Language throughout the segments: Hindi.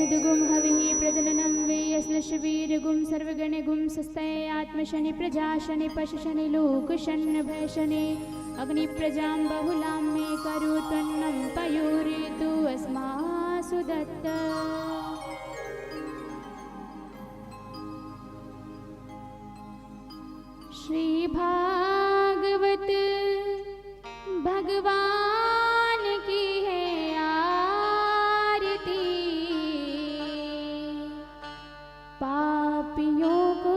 दुदुगुम हविः प्रजननं वे यस्नश्वीरगुम सर्वगणगुम सस्तये आत्मशनि प्रजा शनि पशु शनि लोक शन्न भय शनि अग्नि प्रजां बहुलां मे करुत्वन्नं पयुरेतु अस्मासु दत्त। श्री भागवत भगवान की है आरती, पापियों को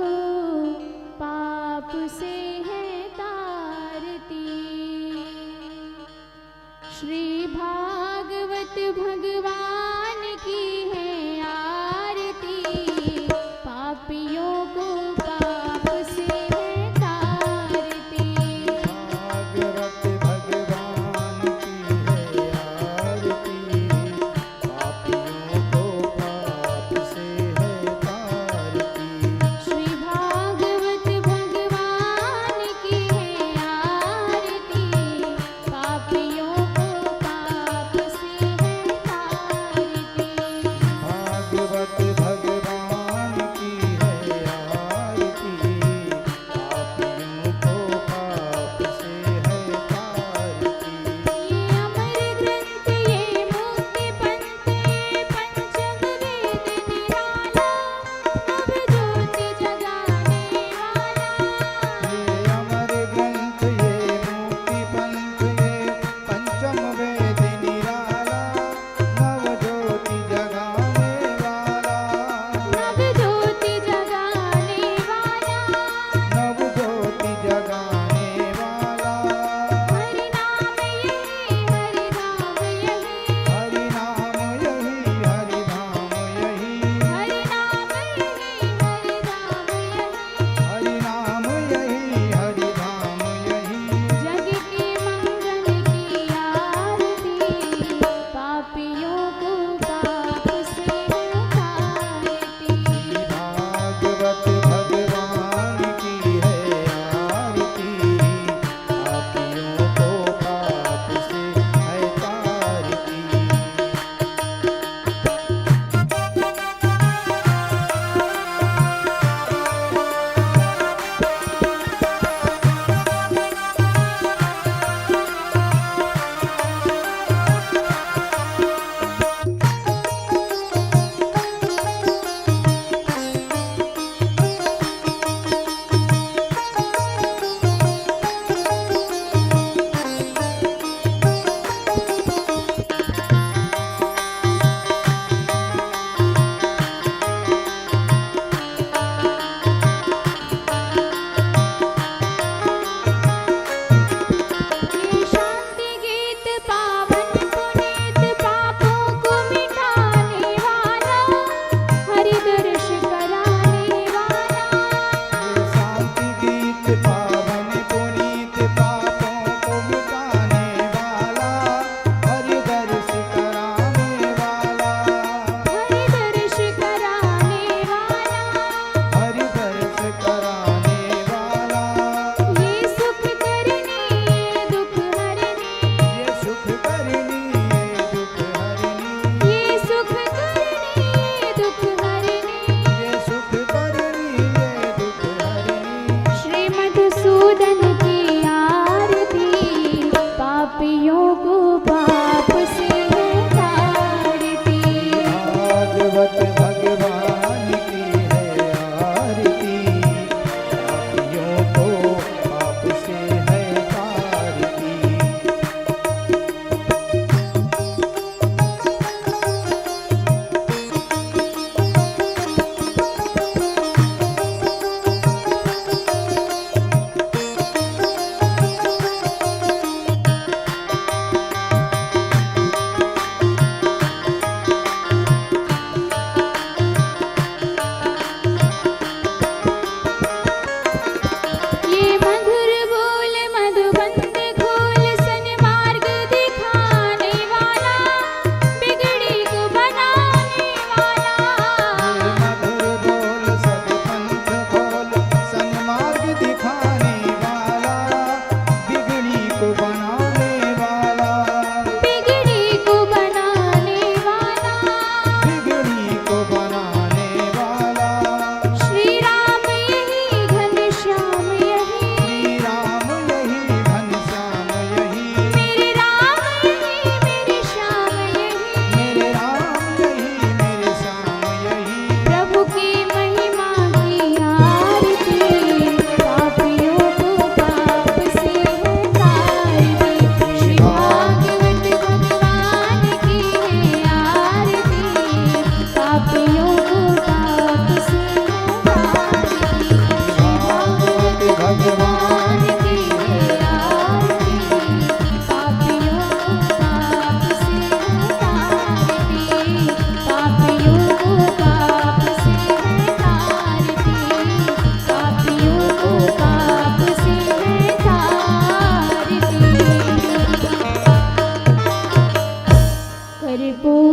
पाप से है तारती। श्री भागवत भगवान की है आरती, पापियों को पाप से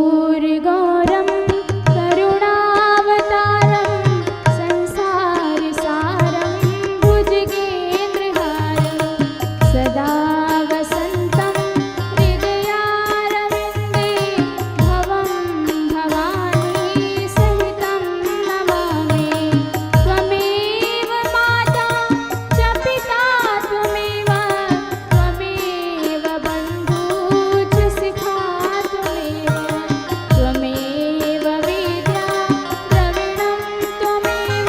कर्पूरगौरं करुणावतारं संसारसारं भुजगेन्द्रहारं सदा वसन्तं हृदयारविन्दे भवं भवानी सहितं नमामि। त्वमेव माता च पिता त्वमेव बन्धु च शिखा त्वमेव विद्या द्रविणं त्वमेव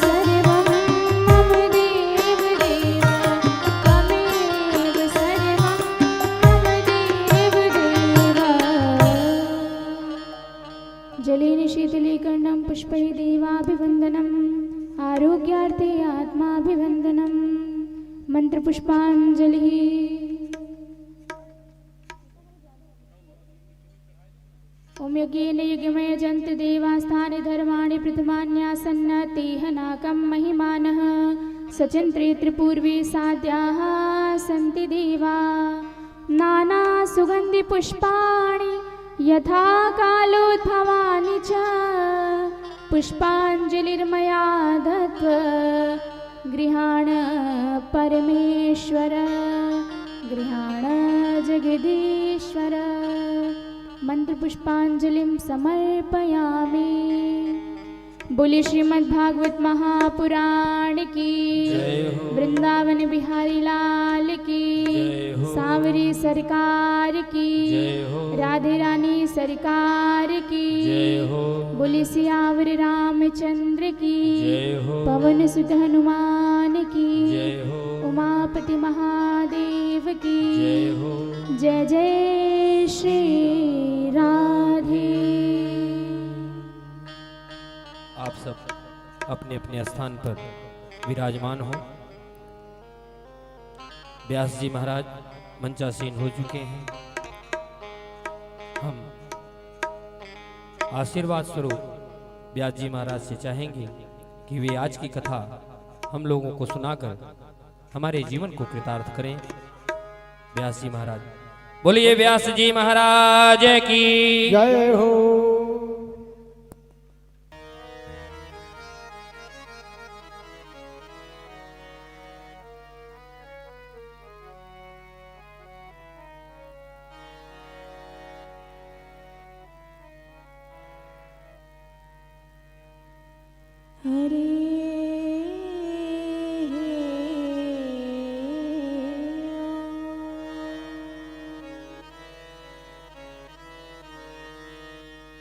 सर्वं मम देव देव त्वमेव सर्वं मम देव देव। जलेन शीतलीकरणं पुष्पैः देवाभिवन्दनम् आरोग्यार्थे आत्माभिवन्दनम् मंत्रपुष्पाञ्जलिः। ओम यज्ञेन यज्ञमय जन्त देवास्थानि धर्माणि प्रथमान्यासन्न तेह नाकं महिमानः सचन्त्रे त्रिपूर्वे साध्याः सन्ति देवा नाना सुगन्धि पुष्पाणि यथा कालोद्भवानि च पुष्पाञ्जलिर्मया दत्त्वा गृहाण परमेश्वर गृहाण जगदीश्वर। मंत्र पुष्पांजलिं समर्पयामि। बोले श्रीमद्भागवत महापुराण की, वृंदावन बिहारी लाल की, सांवरी सरकार की, राधे रानी सरकार की। बोले सियावर रामचंद्र की, पवन सुत हनुमान की, उमापति महादेव की। जय जय श्री राधे। आप सब अपने अपने स्थान पर विराजमान हो। व्यास जी महाराज मंचासीन हो चुके हैं। हम आशीर्वाद स्वरूप व्यास जी महाराज से चाहेंगे कि वे आज की कथा हम लोगों को सुनाकर हमारे जीवन को कृतार्थ करें। व्यास जी महाराज बोलिए। व्यास जी महाराज की जय हो। हरे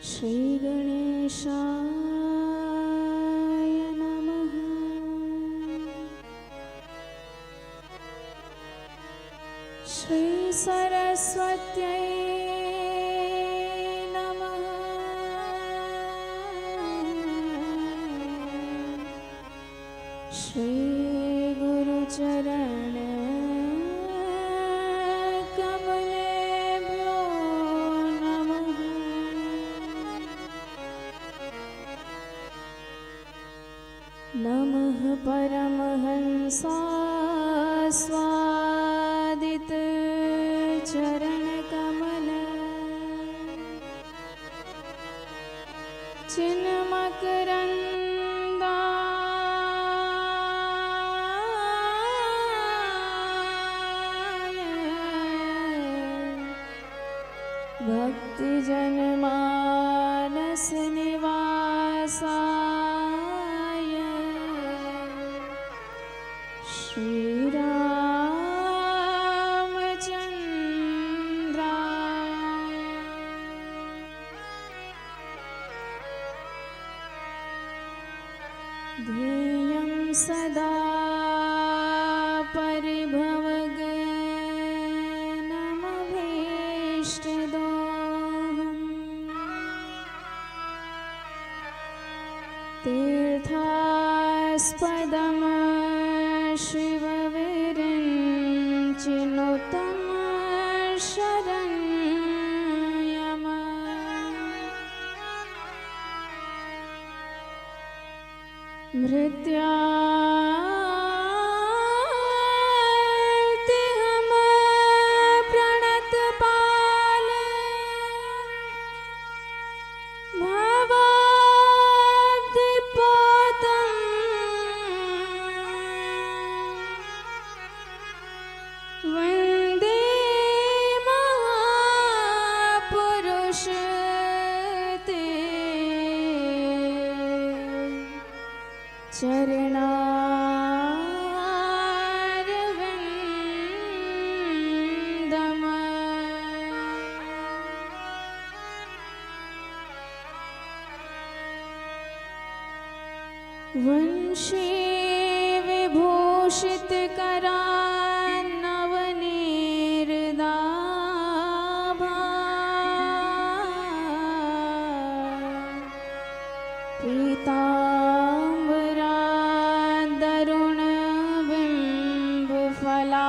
श्री गणेशाय नमः। श्री सरस्वत्यै नमः। श्री गुरुचरण कमलेभ्यो नमः। नमः परमहंसास्वादित चरणकमल चिन्मकरन्दा भक्तजनमानस निवासाय श्रीरामचन्द्राय ध्येयं सदा परिभवग्नमभीष्टदोहम् तीर्थास्पदं शिवविरिञ्चिनुतं शरण्यम्। मृत्यार्तिहम प्रणतपाले वंशे विभूषित करा नवनीर्दाभा पीताम्बरा दरुण बिंब फलाधिरोष्ठा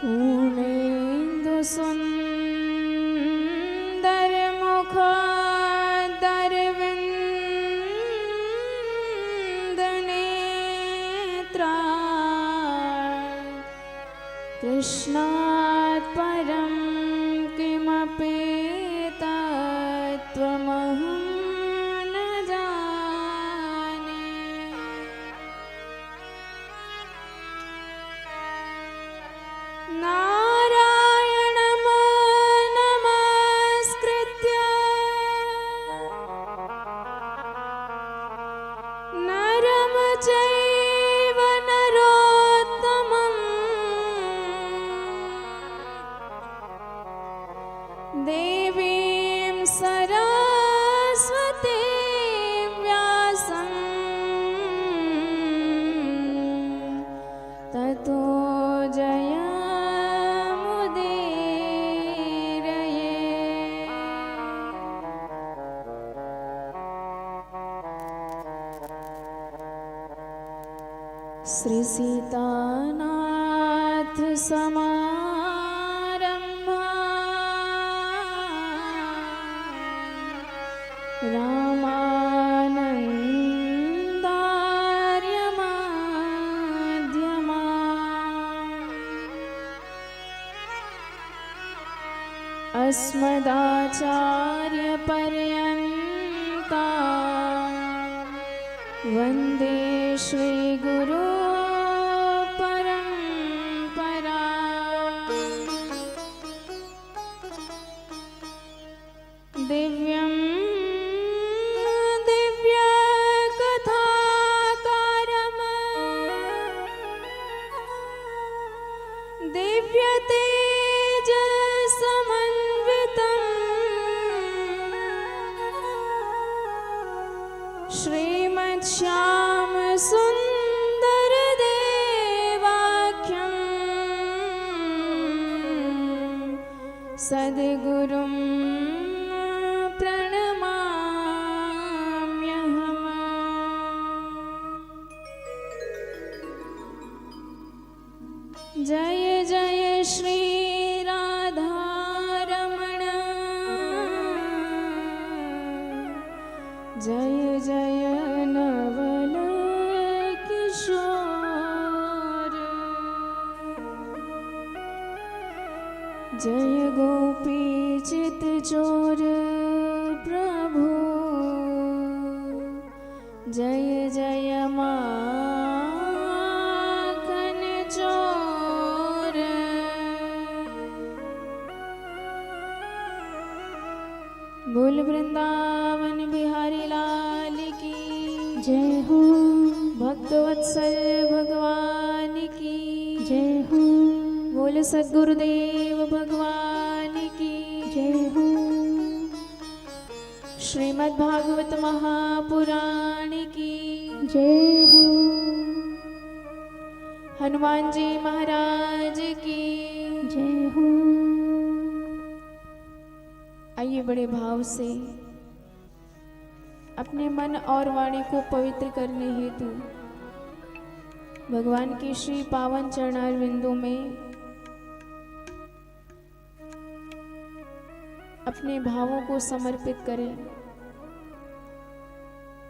पूर्णेन्दु सुंदर मुख दरविंद नेत्रा कृष्णात् परं किमपि तत्त्वमहं न जाने। नारायणं नमस्कृत्य नरं चैव नरोत्तमं देवीं सरस्वतीं व्यासं ततो जयमुदीरये। श्री सीतानाथ समारंभा रामानंदार्य माध्यमा अस्मदाचार्य पर्यन्ता वन्दे श्री गुरु परंपरा। दिव्यं दिव्य कथाकारम् दिव्य तेज समन्वितं श्रीमद्श्याम सुंदर देवाख्यं सद्गुरुं प्रणमाम्यहम्। जय जय श्री राधारमण जय जय नवल किशोर जय गोपी चित चोर प्रभु जय जय माखन चोर। बोल वृंदावन बिहारी लाल की जय हो। भक्तवत्सल भगवान की जय हो। बोल सद्गुरुदेव भगवान की जय हो। श्रीमद् भागवत महापुराण की जय हो। हनुमान जी महाराज की जय हो। आइए बड़े भाव से अपने मन और वाणी को पवित्र करने हेतु भगवान की श्री पावन चरणारविंदों में अपने भावों को समर्पित करें।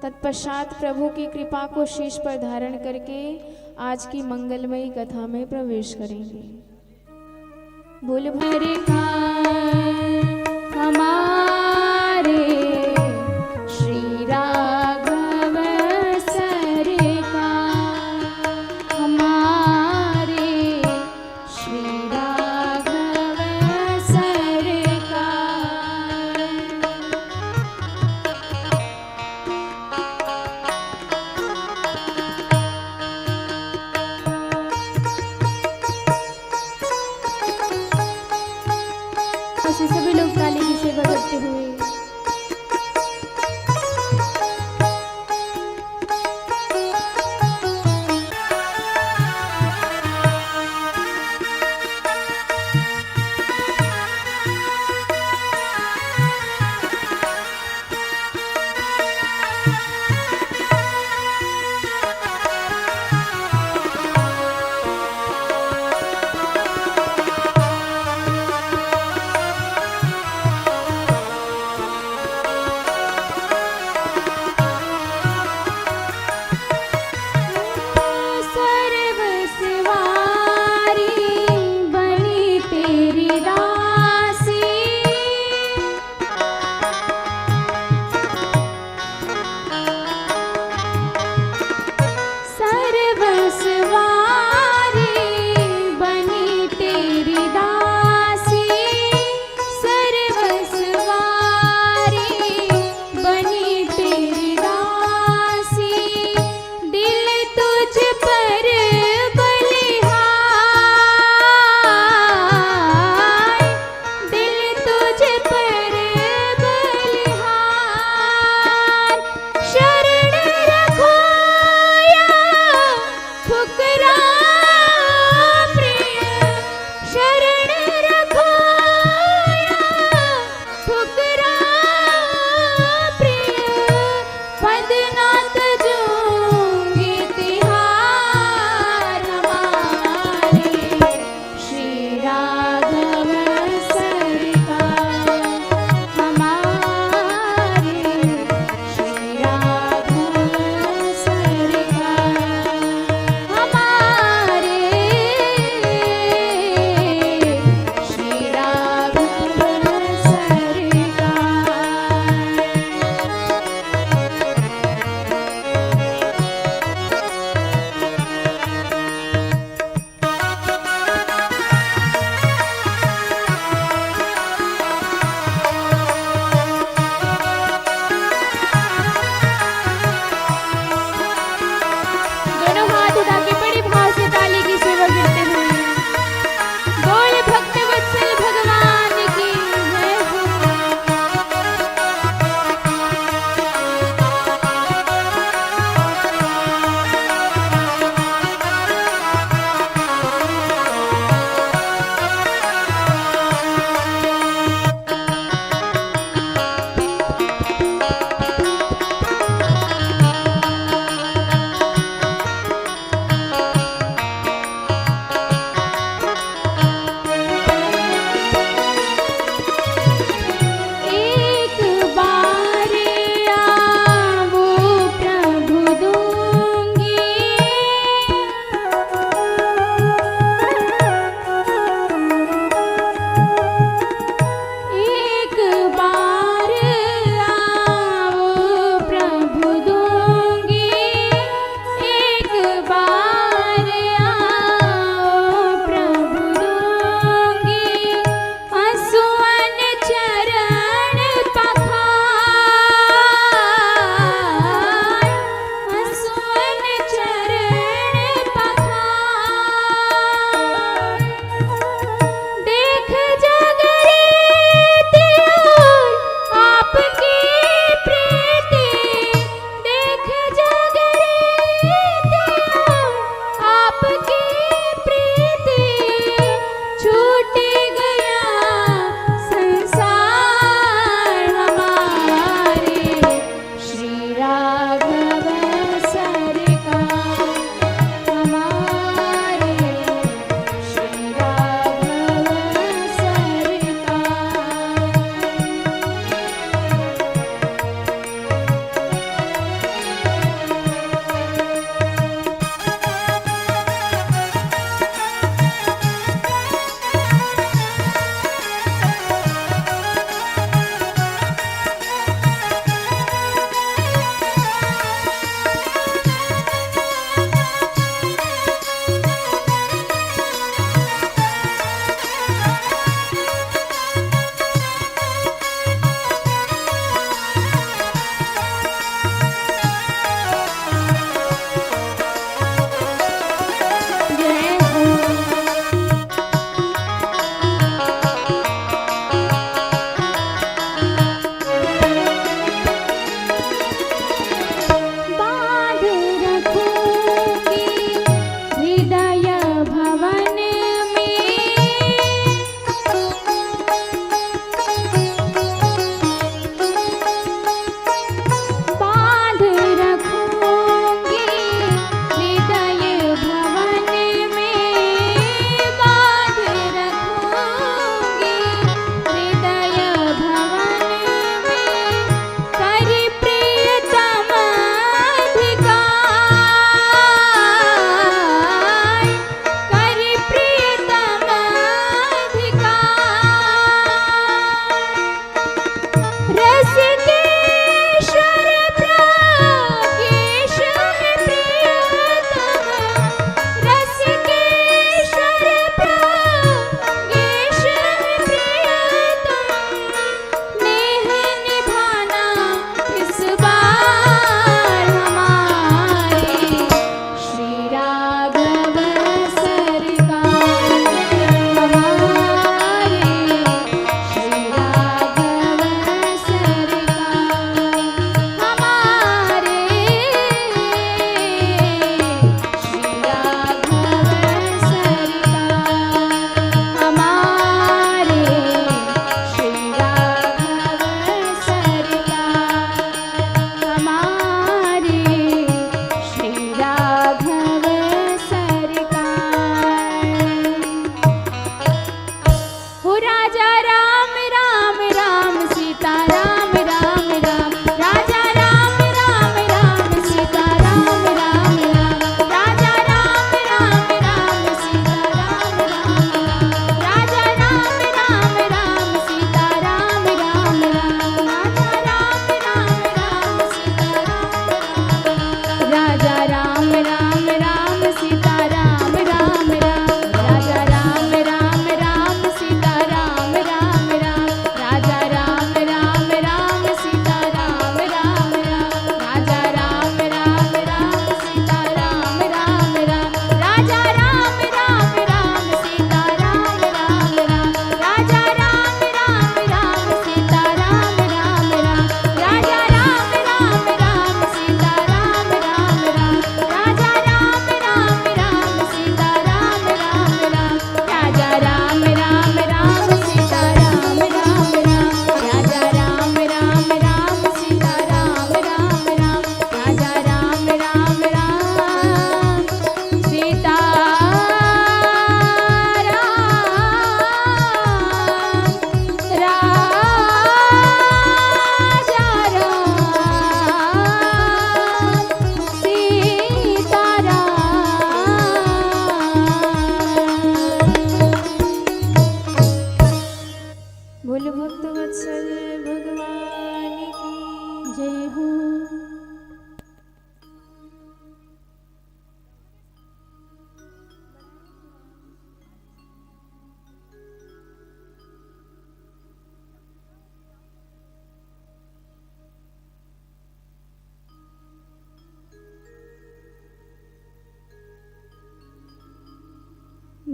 तत्पश्चात प्रभु की कृपा को शीश पर धारण करके आज की मंगलमयी कथा में प्रवेश करेंगे। बोल भरे हमारे श्री राघव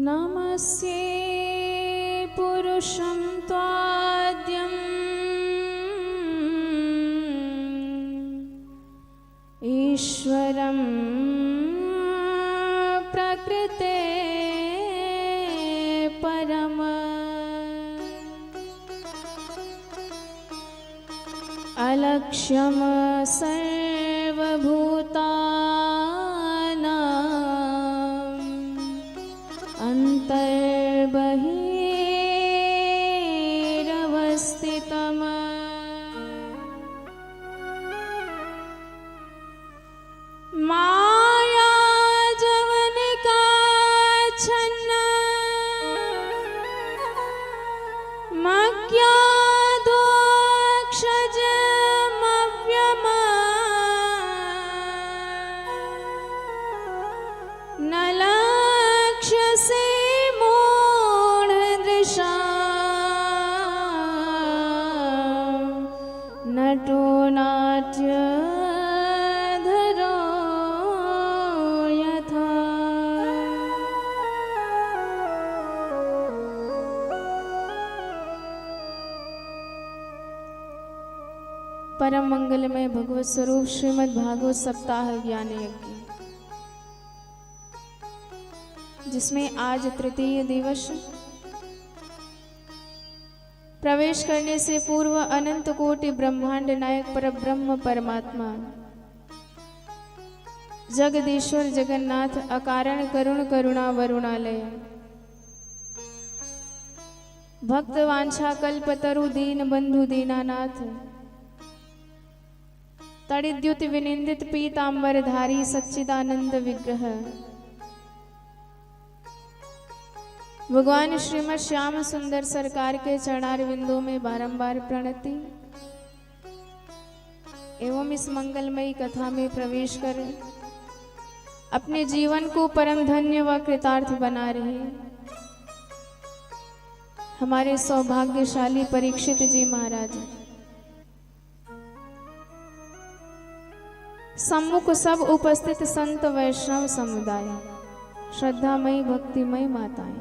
नमस्ये पुरुषं त्वाद्यम् ईश्वरं प्रकृते परम अलक्ष्यम सर्वभूतानां अन्तर्बहिरवस्थितम् माया जवनिकाच्छन्न मज्ञादोक्षजमव्यम न लक्ष्यसे मूढदृशा नटो नाट्य परम मंगलमय भगवत स्वरूप श्रीमद् भागवत सप्ताह ज्ञान यज्ञ, जिसमें आज तृतीय दिवस प्रवेश करने से पूर्व अनंत कोटि ब्रह्मांड नायक परब्रह्म परमात्मा जगदीश्वर जगन्नाथ अकारण करुण करुणा वरुणालय भक्त वांछा कल्पतरु दीन बंधु दीनानाथ तड़िद्युत विनिंदित पीतांबरधारी सच्चिदानंद विग्रह भगवान श्रीमद् श्याम सुंदर सरकार के चरणार बिंदु में बारंबार प्रणति एवं इस मंगलमयी कथा में प्रवेश कर अपने जीवन को परम धन्य व कृतार्थ बना रहे हमारे सौभाग्यशाली परीक्षित जी महाराज सम्मुख सब उपस्थित संत वैष्णव समुदाय, श्रद्धामयी भक्तिमयी माताएं,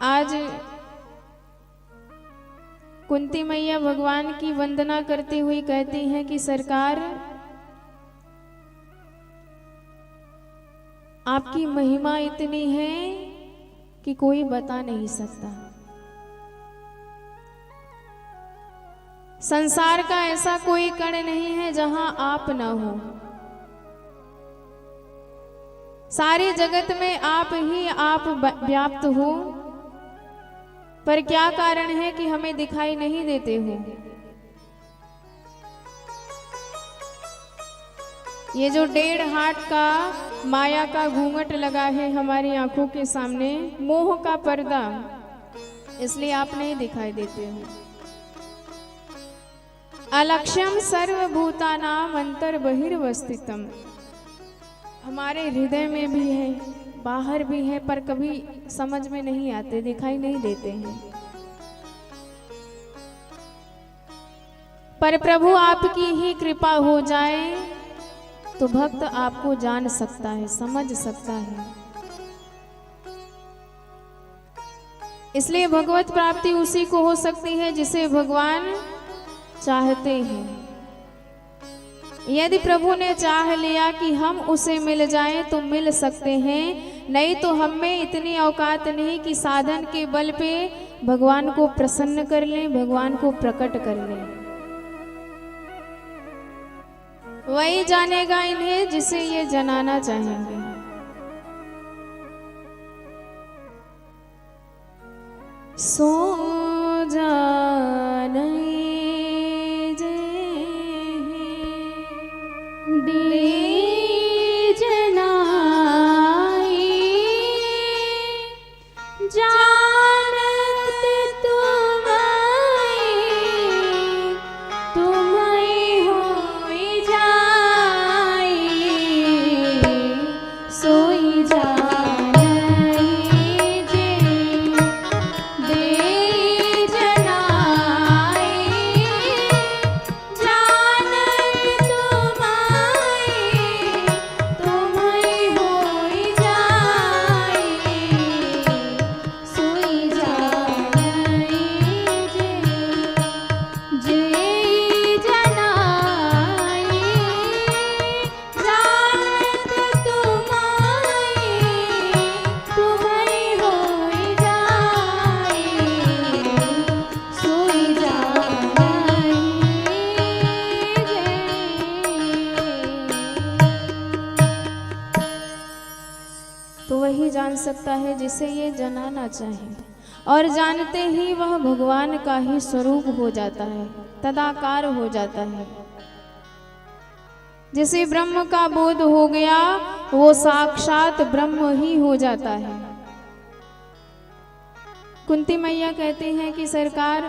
आज कुंती मैया भगवान की वंदना करती हुई कहती हैं कि सरकार आपकी महिमा इतनी है कि कोई बता नहीं सकता। संसार का ऐसा कोई कण नहीं है जहां आप न हो। सारे जगत में आप ही आप व्याप्त हो, पर क्या कारण है कि हमें दिखाई नहीं देते हो। ये जो 1.5 हाथ का माया का घूंघट लगा है हमारी आंखों के सामने, मोह का पर्दा, इसलिए आप नहीं दिखाई देते हो। अलक्ष्यम सर्वभूतानाम अंतर्बहिर्वस्थितम, हमारे हृदय में भी है, बाहर भी है, पर कभी समझ में नहीं आते, दिखाई नहीं देते हैं। पर प्रभु आपकी ही कृपा हो जाए तो भक्त आपको जान सकता है, समझ सकता है। इसलिए भगवत प्राप्ति उसी को हो सकती है जिसे भगवान चाहते हैं। यदि प्रभु ने चाह लिया कि हम उसे मिल जाएं तो मिल सकते हैं, नहीं तो हम में इतनी औकात नहीं कि साधन के बल पे भगवान को प्रसन्न कर लें, भगवान को प्रकट कर लें। वही जानेगा इन्हें जिसे ये जनाना चाहेंगे। सो जाने जना सकता है जिसे ये जाना चाहे, और जानते ही वह भगवान का ही स्वरूप हो जाता है, तदाकार हो जाता है। जिसे ब्रह्म का बोध हो गया वो साक्षात ब्रह्म ही हो जाता है। कुंती मैया कहती हैं कि सरकार,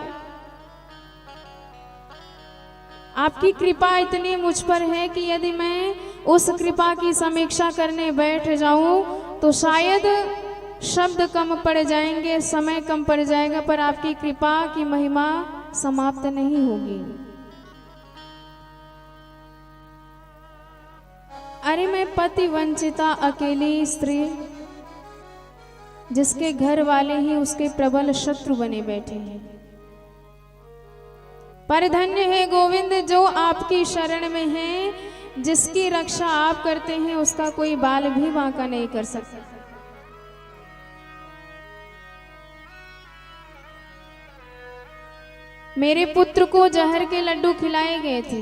आपकी कृपा इतनी मुझ पर है कि यदि मैं उस कृपा की समीक्षा करने बैठ जाऊं तो शायद शब्द कम पड़ जाएंगे, समय कम पड़ जाएगा, पर आपकी कृपा की महिमा समाप्त नहीं होगी। अरे मैं पति वंचिता अकेली स्त्री, जिसके घर वाले ही उसके प्रबल शत्रु बने बैठे हैं, पर धन्य है गोविंद जो आपकी शरण में है, जिसकी रक्षा आप करते हैं उसका कोई बाल भी बांका नहीं कर सकता। मेरे पुत्र को जहर के लड्डू खिलाए गए थे,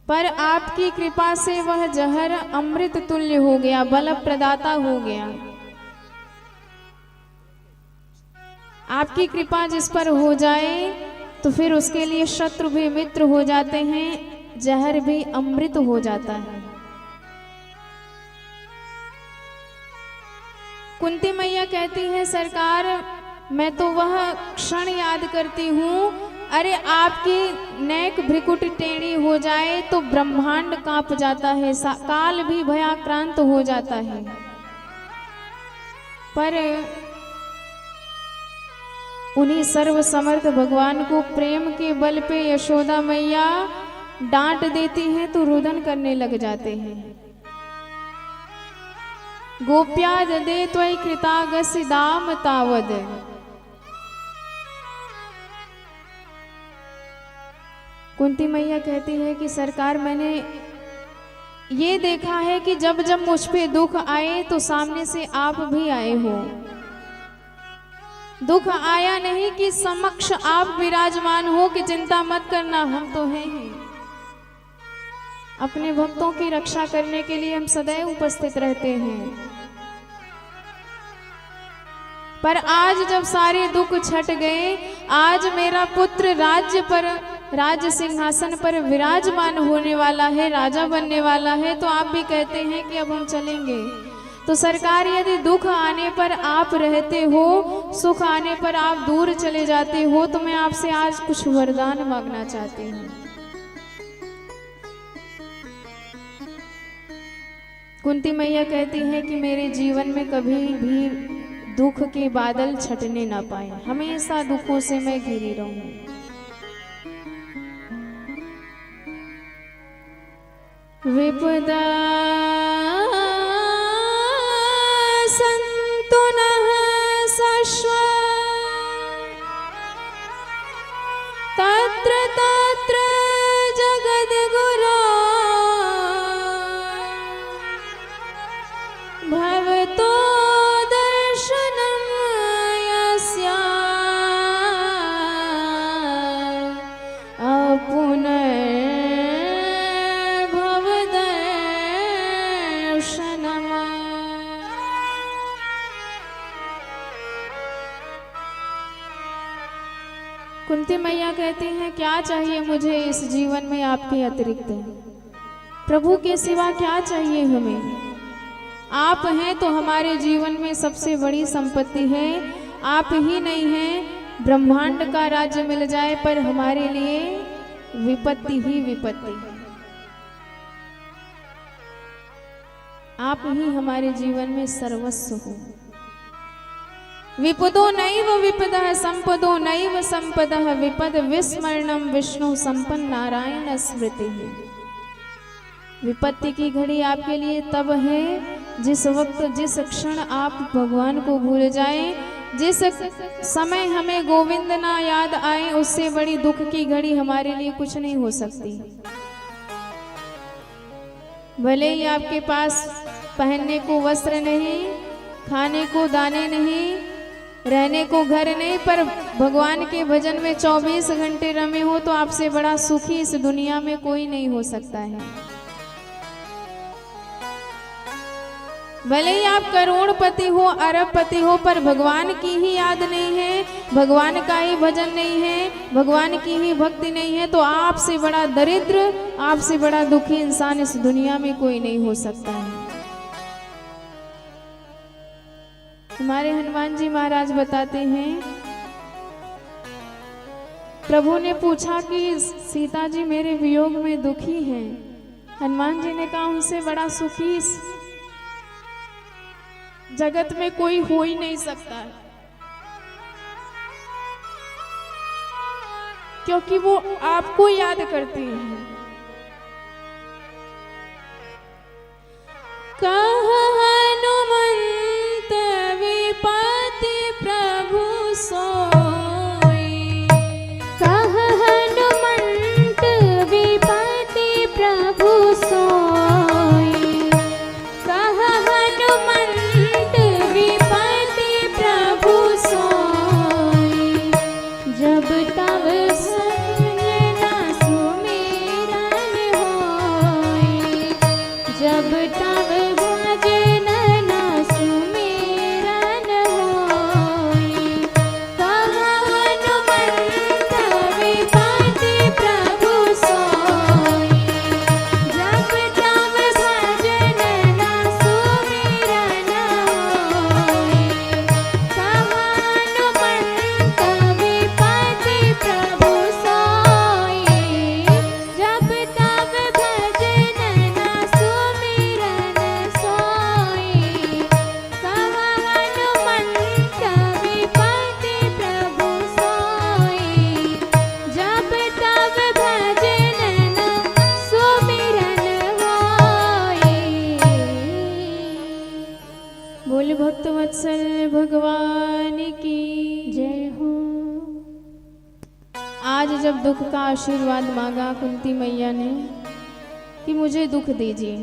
पर आपकी कृपा से वह जहर अमृत तुल्य हो गया, बल प्रदाता हो गया। आपकी कृपा जिस पर हो जाए तो फिर उसके लिए शत्रु भी मित्र हो जाते हैं, जहर भी अमृत हो जाता है। कुंती मैया कहती है सरकार, मैं तो वह क्षण याद करती हूँ, अरे आपकी नेक भ्रिकुट टेढ़ी हो जाए तो ब्रह्मांड कांप जाता है, काल भी भयाक्रांत हो जाता है। पर उन्हीं सर्व समर्थ भगवान को प्रेम के बल पे यशोदा मैया डांट देती हैं तो रुदन करने लग जाते हैं। गोप्या ददे त्वयि कृतागस्य दाम तावद, कुंती मैया कहती है कि सरकार, मैंने ये देखा है कि जब जब मुझ पे दुख आए तो सामने से आप भी आए हो। दुख आया नहीं कि समक्ष आप विराजमान हो कि चिंता मत करना, हम तो हैं ही। अपने भक्तों की रक्षा करने के लिए हम सदैव उपस्थित रहते हैं। पर आज जब सारे दुख छट गए, आज मेरा पुत्र राज्य सिंहासन पर विराजमान होने वाला है, राजा बनने वाला है, तो आप भी कहते हैं कि अब हम चलेंगे। तो सरकार, यदि दुख आने पर आप रहते हो, सुख आने पर आप दूर चले जाते हो, तो मैं आपसे आज कुछ वरदान मांगना चाहती हूँ। कुंती मैया कहती है कि मेरे जीवन में कभी भी दुख के बादल छटने ना पाए, हमेशा दुखों से मैं घिरी रहूं। विपदा सन्तु नः शश्व तत्र तत्र जगद्गुरो भवतो दर्शनं यस्या अपुनर्भवदर्शनम्। कुंती मैया कहती हैं, क्या चाहिए मुझे इस जीवन में आपके अतिरिक्त? प्रभु के सिवा क्या चाहिए हमें? आप हैं तो हमारे जीवन में सबसे बड़ी संपत्ति है। आप ही नहीं हैं, ब्रह्मांड का राज्य मिल जाए पर हमारे लिए विपत्ति ही विपत्ति है। आप ही हमारे जीवन में सर्वस्व हो। विपदो नैव विपदः संपदो नैव संपदः विपद विस्मरणं विष्णु संपन्न नारायण स्मृति। विपत्ति की घड़ी आपके लिए तब है जिस वक्त, जिस क्षण आप भगवान को भूल जाएं, जिस समय हमें गोविंद ना याद आए, उससे बड़ी दुख की घड़ी हमारे लिए कुछ नहीं हो सकती। भले ही आपके पास पहनने को वस्त्र नहीं, खाने को दाने नहीं, रहने को घर नहीं, पर भगवान के भजन में 24 घंटे रमे हो तो आपसे बड़ा सुखी इस दुनिया में कोई नहीं हो सकता है। भले ही आप करोड़पति हो, अरबपति हो, पर भगवान की ही याद नहीं है, भगवान का ही भजन नहीं है, भगवान की ही भक्ति नहीं है, तो आपसे बड़ा दरिद्र, आपसे बड़ा दुखी इंसान इस दुनिया में कोई नहीं हो सकता है। हमारे हनुमान जी महाराज बताते हैं, प्रभु ने पूछा कि सीता जी मेरे वियोग में दुखी हैं। हनुमान जी ने कहा उनसे बड़ा सुखी इस जगत में कोई हो ही नहीं सकता, क्योंकि वो आपको याद करती हैं। कहा हनुमंत विपति प्रभु सोई, कह हनुमंत विपति प्रभु सोई, कह हनुमंत विपति प्रभु सोई, जब तब सजना सुमिरन होई, जब तब भजन न सुमिरन होई। कह हनुमंत विपति प्रभु सोई, जब तब भजन न सुमिरन होई। कह हनुमंत विपति प्रभु सोई, जब तब भजन न सुमिरन सोई। कह हनुमंत विपति प्रभु सोई, जब तब भजन न सुमिरन होई। बोल भक्त वत्सल भगवान की जय हो। आज जब दुख का आशीर्वाद मांगा कुंती मैया ने कि मुझे दुख दीजिए,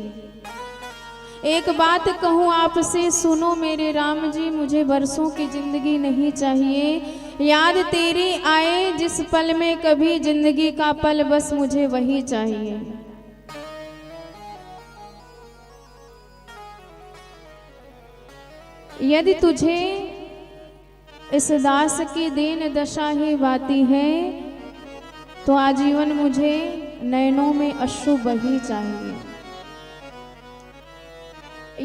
एक बात कहूँ आपसे सुनो मेरे राम जी, मुझे बरसों की जिंदगी नहीं चाहिए। याद तेरी आए जिस पल में कभी जिंदगी का पल, बस मुझे वही चाहिए। यदि तुझे इस दास की दीन दशा ही बाती है, तो आजीवन मुझे नयनों में अश्रु बही चाहिए।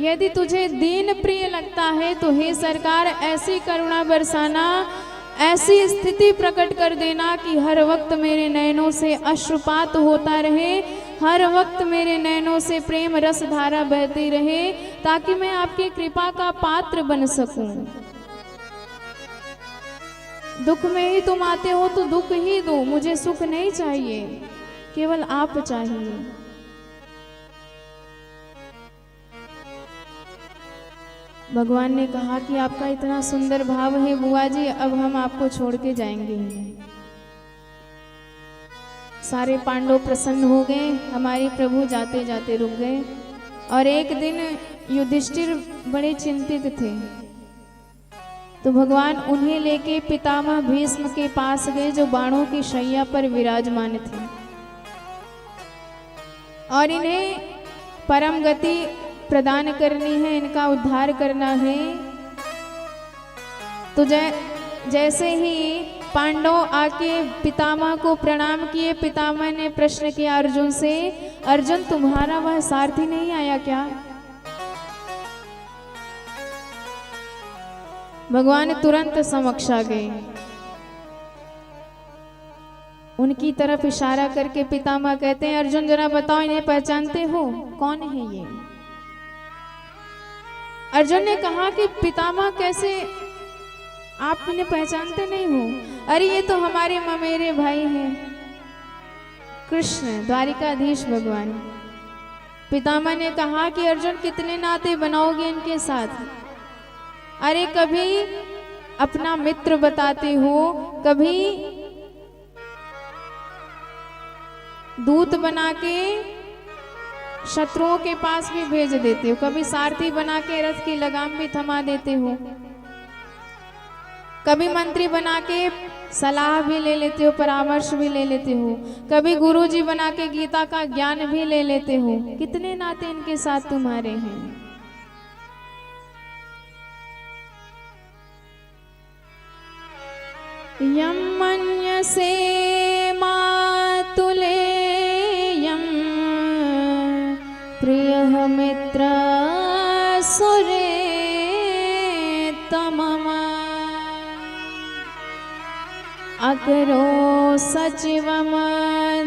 यदि तुझे दीन प्रिय लगता है, तो हे सरकार ऐसी करुणा बरसाना, ऐसी स्थिति प्रकट कर देना कि हर वक्त मेरे नयनों से अश्रुपात होता रहे, हर वक्त मेरे नयनों से प्रेम रस धारा बहती रहे, ताकि मैं आपकी कृपा का पात्र बन सकूं। दुख में ही तुम आते हो तो दुख ही दो, मुझे सुख नहीं चाहिए, केवल आप चाहिए। भगवान ने कहा कि आपका इतना सुंदर भाव है बुआ जी, अब हम आपको छोड़ के जाएंगे। सारे पांडव प्रसन्न हो गए, हमारे प्रभु जाते जाते रुक गए। और एक दिन युधिष्ठिर बड़े चिंतित थे, तो भगवान उन्हें लेके पितामह भीष्म के पास गए, जो बाणों की शैया पर विराजमान थे, और इन्हें परम गति प्रदान करनी है, इनका उद्धार करना है। तो जैसे ही पांडव आके पितामह को प्रणाम किए, पितामह ने प्रश्न किया अर्जुन से, अर्जुन तुम्हारा वह सारथी नहीं आया क्या? भगवान तुरंत समक्ष आ गए, उनकी तरफ इशारा करके पितामह कहते हैं, अर्जुन जरा बताओ इन्हें पहचानते हो, कौन है ये? अर्जुन ने कहा कि पितामह कैसे आप इन्हें पहचानते नहीं हो? अरे ये तो हमारे ममेरे भाई हैं, कृष्ण द्वारिकाधीश भगवान। पितामह ने कहा कि अर्जुन कितने नाते बनाओगे इनके साथ? अरे कभी अपना मित्र बताते हो, कभी दूत बना के शत्रुओं के पास भी भेज देते हो, कभी सारथी बना के रथ की लगाम भी थमा देते हो, कभी मंत्री बना के सलाह भी ले लेते हो, परामर्श भी ले लेते हो, कभी गुरुजी बना के गीता का ज्ञान भी ले लेते हो। कितने नाते इनके साथ तुम्हारे हैं? यं मन्यसे मातुलेयं प्रियः मित्र सुरेतमम अकरो सचिवम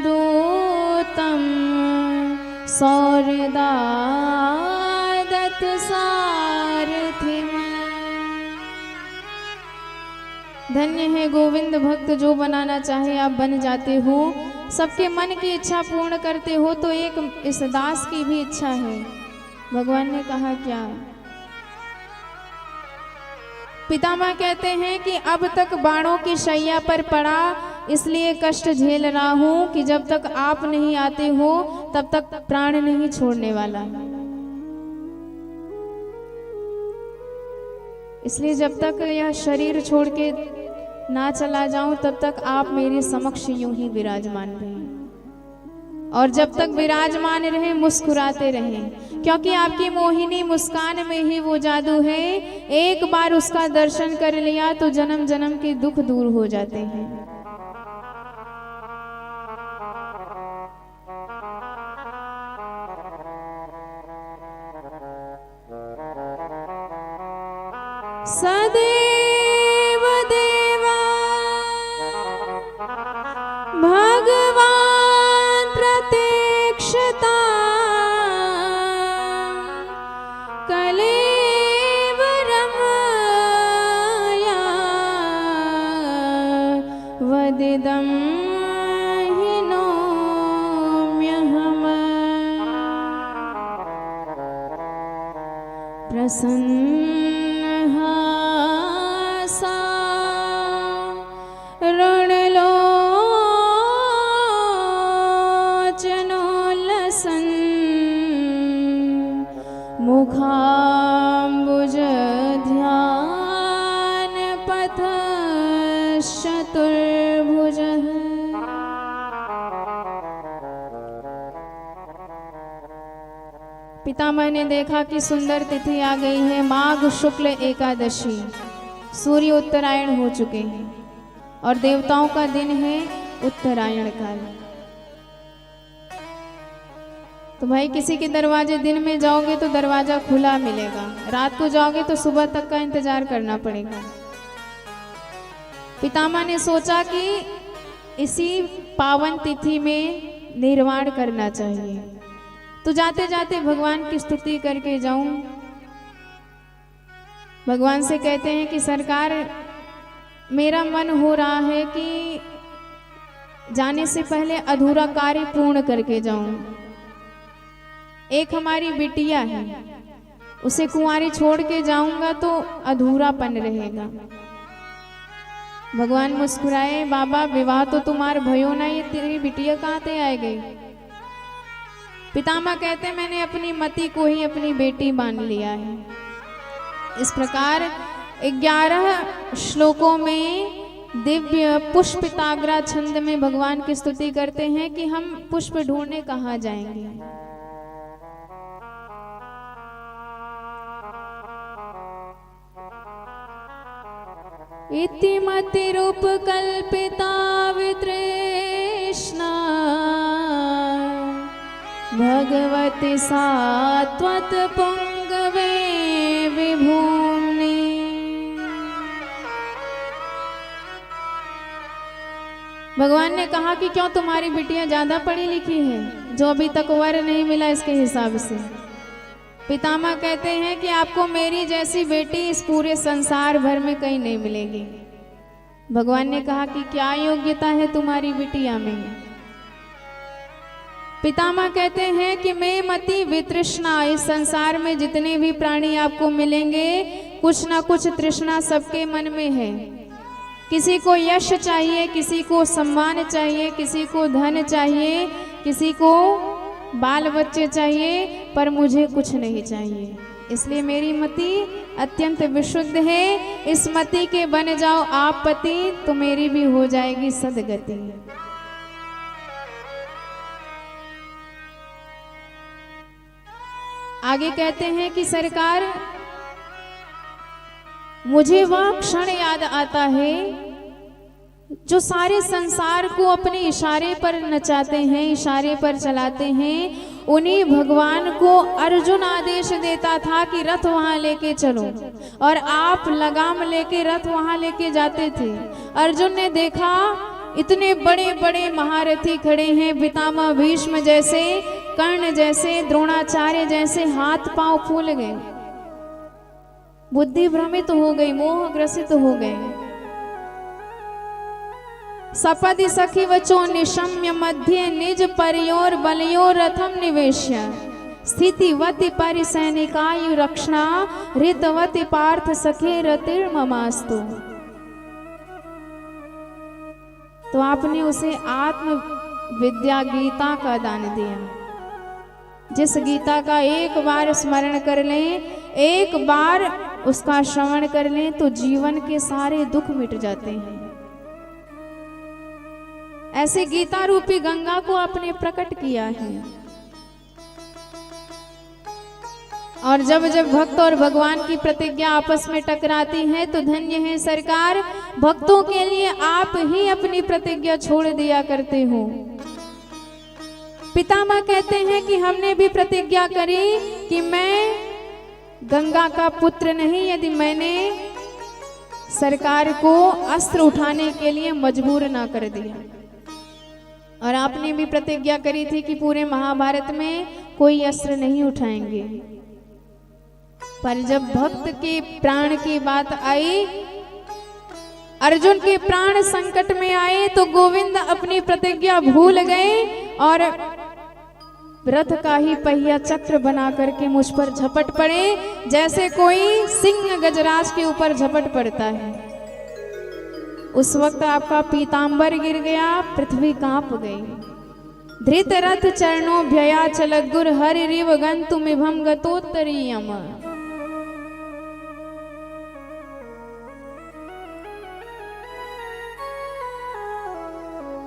दूतं सौहृदादत सारथिम। धन्य है गोविंद भक्त जो बनाना चाहे आप बन जाते हो। सबके मन की इच्छा पूर्ण करते हो तो एक इस दास की भी इच्छा है। भगवान ने कहा क्या? पितामह कहते हैं कि अब तक बाणों की शैया पर पड़ा इसलिए कष्ट झेल रहा हूं कि जब तक आप नहीं आते हो तब तक प्राण नहीं छोड़ने वाला। इसलिए जब तक यह शरीर छोड़ के ना चला जाऊं तब तक आप मेरे समक्ष यूं ही विराजमान रहें और जब तक विराजमान रहे मुस्कुराते रहें, क्योंकि आपकी मोहिनी मुस्कान में ही वो जादू है। एक बार उसका दर्शन कर लिया तो जन्म जन्म के दुख दूर हो जाते हैं। सदैव देवा भगवान प्रतीक्षता कलेवरम वदिदं हि नौम्यहम् प्रसन्नहासा रणलोचनोल्लसन् मुखाम्बुज ध्यान पथश्चतुर्भुजः। पितामह ने देखा कि सुंदर तिथि आ गई है, माघ शुक्ल एकादशी, सूर्य उत्तरायण हो चुके हैं और देवताओं का दिन है उत्तरायण काल। तो भाई किसी के दरवाजे दिन में जाओगे तो दरवाजा खुला मिलेगा, रात को जाओगे तो सुबह तक का इंतजार करना पड़ेगा। पितामह ने सोचा कि इसी पावन तिथि में निर्वाण करना चाहिए, तो जाते जाते भगवान की स्तुति करके जाऊं। भगवान से कहते हैं कि सरकार मेरा मन हो रहा है कि जाने से पहले अधूरा कार्य पूर्ण करके जाऊं। एक हमारी बिटिया है, उसे कुंवारी छोड़ के जाऊंगा तो अधूरापन रहेगा। भगवान मुस्कुराए, बाबा विवाह तो तुम्हार भयो ना, ये तेरी बिटिया कहाँ से आ गई? पितामह कहते हैं मैंने अपनी मति को ही अपनी बेटी मान लिया है। इस प्रकार 11 श्लोकों में दिव्य पुष्पिताग्रा छंद में भगवान की स्तुति करते हैं कि हम पुष्प ढूंढने कहाँ जाएंगे। इति मतिरूप कल्पिता वितृष्णा भगवती सात्वत पुंगवे विभूम्नि। भगवान ने कहा कि क्यों तुम्हारी बिटिया ज्यादा पढ़ी लिखी है जो अभी तक वर नहीं मिला इसके हिसाब से? पितामह कहते हैं कि आपको मेरी जैसी बेटी इस पूरे संसार भर में कहीं नहीं मिलेगी। भगवान ने कहा कि क्या योग्यता है तुम्हारी बिटिया में? पितामह कहते हैं कि मैं मति वितृष्णा, इस संसार में जितने भी प्राणी आपको मिलेंगे कुछ ना कुछ तृष्णा सबके मन में है। किसी को यश चाहिए, किसी को सम्मान चाहिए, किसी को धन चाहिए, किसी को बाल बच्चे चाहिए, पर मुझे कुछ नहीं चाहिए। इसलिए मेरी मति अत्यंत विशुद्ध है। इस मति के बन जाओ आप पति तो मेरी भी हो जाएगी सदगति। आगे कहते हैं कि सरकार मुझे वह क्षण याद आता है जो सारे संसार को अपने इशारे पर नचाते हैं, इशारे पर चलाते हैं, उन्हीं भगवान को अर्जुन आदेश देता था कि रथ वहां लेके चलो, और आप लगाम लेके रथ वहां लेके जाते थे। अर्जुन ने देखा इतने बड़े बड़े महारथी खड़े हैं, पितामह भीष्म जैसे, कर्ण जैसे, द्रोणाचार्य जैसे, हाथ पांव फूल गए, बुद्धि भ्रमित हो गई, मोह ग्रसित हो गए। सपदि सखी वचो निशम्य मध्ये निज परियोर बलियोर रथम निवेश्य स्थितिवति परिसैनिकायु रक्षणा ऋतवति पार्थ सखे रतिर्ममास्तु। तो आपने उसे आत्म विद्या गीता का दान दिया। जिस गीता का एक बार स्मरण कर लें, एक बार उसका श्रवण कर लें, तो जीवन के सारे दुख मिट जाते हैं। ऐसे गीता रूपी गंगा को आपने प्रकट किया है। और जब जब भक्त और भगवान की प्रतिज्ञा आपस में टकराती है तो धन्य है सरकार, भक्तों के लिए आप ही अपनी प्रतिज्ञा छोड़ दिया करते हो। पितामह कहते हैं कि हमने भी प्रतिज्ञा करी कि मैं गंगा का पुत्र नहीं, यदि मैंने सरकार को अस्त्र उठाने के लिए मजबूर ना कर दिया। और आपने भी प्रतिज्ञा करी थी कि पूरे महाभारत में कोई अस्त्र नहीं उठाएंगे। पर जब भक्त के प्राण की बात आई, अर्जुन के प्राण संकट में आए, तो गोविंद अपनी प्रतिज्ञा भूल गए और रथ का ही पहिया चक्र बना करके मुझ पर झपट पड़े, जैसे कोई सिंह गजराज के ऊपर झपट पड़ता है। उस वक्त आपका पीतांबर गिर गया, पृथ्वी कांप गई। धृत रथ चरणों भया चलत गुर हरि रिव गंतुमिभम गतोत्तरीयम।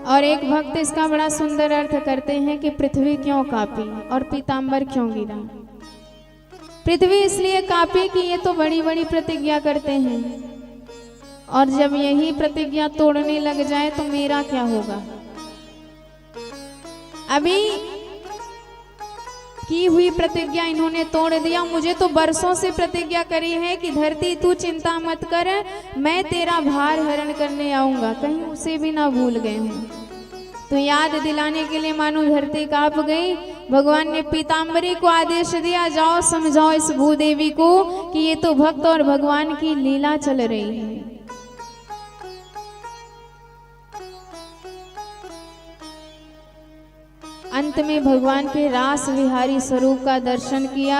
और एक भक्त इसका बड़ा सुंदर अर्थ करते हैं कि पृथ्वी क्यों कांपी और पीतांबर क्यों गिरा। पृथ्वी इसलिए कांपी कि ये तो बड़ी बड़ी प्रतिज्ञा करते हैं, और जब यही प्रतिज्ञा तोड़ने लग जाए तो मेरा क्या होगा। अभी की हुई प्रतिज्ञा इन्होंने तोड़ दिया। मुझे तो बरसों से प्रतिज्ञा करी है कि धरती तू चिंता मत कर, मैं तेरा भार हरण करने आऊंगा, कहीं उसे भी ना भूल गए हूं। तो याद दिलाने के लिए मानो धरती कांप गई। भगवान ने पीतांबरी को आदेश दिया, जाओ समझाओ इस भूदेवी को कि ये तो भक्त और भगवान की लीला चल रही है। अंत में भगवान के रास विहारी स्वरूप का दर्शन किया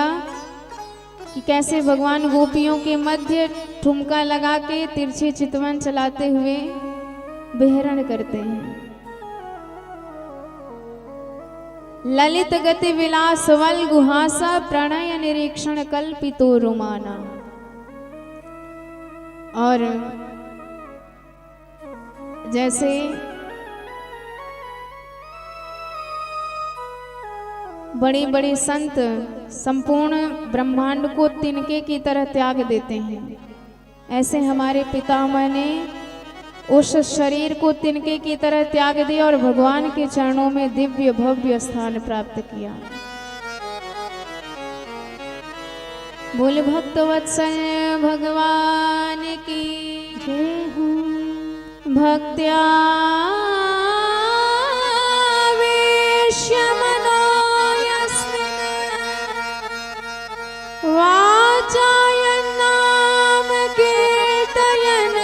कि कैसे भगवान गोपियों के मध्य ठुमका लगा के तिरछी चितवन चलाते हुए विहरण करते हैं। ललित गति विलास वल गुहासा प्रणय निरीक्षण कल्पितो रुमाना। और जैसे बड़े बड़े संत संपूर्ण ब्रह्मांड को तिनके की तरह त्याग देते हैं, ऐसे हमारे पितामह ने उस शरीर को तिनके की तरह त्याग दिया और भगवान के चरणों में दिव्य भव्य स्थान प्राप्त किया। बोले भक्तवत्सल भगवान की जय हो। भक्त्या वाचायन नाम कीर्तयन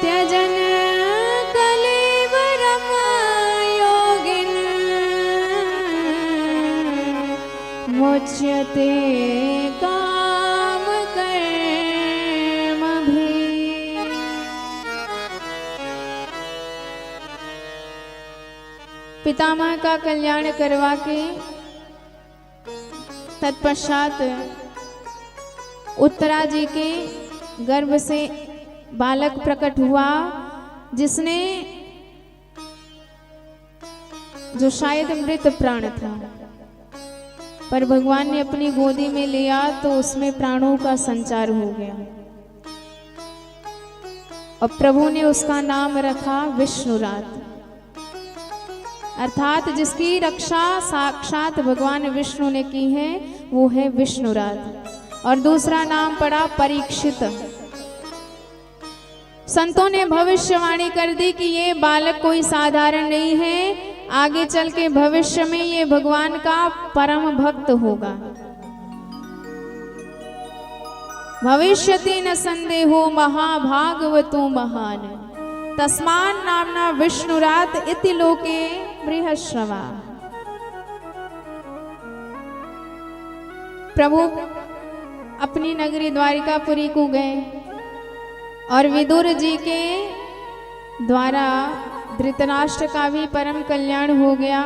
त्यजन कलेवरम योगिन मुच्यते काम कर्म भी। पितामह का कल्याण करवा के तत्पश्चात उत्तरा जी के गर्भ से बालक प्रकट हुआ, जिसने जो शायद मृत प्राण था, पर भगवान ने अपनी गोदी में लिया तो उसमें प्राणों का संचार हो गया। और प्रभु ने उसका नाम रखा विष्णुरात, अर्थात जिसकी रक्षा साक्षात भगवान विष्णु ने की है वो है विष्णुरात। और दूसरा नाम पड़ा परीक्षित। संतों ने भविष्यवाणी कर दी कि ये बालक कोई साधारण नहीं है, आगे चल के भविष्य में ये भगवान का परम भक्त होगा। भविष्यति न संदेहो महाभागवतो महान, तस्मान नामना विष्णुरात इति लोके बृहश्रवा। प्रभु अपनी नगरी द्वारिकापुरी को गए और विदुर जी के द्वारा धृतराष्ट्र का भी परम कल्याण हो गया।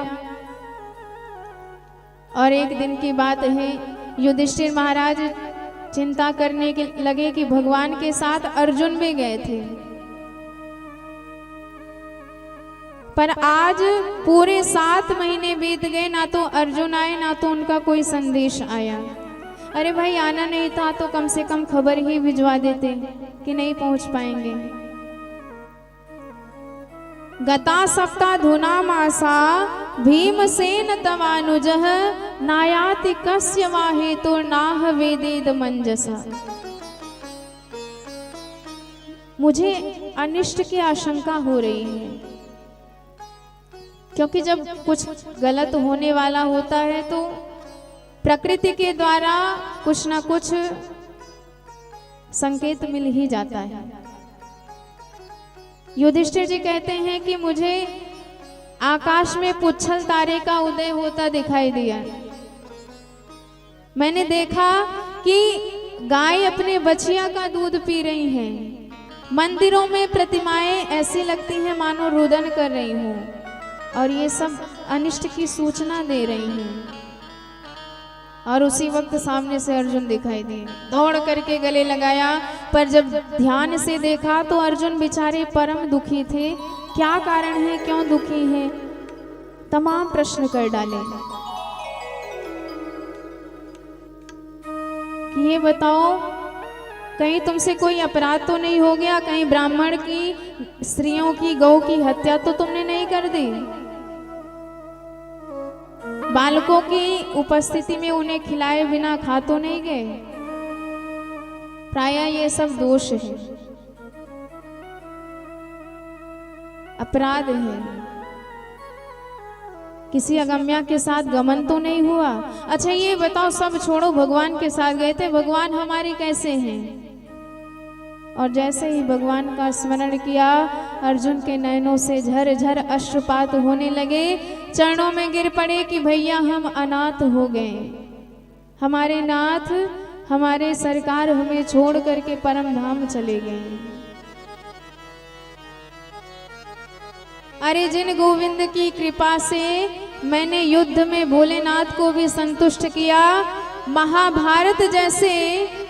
और एक दिन की बात है, युधिष्ठिर महाराज चिंता करने के लगे कि भगवान के साथ अर्जुन भी गए थे, पर आज पूरे 7 महीने बीत गए, ना तो अर्जुन आए ना तो उनका कोई संदेश आया। अरे भाई आना नहीं था तो कम से कम खबर ही भिजवा देते कि नहीं पहुंच पाएंगे। गता सप्ताधुना मासा भीमसेन तवानुजः नायाति कस्य वा हेतु नाह वेदेद मंजसा। मुझे अनिष्ट की आशंका हो रही है, क्योंकि जब कुछ गलत होने वाला होता है तो प्रकृति के द्वारा कुछ ना कुछ संकेत मिल ही जाता है। युधिष्ठिर जी कहते हैं कि मुझे आकाश में पुच्छल तारे का उदय होता दिखाई दिया। मैंने देखा कि गाय अपने बछिया का दूध पी रही हैं। मंदिरों में प्रतिमाएं ऐसी लगती हैं मानो रुदन कर रही हूं, और ये सब अनिष्ट की सूचना दे रही हैं। और उसी वक्त सामने से अर्जुन दिखाई दिए, दौड़ करके गले लगाया, पर जब ध्यान से देखा तो अर्जुन बेचारे परम दुखी थे। क्या कारण है, क्यों दुखी हैं, तमाम प्रश्न कर डाले कि ये बताओ कहीं तुमसे कोई अपराध तो नहीं हो गया, कहीं ब्राह्मण की, स्त्रियों की, गौ की हत्या तो तुमने नहीं कर दी, बालकों की उपस्थिति में उन्हें खिलाए बिना खा तो नहीं गए। प्रायः ये सब दोष है, अपराध है। किसी अगम्या के साथ गमन तो नहीं हुआ। अच्छा ये बताओ, सब छोड़ो, भगवान के साथ गए थे, भगवान हमारे कैसे हैं? और जैसे ही भगवान का स्मरण किया, अर्जुन के नयनों से झरझर अश्रुपात होने लगे, चरणों में गिर पड़े कि भैया हम अनाथ हो गए, हमारे नाथ, हमारे सरकार हमें छोड़ करके परम धाम चले गए। अरे जिन गोविंद की कृपा से मैंने युद्ध में भोलेनाथ को भी संतुष्ट किया, महाभारत जैसे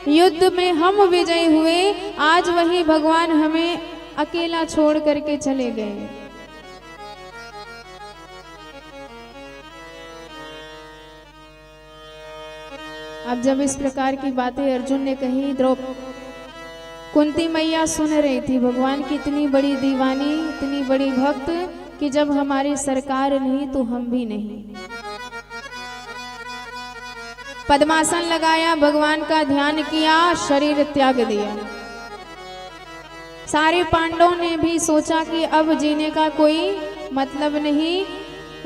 युद्ध में हम विजयी हुए, आज वही भगवान हमें अकेला छोड़ करके चले गए। अब जब इस प्रकार की बातें अर्जुन ने कही, कुंती मैया सुन रही थी। भगवान की इतनी बड़ी दीवानी, इतनी बड़ी भक्त कि जब हमारी सरकार नहीं तो हम भी नहीं। पद्मासन लगाया, भगवान का ध्यान किया, शरीर त्याग दिया। सारे पांडवों ने भी सोचा कि अब जीने का कोई मतलब नहीं।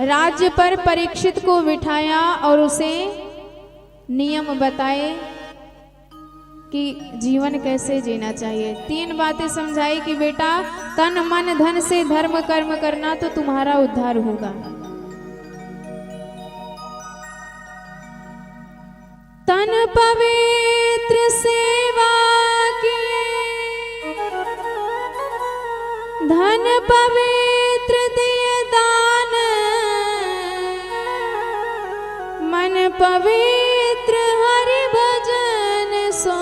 राज्य पर परीक्षित को बिठाया और उसे नियम बताए कि जीवन कैसे जीना चाहिए। 3 बातें समझाई कि बेटा तन मन धन से धर्म कर्म करना तो तुम्हारा उद्धार होगा। तन पवित्र सेवा किए, धन पवित्र दिए दान, मन पवित्र हरि भजन सो,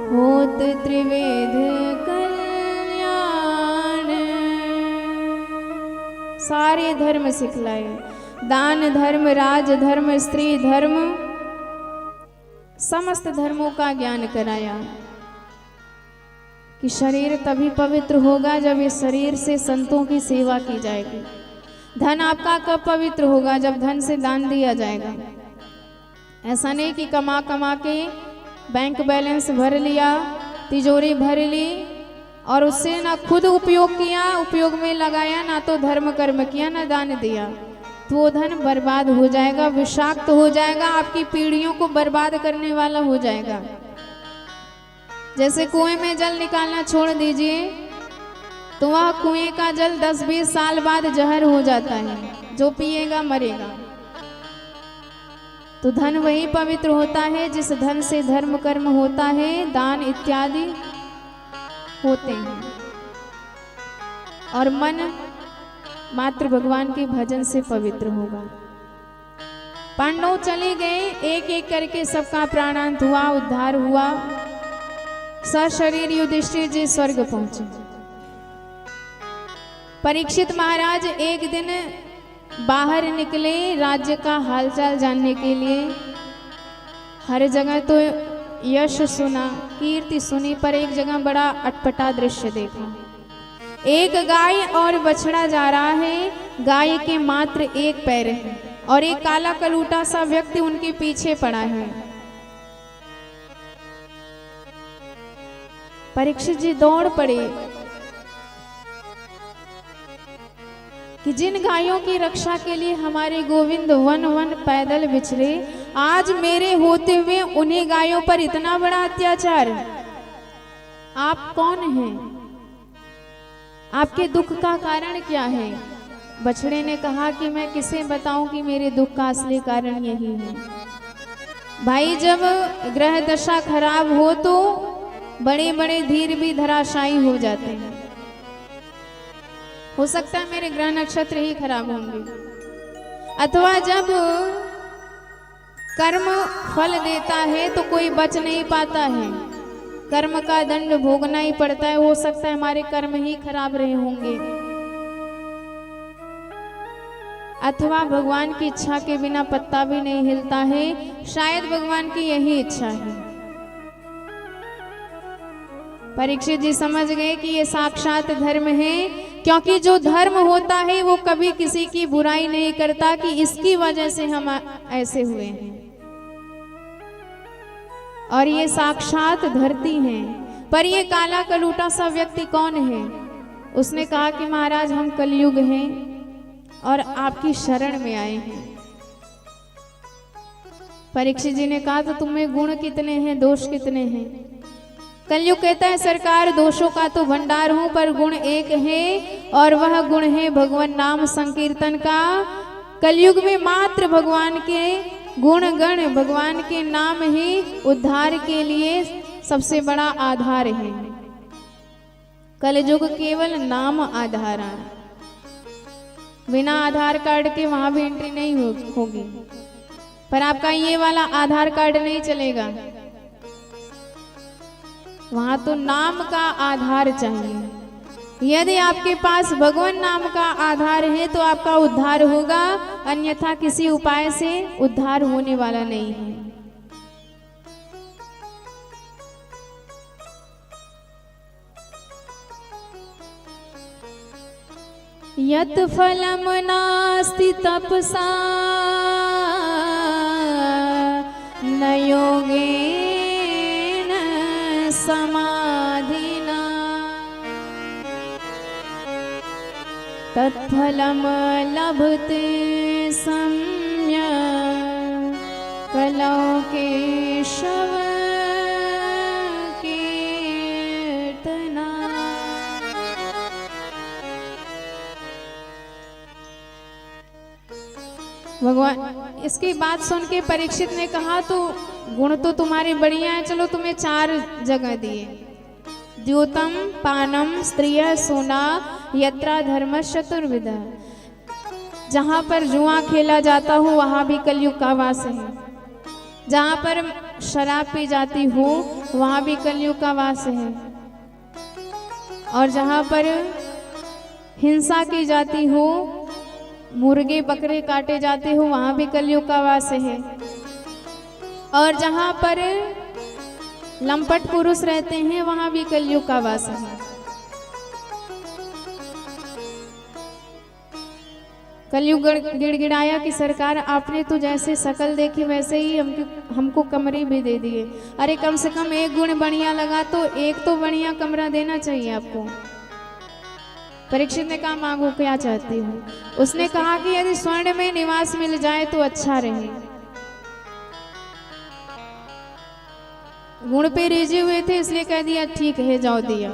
होत त्रिवेद कल्याण। सारे धर्म सिखलाए, दान धर्म, राज धर्म, स्त्री धर्म, समस्त धर्मों का ज्ञान कराया। कि शरीर तभी पवित्र होगा जब इस शरीर से संतों की सेवा की जाएगी। धन आपका कब पवित्र होगा? जब धन से दान दिया जाएगा। ऐसा नहीं कि कमा कमा के बैंक बैलेंस भर लिया, तिजोरी भर ली और उससे ना खुद उपयोग किया, उपयोग में लगाया, ना तो धर्म कर्म किया, ना दान दिया, तो वो धन बर्बाद हो जाएगा, विषाक्त हो जाएगा, आपकी पीढ़ियों को बर्बाद करने वाला हो जाएगा। जैसे कुएं में जल निकालना छोड़ दीजिए तो वह कुएं का जल 10-20 साल बाद जहर हो जाता है, जो पिएगा मरेगा। तो धन वही पवित्र होता है जिस धन से धर्म कर्म होता है, दान इत्यादि होते हैं, और मन मात्र भगवान के भजन से पवित्र होगा। पांडव चले गए, एक एक करके सबका प्राणांत हुआ, उद्धार हुआ, सशरीर युधिष्ठिर जी स्वर्ग पहुंचे। परीक्षित महाराज एक दिन बाहर निकले राज्य का हालचाल जानने के लिए। हर जगह तो यश सुना, कीर्ति सुनी, पर एक जगह बड़ा अटपटा दृश्य देखा। एक गाय और बछड़ा जा रहा है, गाय के मात्र एक पैर है और एक काला कलूटा सा व्यक्ति उनके पीछे पड़ा है। परीक्षित जी दौड़ पड़े कि जिन गायों की रक्षा के लिए हमारे गोविंद वन वन पैदल विचरे, आज मेरे होते हुए उन्हीं गायों पर इतना बड़ा अत्याचार। आप कौन हैं? आपके दुख का कारण क्या है? बछड़े ने कहा कि मैं किसे बताऊं कि मेरे दुख का असली कारण यही है। भाई, जब ग्रह दशा खराब हो तो बड़े बड़े धीर भी धराशायी हो जाते हैं। हो सकता है मेरे ग्रह नक्षत्र ही खराब होंगे, अथवा जब कर्म फल देता है तो कोई बच नहीं पाता है, कर्म का दंड भोगना ही पड़ता है। हो सकता है हमारे कर्म ही खराब रहे होंगे, अथवा भगवान की इच्छा के बिना पत्ता भी नहीं हिलता है, शायद भगवान की यही इच्छा है। परीक्षित जी समझ गए कि ये साक्षात धर्म है, क्योंकि जो धर्म होता है वो कभी किसी की बुराई नहीं करता कि इसकी वजह से हम ऐसे हुए हैं। और ये साक्षात धरती है। पर ये काला कलूटा सा व्यक्ति कौन है? उसने कहा कि महाराज हम कलयुग हैं और आपकी शरण में आए हैं। परीक्षित जी ने कहा तो तुम्हें गुण कितने हैं, दोष कितने हैं? कलयुग कहता है सरकार, दोषों का तो भंडार हूं, पर गुण एक है और वह गुण है भगवान नाम संकीर्तन का। कलयुग में मात्र भगवान के गुण गण, भगवान के नाम ही उद्धार के लिए सबसे बड़ा आधार है। कलयुग केवल नाम आधार है, बिना आधार कार्ड के वहां भी एंट्री नहीं होगी। पर आपका ये वाला आधार कार्ड नहीं चलेगा, वहां तो नाम का आधार चाहिए। यदि आपके पास भगवान नाम का आधार है तो आपका उद्धार होगा, अन्यथा किसी उपाय से उद्धार होने वाला नहीं है। यत् फलम नास्ति तपसा न योगेन समाधिना तत्फलम लभते सम्यक् कलौ केशव कीर्तना। भगवान इसकी बात सुन के परीक्षित ने कहा तो गुण तो तुम्हारे बढ़िया है, चलो तुम्हें 4 जगह दिए। द्योतम पानम स्त्रिय सोना यत्रा धर्म चतुर्विधा। जहाँ पर जुआ खेला जाता हो वहाँ भी कलयुग का वास है, जहाँ पर शराब पी जाती हो वहाँ भी कलयुग का वास है, और जहाँ पर हिंसा की जाती हो, मुर्गे बकरे काटे जाते हो वहाँ भी कलयुग का वास है, और जहाँ पर लंपट पुरुष रहते हैं वहां भी कलयुग का वास है। कलयुग गिड़गिड़ाया कि सरकार आपने तो जैसे शकल देखी वैसे ही हमको कमरे भी दे दिए। अरे कम से कम एक गुण बढ़िया लगा तो एक तो बढ़िया कमरा देना चाहिए आपको। परीक्षित ने कहा मांगो क्या चाहती हूँ। उसने कहा कि यदि स्वर्ण में निवास मिल जाए तो अच्छा रहे। गुण पे रिझे हुए थे इसलिए कह दिया ठीक है जाओ दिया।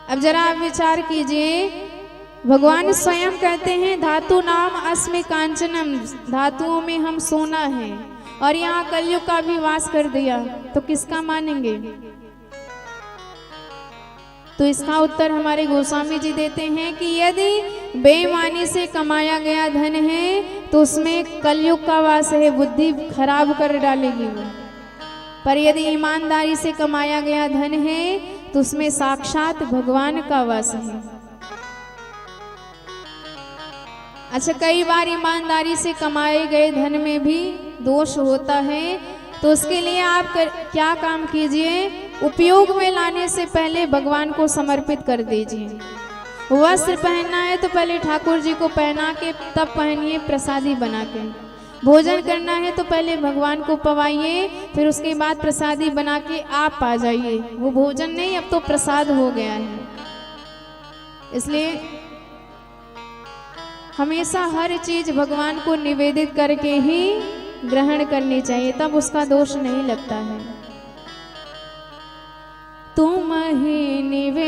अब जरा आप विचार कीजिए, भगवान स्वयं कहते हैं धातु नाम अस्मि कांचनम, धातुओं में हम सोना है, और यहाँ कलयुग का भी वास कर दिया तो किसका मानेंगे। तो इसका उत्तर हमारे गोस्वामी जी देते हैं कि यदि बेईमानी से कमाया गया धन है तो उसमें कलयुग का वास है, बुद्धि खराब कर डालेगी वो। पर यदि ईमानदारी से कमाया गया धन है तो उसमें साक्षात भगवान का वास है। अच्छा, कई बार ईमानदारी से कमाए गए धन में भी दोष होता है, तो उसके लिए आप क्या काम कीजिए, उपयोग में लाने से पहले भगवान को समर्पित कर दीजिए। वस्त्र पहनना है तो पहले ठाकुर जी को पहना के तब पहनिए प्रसादी बना के। भोजन करना है तो पहले भगवान को पवाइए, फिर उसके बाद प्रसादी बना के आप पा जाइए। वो भोजन नहीं, अब तो प्रसाद हो गया है। इसलिए हमेशा हर चीज भगवान को निवेदित करके ही ग्रहण करनी चाहिए, तब उसका दोष नहीं लगता है। तुम ही निवेदित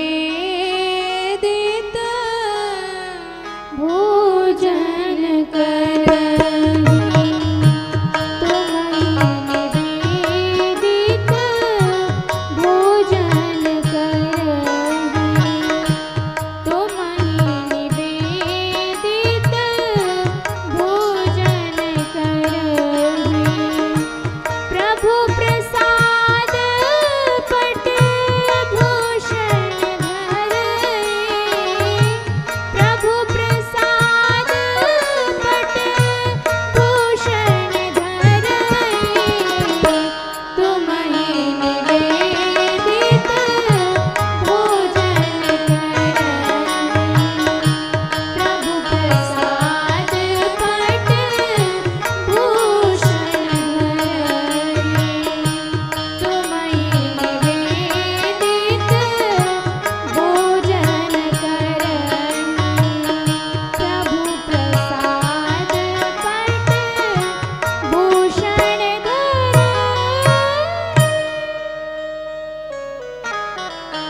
भोजन कर,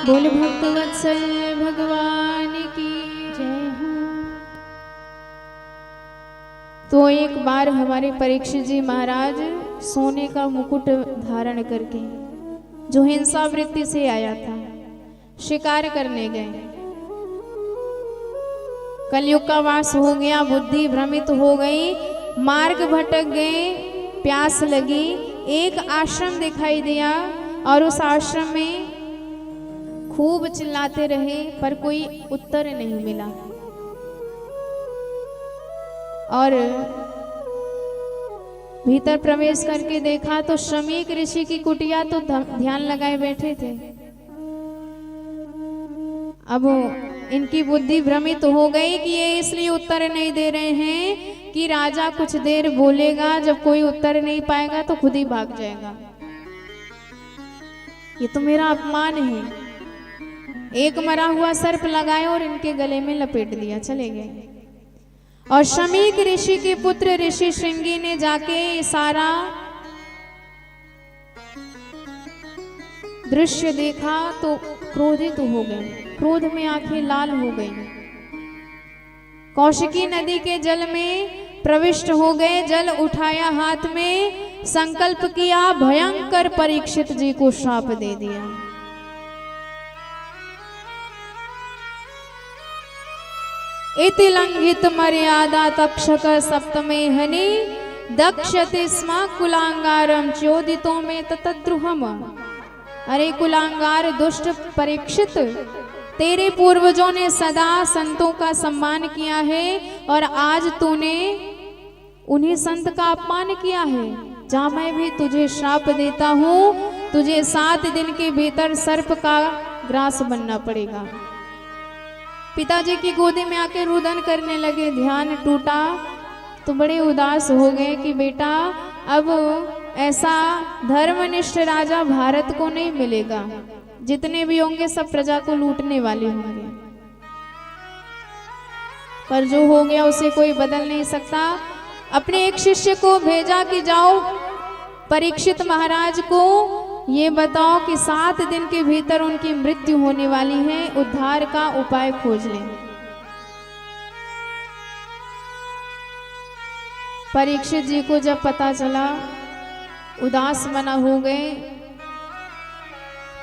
बोल भक्तवत्सल भगवान की जय हो। तो एक बार हमारे परीक्षित जी महाराज सोने का मुकुट धारण करके, जो हिंसा वृत्ति से आया था, शिकार करने गए। कलयुग का वास हो गया, बुद्धि भ्रमित हो गई, मार्ग भटक गए, प्यास लगी, एक आश्रम दिखाई दिया और उस आश्रम में खूब चिल्लाते रहे पर कोई उत्तर नहीं मिला। और भीतर प्रवेश करके देखा तो शमीक ऋषि की कुटिया तो ध्यान लगाए बैठे थे। अब इनकी बुद्धि भ्रमित हो गई कि ये इसलिए उत्तर नहीं दे रहे हैं कि राजा कुछ देर बोलेगा, जब कोई उत्तर नहीं पाएगा तो खुद ही भाग जाएगा। ये तो मेरा अपमान है। एक मरा हुआ सर्प लगाए और इनके गले में लपेट दिया, चले गए। और शमीक ऋषि के पुत्र ऋषि श्रृंगी ने जाके सारा दृश्य देखा तो क्रोधित हो गए, क्रोध में आंखें लाल हो गई। कौशिकी नदी के जल में प्रविष्ट हो गए, जल उठाया हाथ में, संकल्प किया, भयंकर परीक्षित जी को श्राप दे दिया। इति लंघित मर्यादा तक्षक सप्तमे हनि दक्षते स्म कुलांगारम चोदितो में ततद्रुहम। अरे कुलांगार दुष्ट परीक्षित, तेरे पूर्वजों ने सदा संतों का सम्मान किया है और आज तूने उन्हीं संत का अपमान किया है। जा मैं भी तुझे श्राप देता हूँ, तुझे 7 दिन के भीतर सर्प का ग्रास बनना पड़ेगा। पिताजी की गोदी में आके रुदन करने लगे, ध्यान टूटा तो बड़े उदास हो गए कि बेटा अब ऐसा धर्मनिष्ठ राजा भारत को नहीं मिलेगा, जितने भी होंगे सब प्रजा को लूटने वाले होंगे। पर जो हो गया उसे कोई बदल नहीं सकता। अपने एक शिष्य को भेजा कि जाओ परीक्षित महाराज को ये बताओ कि 7 दिन के भीतर उनकी मृत्यु होने वाली है, उद्धार का उपाय खोज लें। परीक्षित जी को जब पता चला उदास मना हो गए,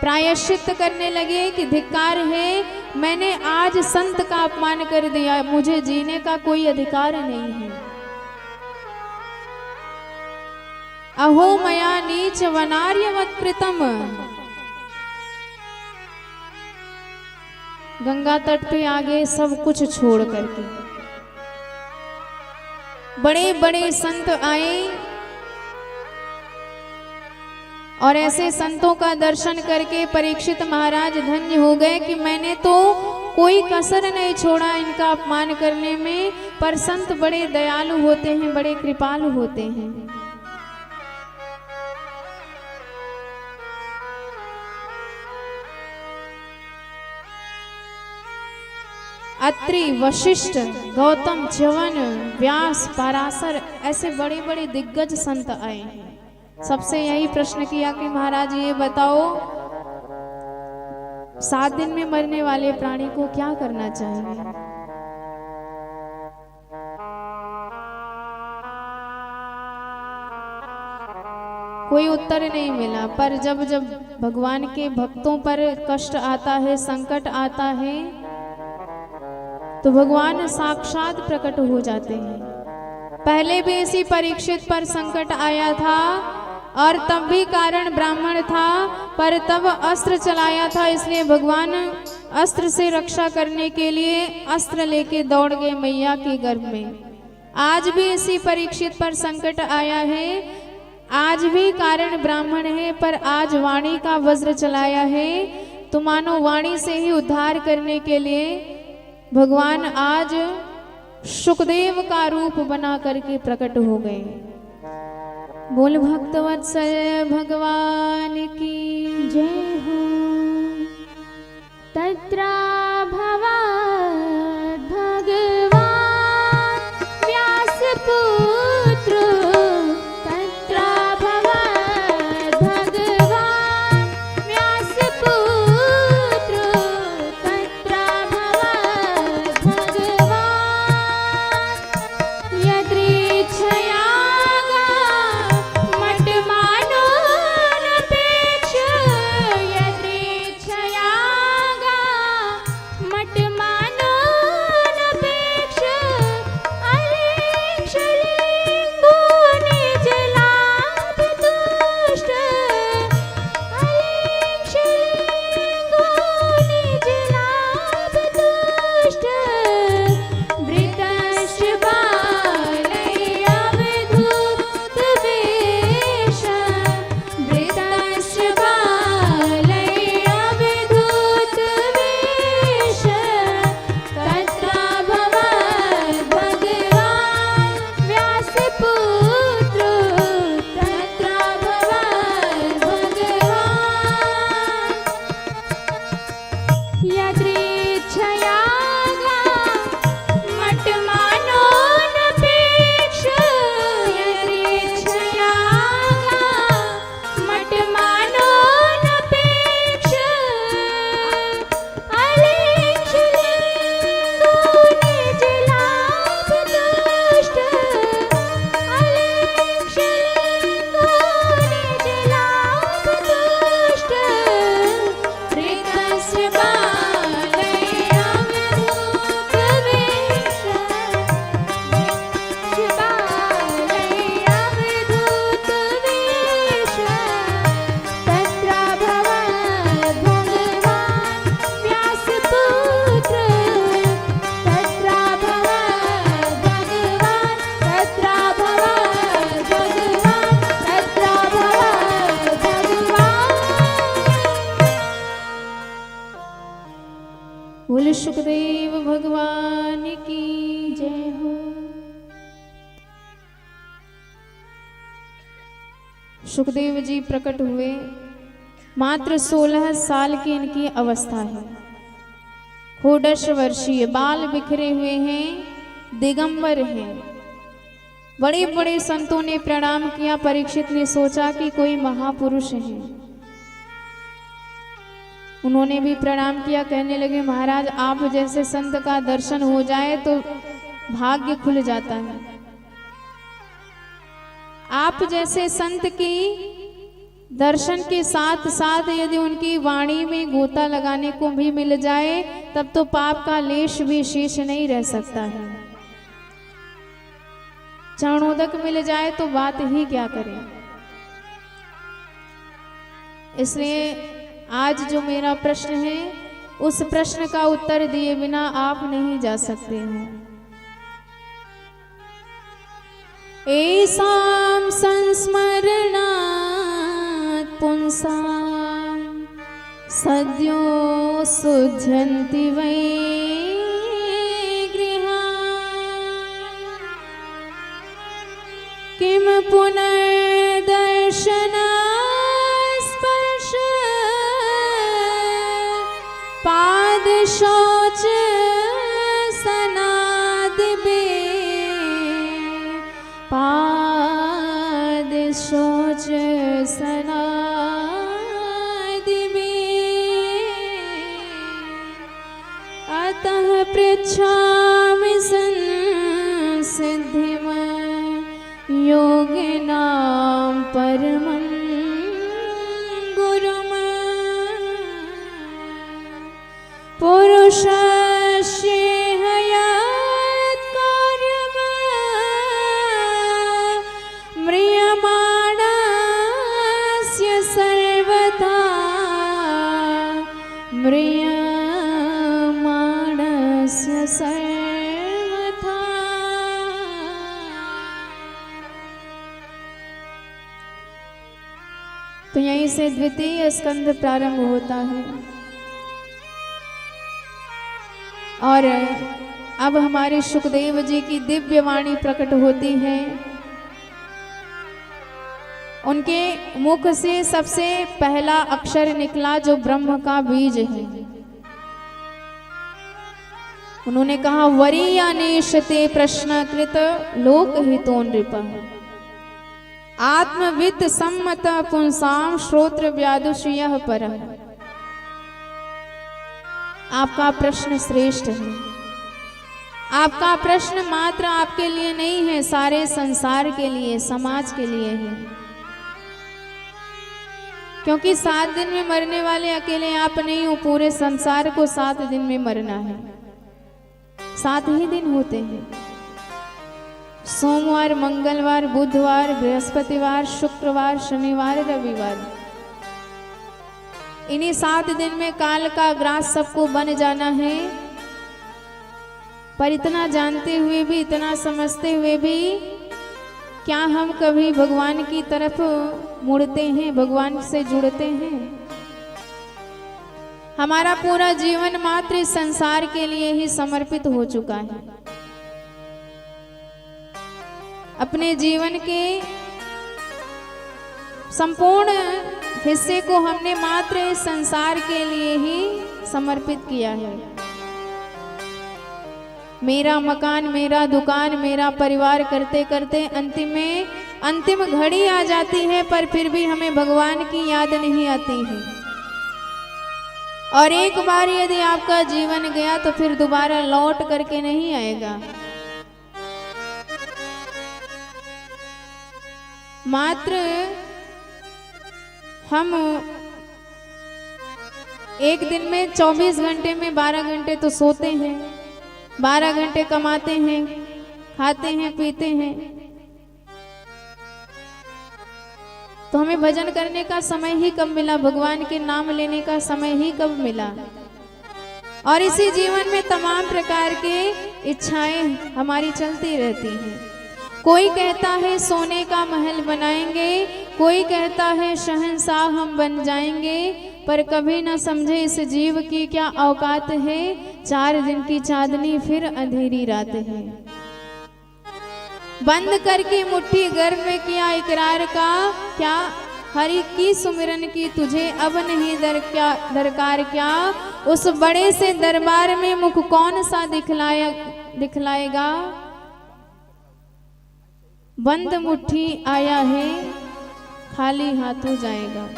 प्रायश्चित करने लगे कि धिक्कार है, मैंने आज संत का अपमान कर दिया, मुझे जीने का कोई अधिकार नहीं है। अहो मया नीच वनार्यवत कृतम। गंगा तट पे आ गए सब कुछ छोड़ करके। बड़े बड़े संत आए और ऐसे संतों का दर्शन करके परीक्षित महाराज धन्य हो गए कि मैंने तो कोई कसर नहीं छोड़ा इनका अपमान करने में। पर संत बड़े दयालु होते हैं, बड़े कृपालु होते हैं। अत्रि, वशिष्ठ, गौतम, च्यवन, व्यास, पराशर ऐसे बड़े बड़े दिग्गज संत आए हैं। सबसे यही प्रश्न किया कि महाराज ये बताओ 7 दिन में मरने वाले प्राणी को क्या करना चाहिए। कोई उत्तर नहीं मिला। पर जब जब भगवान के भक्तों पर कष्ट आता है, संकट आता है, तो भगवान साक्षात प्रकट हो जाते हैं। पहले भी इसी परीक्षित पर संकट आया था और तब भी कारण ब्राह्मण था, पर तब अस्त्र चलाया था, इसलिए भगवान अस्त्र से रक्षा करने के लिए अस्त्र लेके दौड़ गए मैया के गर्भ में। आज भी इसी परीक्षित पर संकट आया है, आज भी कारण ब्राह्मण है, पर आज वाणी का वज्र चलाया है। तो मानो वाणी से ही उद्धार करने के लिए भगवान आज शुकदेव का रूप बना करके प्रकट हो गए। बोल भक्तवत्सल भगवान की जय हो। तत्रा भवद् भगवान् व्यासपुत्र, तत्रा भवद् भगवान् व्यासपुत्र, तत्रा भवद् भगवान् यदृच्छया बोल सुखदेव भगवान की जय हो। सुखदेव जी प्रकट हुए, मात्र 16 साल की इनकी अवस्था है। षोडश वर्षीय, बाल बिखरे हुए हैं, दिगंबर हैं। बड़े बड़े संतों ने प्रणाम किया। परीक्षित ने सोचा कि कोई महापुरुष है, उन्होंने भी प्रणाम किया। कहने लगे महाराज, आप जैसे संत का दर्शन हो जाए तो भाग्य खुल जाता है। आप जैसे संत की दर्शन के साथ साथ यदि उनकी वाणी में गोता लगाने को भी मिल जाए तब तो पाप का लेश भी शेष नहीं रह सकता है। चरणोदक मिल जाए तो बात ही क्या करें। इसलिए आज जो मेरा प्रश्न है उस प्रश्न का उत्तर दिए बिना आप नहीं जा सकते हैं। एसां संस्मरणात् पुंसां सद्यो शुध्यन्ति वै गृहाः। किं पुनर्दर्शनात् स्पर्श पादशौच शौच सनादिबे। अतः पृच्छामि संसिद्धिं योगिनां परमं गुरुम्। पुरुषस्य म्रियमाणस्य सर्वथा। तो यहीं से द्वितीय स्कंद प्रारंभ होता है और अब हमारे सुखदेव जी की दिव्य वाणी प्रकट होती है। उनके मुख से सबसे पहला अक्षर निकला जो ब्रह्म का बीज है। उन्होंने कहा वरीयानेशते प्रश्नकृत लोकहितो नृपः आत्मवित् सम्मत पुंसाम श्रोत्र व्यादुषयः परः। आपका प्रश्न श्रेष्ठ है। आपका प्रश्न मात्र आपके लिए नहीं है, सारे संसार के लिए, समाज के लिए है। क्योंकि 7 दिन में मरने वाले अकेले आप नहीं हो, पूरे संसार को 7 दिन में मरना है। 7 ही दिन होते हैं, सोमवार, मंगलवार, बुधवार, बृहस्पतिवार, शुक्रवार, शनिवार, रविवार। इन्हीं 7 दिन में काल का ग्रास सबको बन जाना है। पर इतना जानते हुए भी, इतना समझते हुए भी क्या हम कभी भगवान की तरफ मुड़ते हैं, भगवान से जुड़ते हैं? हमारा पूरा जीवन मात्र इस संसार के लिए ही समर्पित हो चुका है। अपने जीवन के संपूर्ण हिस्से को हमने मात्र इस संसार के लिए ही समर्पित किया है। मेरा मकान, मेरा दुकान, मेरा परिवार करते करते अंतिम घड़ी आ जाती है, पर फिर भी हमें भगवान की याद नहीं आती है। और एक बार यदि आपका जीवन गया तो फिर दोबारा लौट करके नहीं आएगा। मात्र हम एक दिन में 24 घंटे में 12 घंटे तो सोते हैं, 12 घंटे कमाते हैं, खाते हैं, पीते हैं। तो हमें भजन करने का समय ही कब मिला, भगवान के नाम लेने का समय ही कब मिला। और इसी जीवन में तमाम प्रकार के इच्छाएं हमारी चलती रहती हैं। कोई कहता है सोने का महल बनाएंगे, कोई कहता है शहंशाह हम बन जाएंगे, पर कभी ना समझे इस जीव की क्या औकात है 4 दिन की चांदनी फिर अंधेरी रात है। बंद करके मुट्ठी गर्भ में किया इकरार का, क्या हरि की सुमिरन की तुझे अब नहीं दरकार क्या। उस बड़े से दरबार में मुख कौन सा दिखलाएगा। बंद मुट्ठी आया है खाली हाथों जाएगा।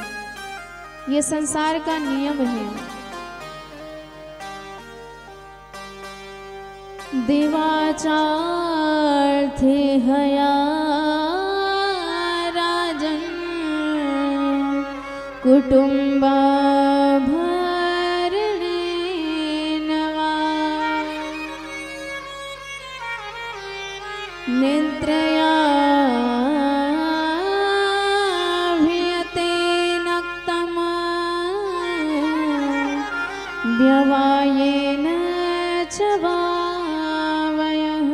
ये संसार का नियम है। देवाचार थे हया राजन कुटुंबा भरणे नवा नेत्रया व्यवायेन च वावयः।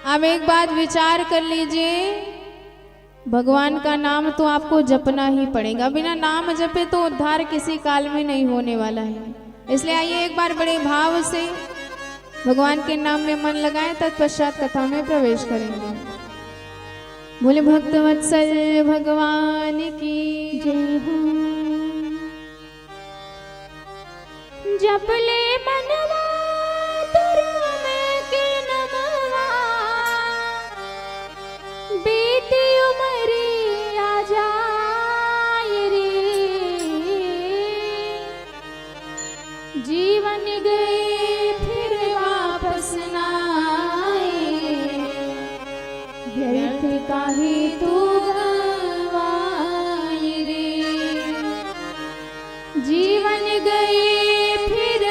अब एक बात विचार कर लीजिए, भगवान का नाम तो आपको जपना ही पड़ेगा। बिना नाम जपे तो उद्धार किसी काल में नहीं होने वाला है। इसलिए आइए एक बार बड़े भाव से भगवान के नाम में मन लगाएं, तत्पश्चात कथा में प्रवेश करेंगे। बोले भक्तवत्सल भगवान की जय हो। जप ले मनवा तुरम के नमवा, बीती उमरी आ जाए रे। जीवन गए फिर वापस ना आए, व्यर्थ काहे तू गवाई रे। जीवन गए फिर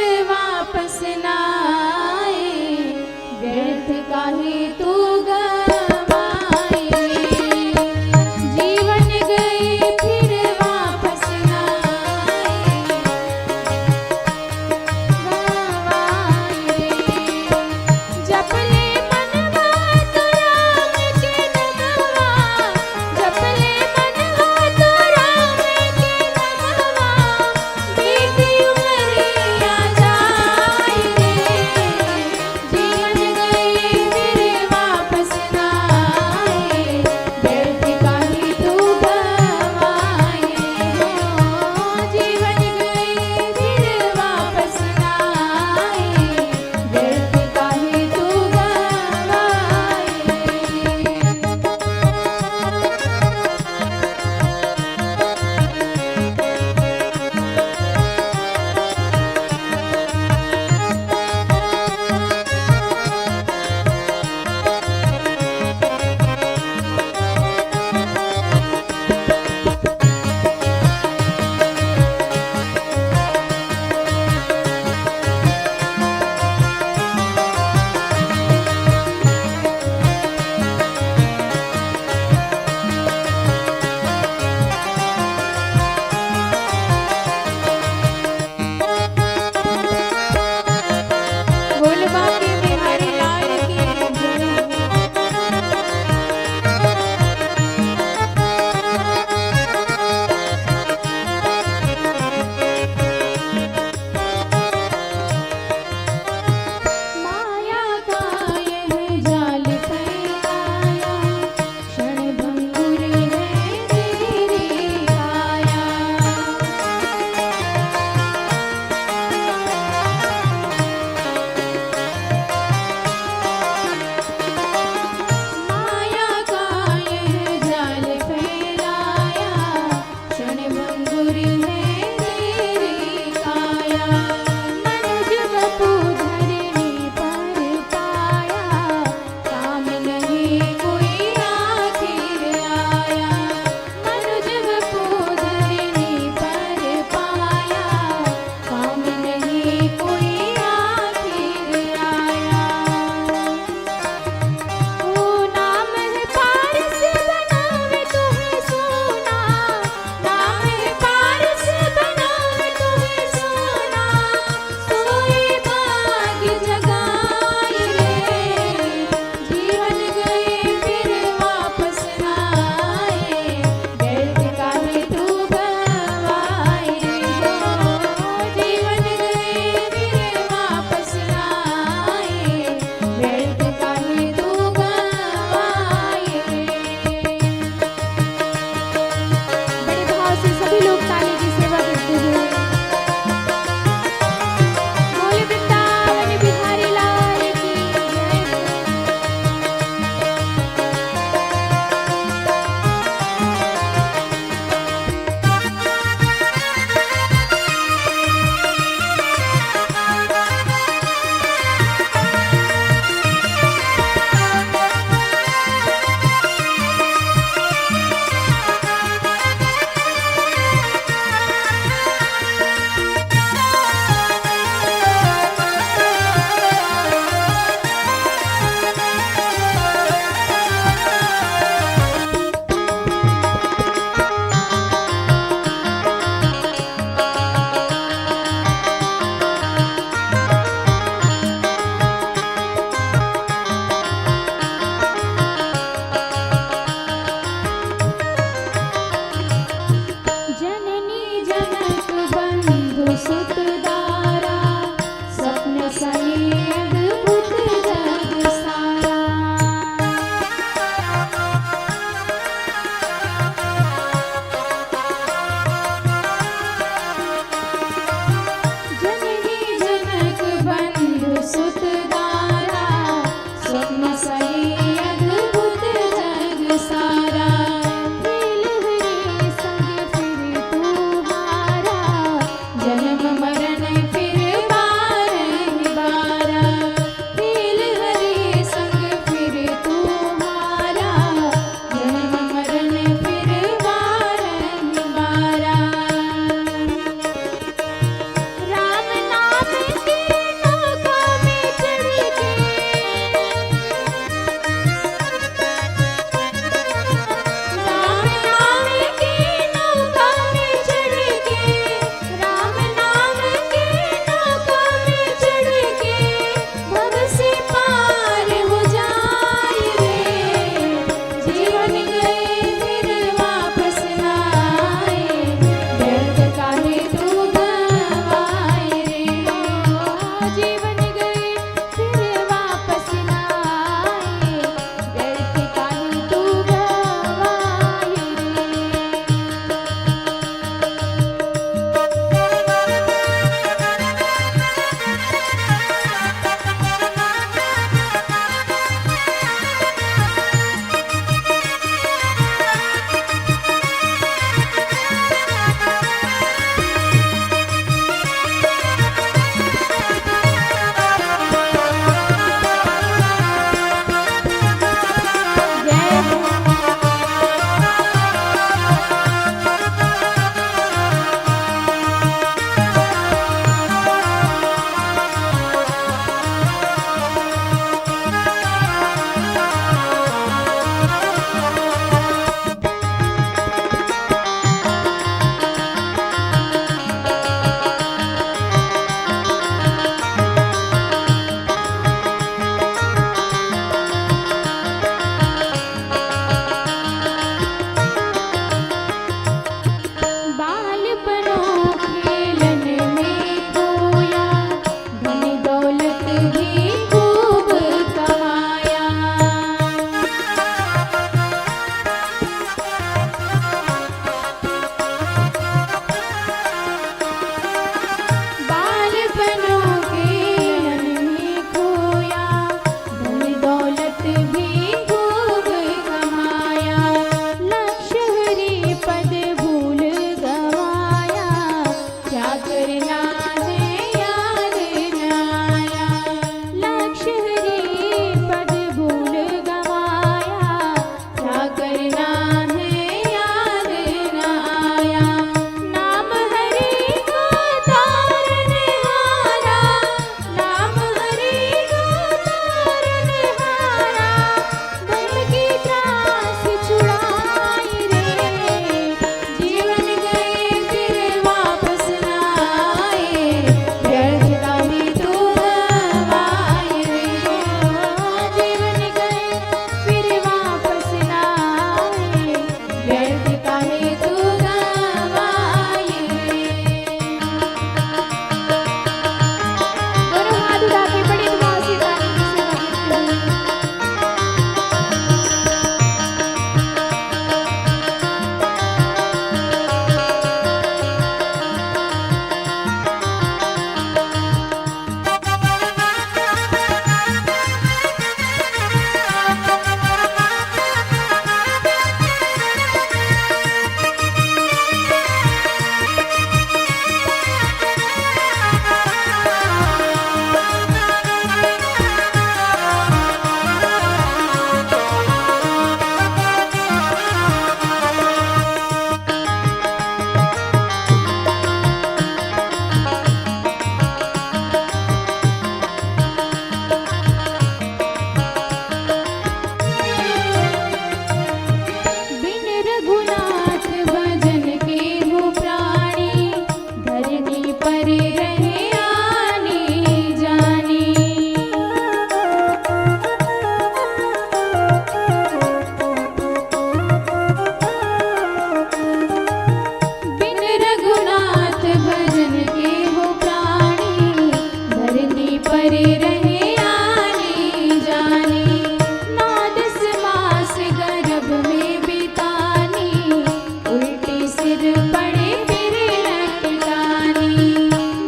सिर पड़े फिर लटकानी,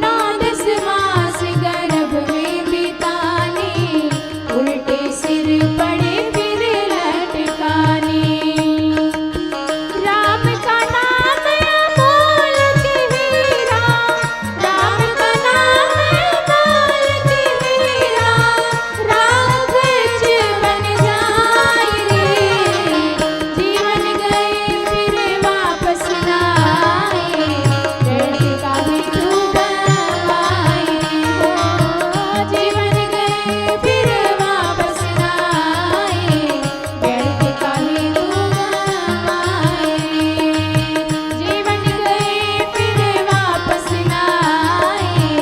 9-10 मास गर्भ में बितानी, उल्टे सिर पड़े फिर लटकानी। राम का नाम अमोलक हीरा, राम का नाम अमोलक हीरा, राघव बन जाए रे, जीवन गए फिर वापस ना आए, दर्द का भी तू गवाए हो, जीवन गए फिर वापस ना आए, दर्द का भी तू गवाए, जीवन गए फिर वापस ना आए,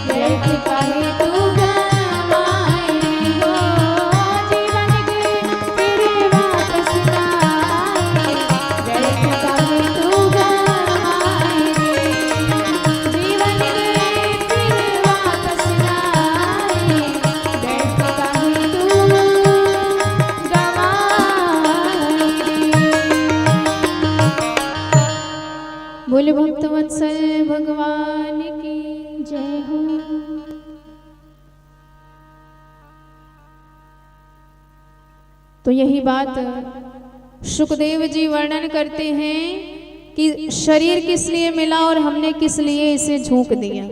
दर्द का भी तू गवाए हो, जीवन गए फिर वापस ना आए, दर्द का भी तू गवाए, जीवन गए फिर वापस ना आए, दर्द का भी तू गवाए। बोले भक्तवत्सल भगवान की जय हो। तो यही बात सुखदेव जी वर्णन करते हैं कि शरीर किस लिए मिला और हमने किस लिए इसे झोंक दिया।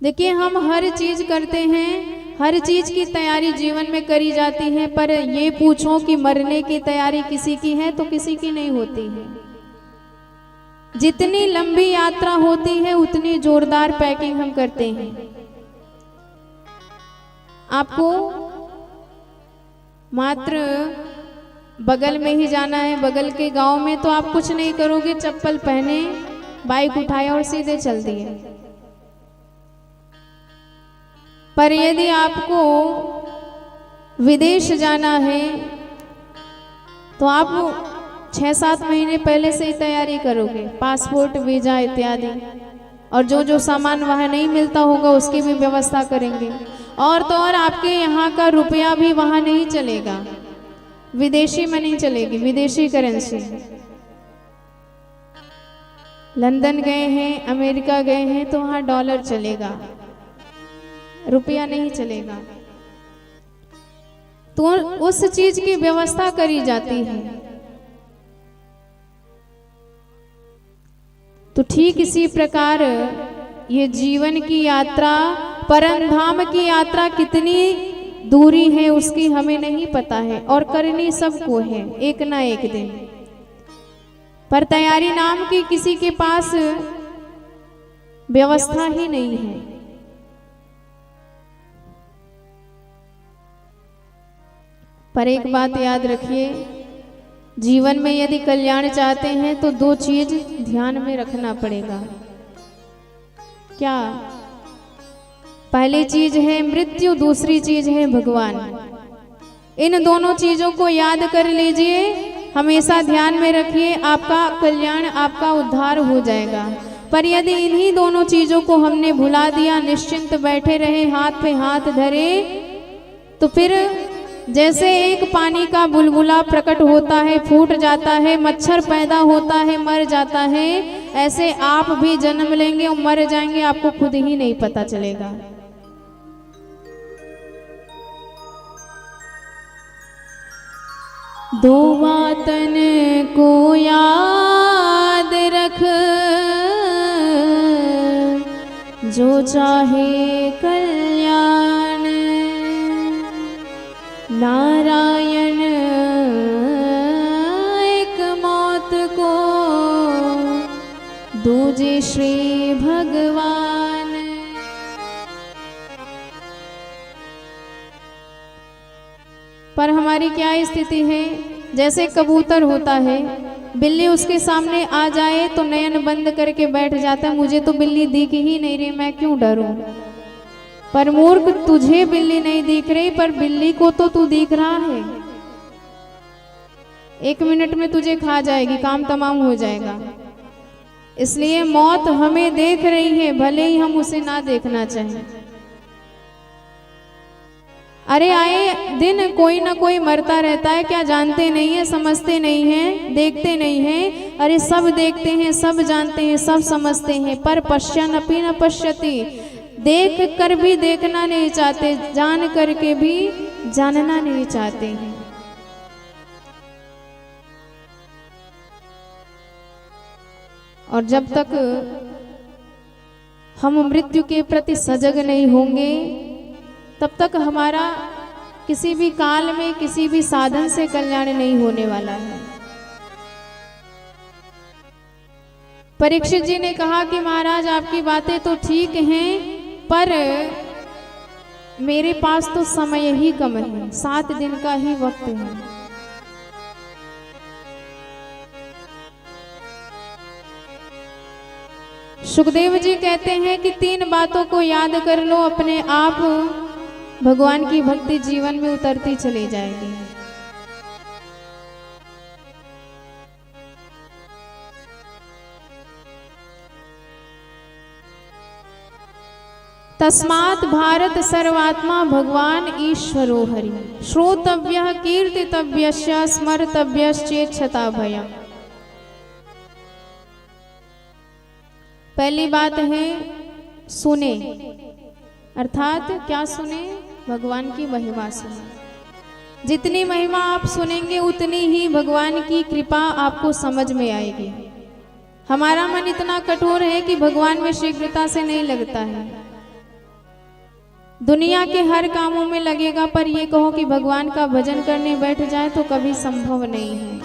देखिए, हम हर चीज करते हैं, हर चीज की तैयारी जीवन में करी जाती है, पर ये पूछो कि मरने की तैयारी किसी की है तो किसी की नहीं होती है। जितनी लंबी यात्रा होती है उतनी जोरदार पैकिंग हम करते हैं। आपको मात्र बगल में ही जाना है, बगल के गांव में, तो आप कुछ नहीं करोगे, चप्पल पहने बाइक उठाए और सीधे चल दिए। पर यदि आपको विदेश जाना है तो आप 6-7 महीने पहले से ही तैयारी करोगे, पासपोर्ट, वीजा इत्यादि, और जो जो सामान वहाँ नहीं मिलता होगा उसकी भी व्यवस्था करेंगे। और तो और आपके यहाँ का रुपया भी वहाँ नहीं चलेगा, विदेशी में नहीं चलेगी, विदेशी करेंसी। लंदन गए हैं, अमेरिका गए हैं तो वहाँ डॉलर चलेगा, रुपया नहीं चलेगा। तो उस चीज की व्यवस्था करी जाती है। तो ठीक इसी प्रकार ये जीवन की यात्रा, परमधाम की यात्रा कितनी दूरी है उसकी हमें नहीं पता है, और करनी सबको है एक ना एक दिन। पर तैयारी नाम की किसी के पास व्यवस्था ही नहीं है। पर एक बात याद रखिए, जीवन में यदि कल्याण चाहते हैं तो 2 चीज ध्यान में रखना पड़ेगा। क्या? पहली चीज है मृत्यु, दूसरी चीज है भगवान। इन दोनों चीजों को याद कर लीजिए, हमेशा ध्यान में रखिए, आपका कल्याण, आपका उद्धार हो जाएगा। पर यदि इन्हीं दोनों चीजों को हमने भुला दिया, निश्चिंत बैठे रहे, हाथ पे हाथ धरे, तो फिर जैसे एक पानी का बुलबुला प्रकट होता है, फूट जाता है, मच्छर पैदा होता है, मर जाता है, ऐसे आप भी जन्म लेंगे और मर जाएंगे, आपको खुद ही नहीं पता चलेगा। दो बातन को याद रख, जो चाहे कल्याण, नारायण एक मौत को, दूजे श्री भगवान। पर हमारी क्या स्थिति है? जैसे कबूतर होता है, बिल्ली उसके सामने आ जाए तो नयन बंद करके बैठ जाता है, मुझे तो बिल्ली दिख ही नहीं रही, मैं क्यों डरूं। पर मूर्ख, तुझे बिल्ली नहीं दिख रही, पर बिल्ली को तो तू दिख रहा है। 1 मिनट में तुझे खा जाएगी, काम तमाम हो जाएगा। इसलिए मौत हमें देख रही है, भले ही हम उसे ना देखना चाहें। अरे आए दिन कोई ना कोई मरता रहता है, क्या जानते नहीं है, समझते नहीं हैं, देखते नहीं हैं। अरे सब देखते हैं, सब जानते हैं, सब समझते हैं, पर पश्यन् अपि न पश्यति, देख कर भी देखना नहीं चाहते, जान करके भी जानना नहीं चाहते हैं। और जब तक हम मृत्यु के प्रति सजग नहीं होंगे तब तक हमारा किसी भी काल में किसी भी साधन से कल्याण नहीं होने वाला है। परीक्षित जी ने कहा कि महाराज आपकी बातें तो ठीक हैं, पर मेरे पास तो समय ही कम है, 7 दिन का ही वक्त है। सुखदेव जी कहते हैं कि 3 बातों को याद कर लो, अपने आप भगवान की भक्ति जीवन में उतरती चली जाएगी। तस्मात् भारत सर्वात्मा भगवान ईश्वरो हरि, श्रोतव्यः कीर्तितव्यस्य स्मर्तव्यश्चेच्छता भयम्। पहली बात है सुने, अर्थात क्या सुने? भगवान की महिमा सुने। जितनी महिमा आप सुनेंगे उतनी ही भगवान की कृपा आपको समझ में आएगी। हमारा मन इतना कठोर है कि भगवान में शीघ्रता से नहीं लगता है। दुनिया के हर कामों में लगेगा, पर ये कहो कि भगवान का भजन करने बैठ जाए तो कभी संभव नहीं है।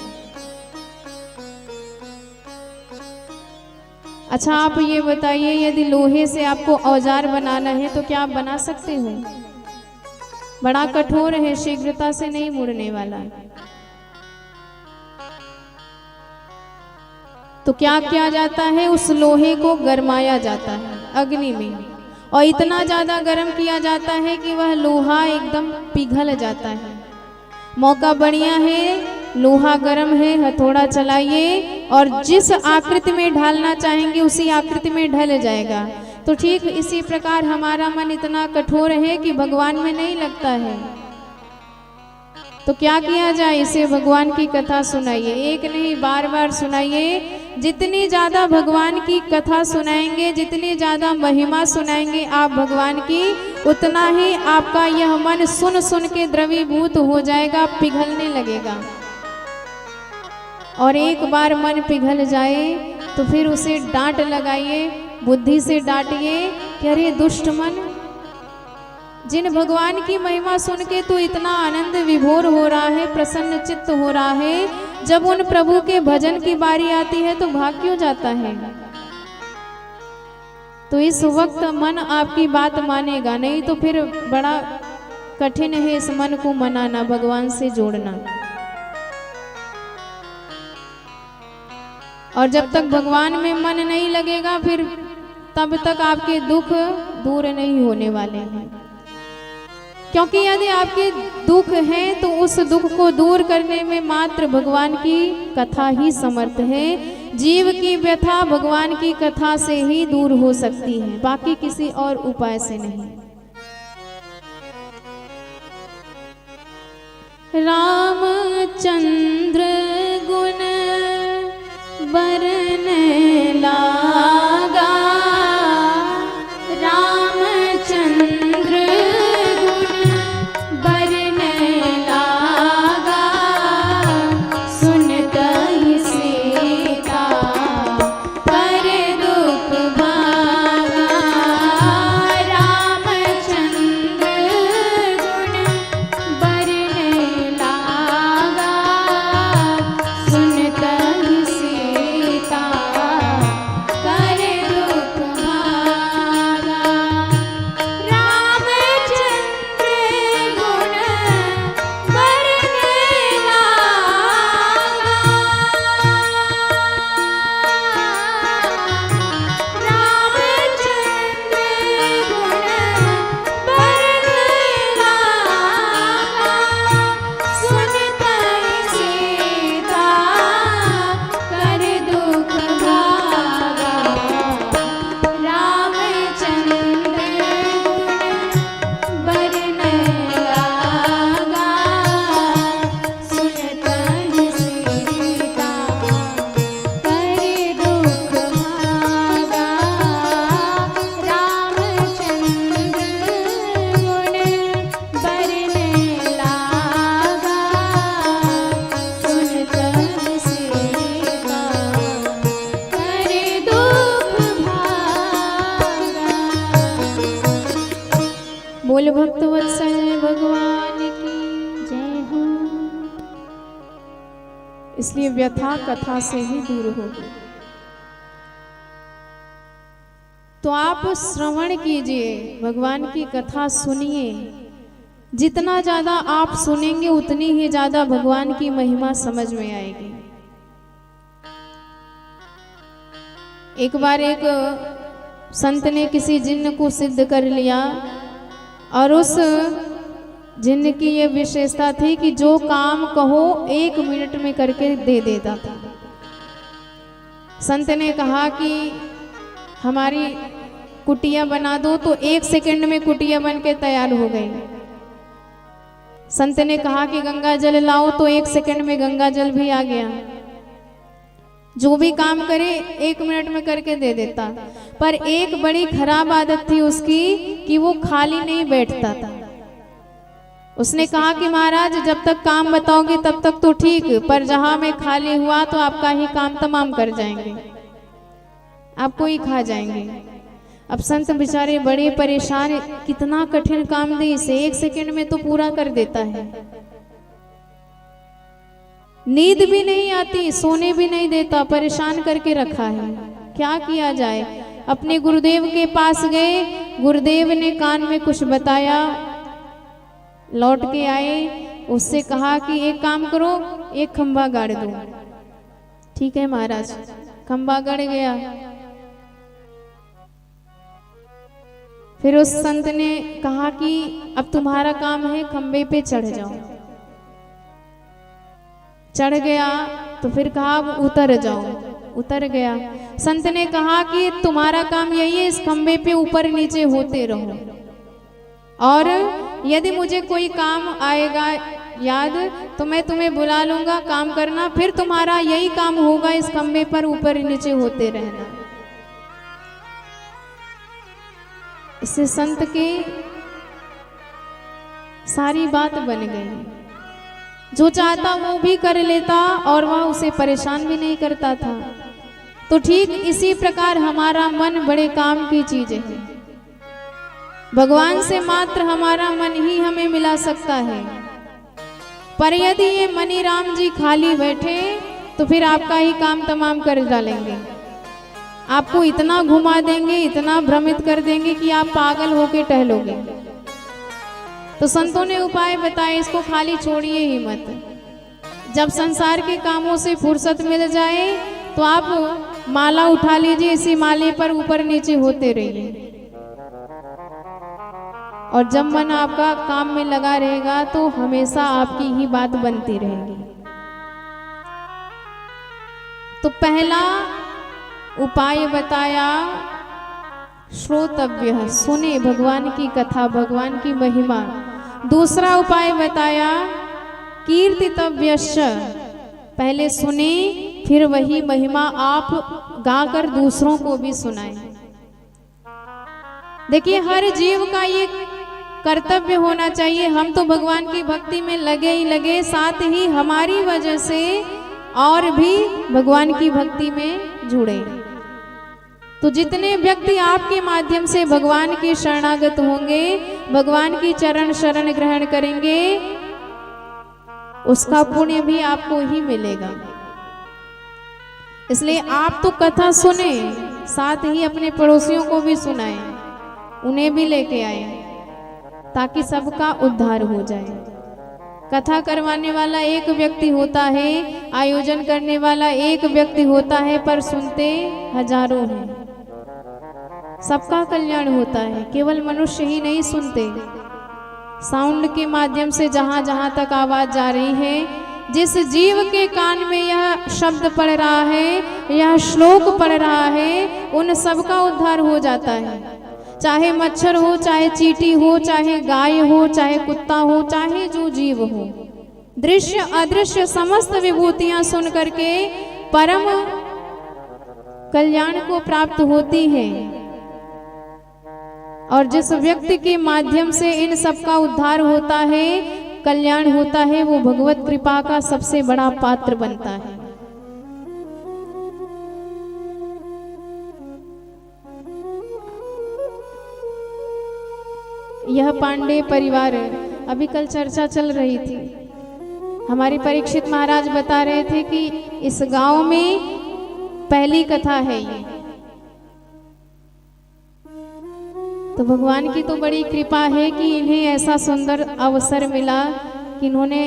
अच्छा आप ये बताइए, यदि लोहे से आपको औजार बनाना है तो क्या आप बना सकते हो? बड़ा कठोर है, शीघ्रता से नहीं मुड़ने वाला। तो क्या किया जाता है? उस लोहे को गरमाया जाता है अग्नि में, और इतना ज्यादा गर्म किया जाता है कि वह लोहा एकदम पिघल जाता है। मौका बढ़िया है, लोहा गर्म है, हथौड़ा चलाइए और जिस आकृति में ढालना चाहेंगे उसी आकृति में ढल जाएगा। तो ठीक इसी प्रकार हमारा मन इतना कठोर है कि भगवान में नहीं लगता है। तो क्या किया जाए? इसे भगवान की कथा सुनाइए, एक नहीं बार बार सुनाइए। जितनी ज्यादा भगवान की कथा सुनाएंगे, जितनी ज्यादा महिमा सुनाएंगे आप भगवान की, उतना ही आपका यह मन सुन सुन के द्रवीभूत हो जाएगा, पिघलने लगेगा। और एक बार मन पिघल जाए तो फिर उसे डांट लगाइए, बुद्धि से डांटिए कि अरे दुष्ट मन, जिन भगवान की महिमा सुन के तू इतना आनंद विभोर हो रहा है, प्रसन्न चित्त हो रहा है, जब उन प्रभु के भजन की बारी आती है तो भाग क्यों जाता है? तो इस वक्त मन आपकी बात मानेगा नहीं, तो फिर बड़ा कठिन है इस मन को मनाना, भगवान से जोड़ना। और जब तक भगवान में मन नहीं लगेगा, फिर तब तक आपके दुख दूर नहीं होने वाले हैं। क्योंकि यदि आपके दुख हैं तो उस दुख को दूर करने में मात्र भगवान की कथा ही समर्थ है। जीव की व्यथा भगवान की कथा से ही दूर हो सकती है, बाकी किसी और उपाय से नहीं। रामचंद्र गुण बरने लागा, रामचंद्र गुण बरने लागा, सुनत ही सीता कर दुख भागा। रामचंद्र गुण बरने लागा, सुनत ही सीता भक्त वत्सल भगवान की जय हो। इसलिए व्यथा कथा से ही दूर होगी। तो आप श्रवण कीजिए, भगवान की कथा सुनिए। जितना ज्यादा आप सुनेंगे उतनी ही ज्यादा भगवान की महिमा समझ में आएगी। एक बार एक संत ने किसी जिन्न को सिद्ध कर लिया और उस जिन्न की ये विशेषता थी कि जो काम कहो 1 मिनट में करके दे देता था। संत ने कहा कि हमारी कुटिया बना दो, तो 1 सेकंड में कुटिया बन के तैयार हो गई। संत ने कहा कि गंगा जल लाओ, तो 1 सेकंड में गंगा जल भी आ गया। जो भी काम करे 1 मिनट में करके दे देता। पर एक बड़ी खराब आदत थी उसकी कि वो खाली नहीं बैठता था। उसने कहा कि महाराज जब तक काम बताओगे तब तक तो ठीक, पर जहां मैं खाली हुआ तो आपका ही काम तमाम कर जाएंगे, आपको ही खा जाएंगे। अब संत बेचारे बड़े परेशान, कितना कठिन काम दे इसे, 1 सेकंड में तो पूरा कर देता है। नींद भी नहीं आती, सोने भी नहीं देता, परेशान करके रखा है। क्या किया जाए? अपने गुरुदेव के पास गए, गुरुदेव ने कान में कुछ बताया, लौट के आए। उससे कहा कि एक काम करो, एक खंभा गाड़ दो। ठीक है महाराज। खंभा गड़ गया। फिर उस संत ने कहा कि अब तुम्हारा काम है, खंभे पे चढ़ जाओ। चढ़ गया तो फिर कहा अब उतर जाओ। उतर गया। संत ने कहा कि तुम्हारा काम यही है, इस खंभे पे ऊपर नीचे होते रहो, और यदि मुझे कोई काम आएगा याद तो मैं तुम्हें बुला लूंगा, काम करना। फिर तुम्हारा यही काम होगा, इस खंभे पर ऊपर नीचे होते रहना। इससे संत की सारी बात बन गई। जो चाहता वो भी कर लेता और वह उसे परेशान भी नहीं करता था। तो ठीक इसी प्रकार हमारा मन बड़े काम की चीज है। भगवान से मात्र हमारा मन ही हमें मिला सकता है। पर यदि ये मनी राम जी खाली बैठे तो फिर आपका ही काम तमाम कर डालेंगे। आपको इतना घुमा देंगे, इतना भ्रमित कर देंगे कि आप पागल होके टहलोगे। तो संतों ने उपाय बताए, इसको खाली छोड़िए ही मत। जब संसार के कामों से फुर्सत मिल जाए तो आप माला उठा लीजिए, इसी माले पर ऊपर नीचे होते रहिए। और जब मन आपका काम में लगा रहेगा तो हमेशा आपकी ही बात बनती रहेगी। तो पहला उपाय बताया श्रोतव्य, सुने भगवान की कथा, भगवान की महिमा। दूसरा उपाय बताया कीर्तितव्यश्च, पहले सुने फिर वही महिमा आप गाकर दूसरों को भी सुनाएं। देखिए हर जीव का ये कर्तव्य होना चाहिए। हम तो भगवान की भक्ति में लगे ही लगे, साथ ही हमारी वजह से और भी भगवान की भक्ति में जुड़े। तो जितने व्यक्ति आपके माध्यम से भगवान के शरणागत होंगे, भगवान की चरण शरण ग्रहण करेंगे, उसका पुण्य भी आपको ही मिलेगा। इसलिए आप तो कथा सुने, साथ ही अपने पड़ोसियों को भी सुनाएं, उन्हें भी लेके आए, ताकि सबका उद्धार हो जाए। कथा करवाने वाला एक व्यक्ति होता है, आयोजन करने वाला एक व्यक्ति होता है, पर सुनते हजारों हैं। सबका कल्याण होता है, केवल मनुष्य ही नहीं सुनते। साउंड के माध्यम से जहां जहां तक आवाज जा रही है, जिस जीव के कान में यह शब्द पड़ रहा है, यह श्लोक पड़ रहा है, उन सबका उद्धार हो जाता है। चाहे मच्छर हो, चाहे चींटी हो, चाहे गाय हो, चाहे कुत्ता हो, चाहे जो जीव हो, दृश्य अदृश्य समस्त विभूतियां सुन करके परम कल्याण को प्राप्त होती है। और जिस व्यक्ति के माध्यम से इन सब का उद्धार होता है, कल्याण होता है, वो भगवत कृपा का सबसे बड़ा पात्र बनता है। यह पांडे परिवार अभी कल चर्चा चल रही थी। हमारे परीक्षित महाराज बता रहे थे कि इस गांव में पहली कथा है ये। तो भगवान की तो बड़ी कृपा है कि इन्हें ऐसा सुंदर अवसर मिला कि इन्होंने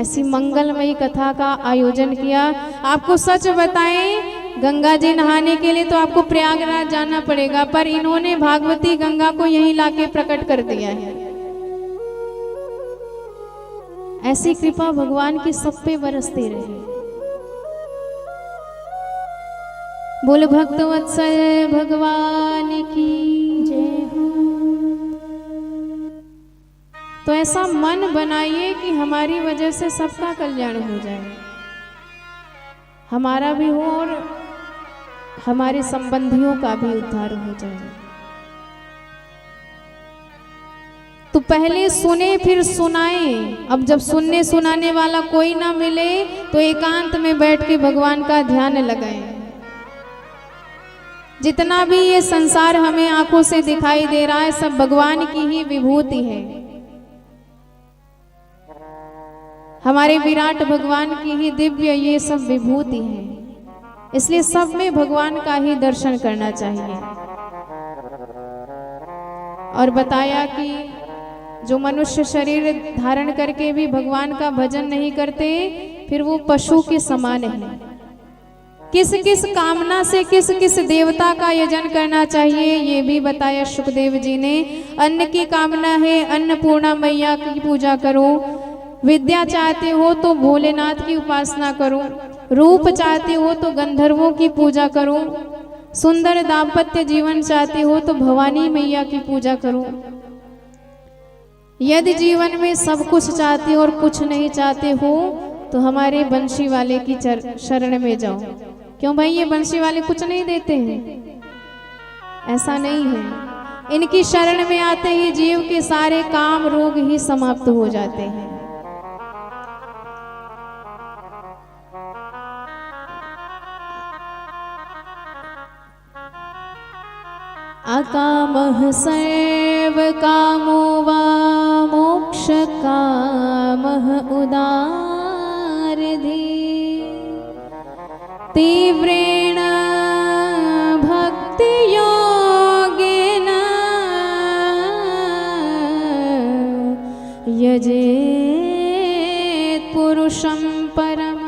ऐसी मंगलमयी कथा का आयोजन किया। आपको सच बताएं, गंगा जी नहाने के लिए तो आपको प्रयागराज जाना पड़ेगा, पर इन्होंने भागवती गंगा को यहीं लाके प्रकट कर दिया है। ऐसी कृपा भगवान की सब पे बरसती रहे। बोल भक्तवत्सल भगवान की जय हो। तो ऐसा मन बनाइए कि हमारी वजह से सबका कल्याण हो जाए, हमारा भी हो और हमारे संबंधियों का भी उद्धार हो जाए। तो पहले सुने फिर सुनाएं। अब जब सुनने सुनाने वाला कोई ना मिले तो एकांत में बैठ के भगवान का ध्यान लगाएं। जितना भी ये संसार हमें आंखों से दिखाई दे रहा है, सब भगवान की ही विभूति है, हमारे विराट भगवान की ही दिव्य ये सब विभूति है। इसलिए सब में भगवान का ही दर्शन करना चाहिए। और बताया कि जो मनुष्य शरीर धारण करके भी भगवान का भजन नहीं करते, फिर वो पशु के समान है। किस किस कामना से किस किस देवता का यजन करना चाहिए ये भी बताया सुखदेव जी ने। अन्न की कामना है, अन्नपूर्णा मैया की पूजा करो। विद्या चाहते हो तो भोलेनाथ की उपासना करो। रूप चाहते हो तो गंधर्वों की पूजा करो। सुंदर दाम्पत्य जीवन चाहते हो तो भवानी मैया की पूजा करो। यदि जीवन में सब कुछ चाहते हो और कुछ नहीं चाहते हो तो हमारे बंशी वाले की शरण में जाओ। क्यों भाई, ये बंशी वाले कुछ नहीं देते हैं? ऐसा नहीं है। इनकी शरण में आते ही जीव के सारे काम रोग ही समाप्त हो जाते हैं। अकामः सर्व कामो वा मोक्ष कामः उदारधि तीव्रेण भक्ति योगेन यजेत पुरुषं परम।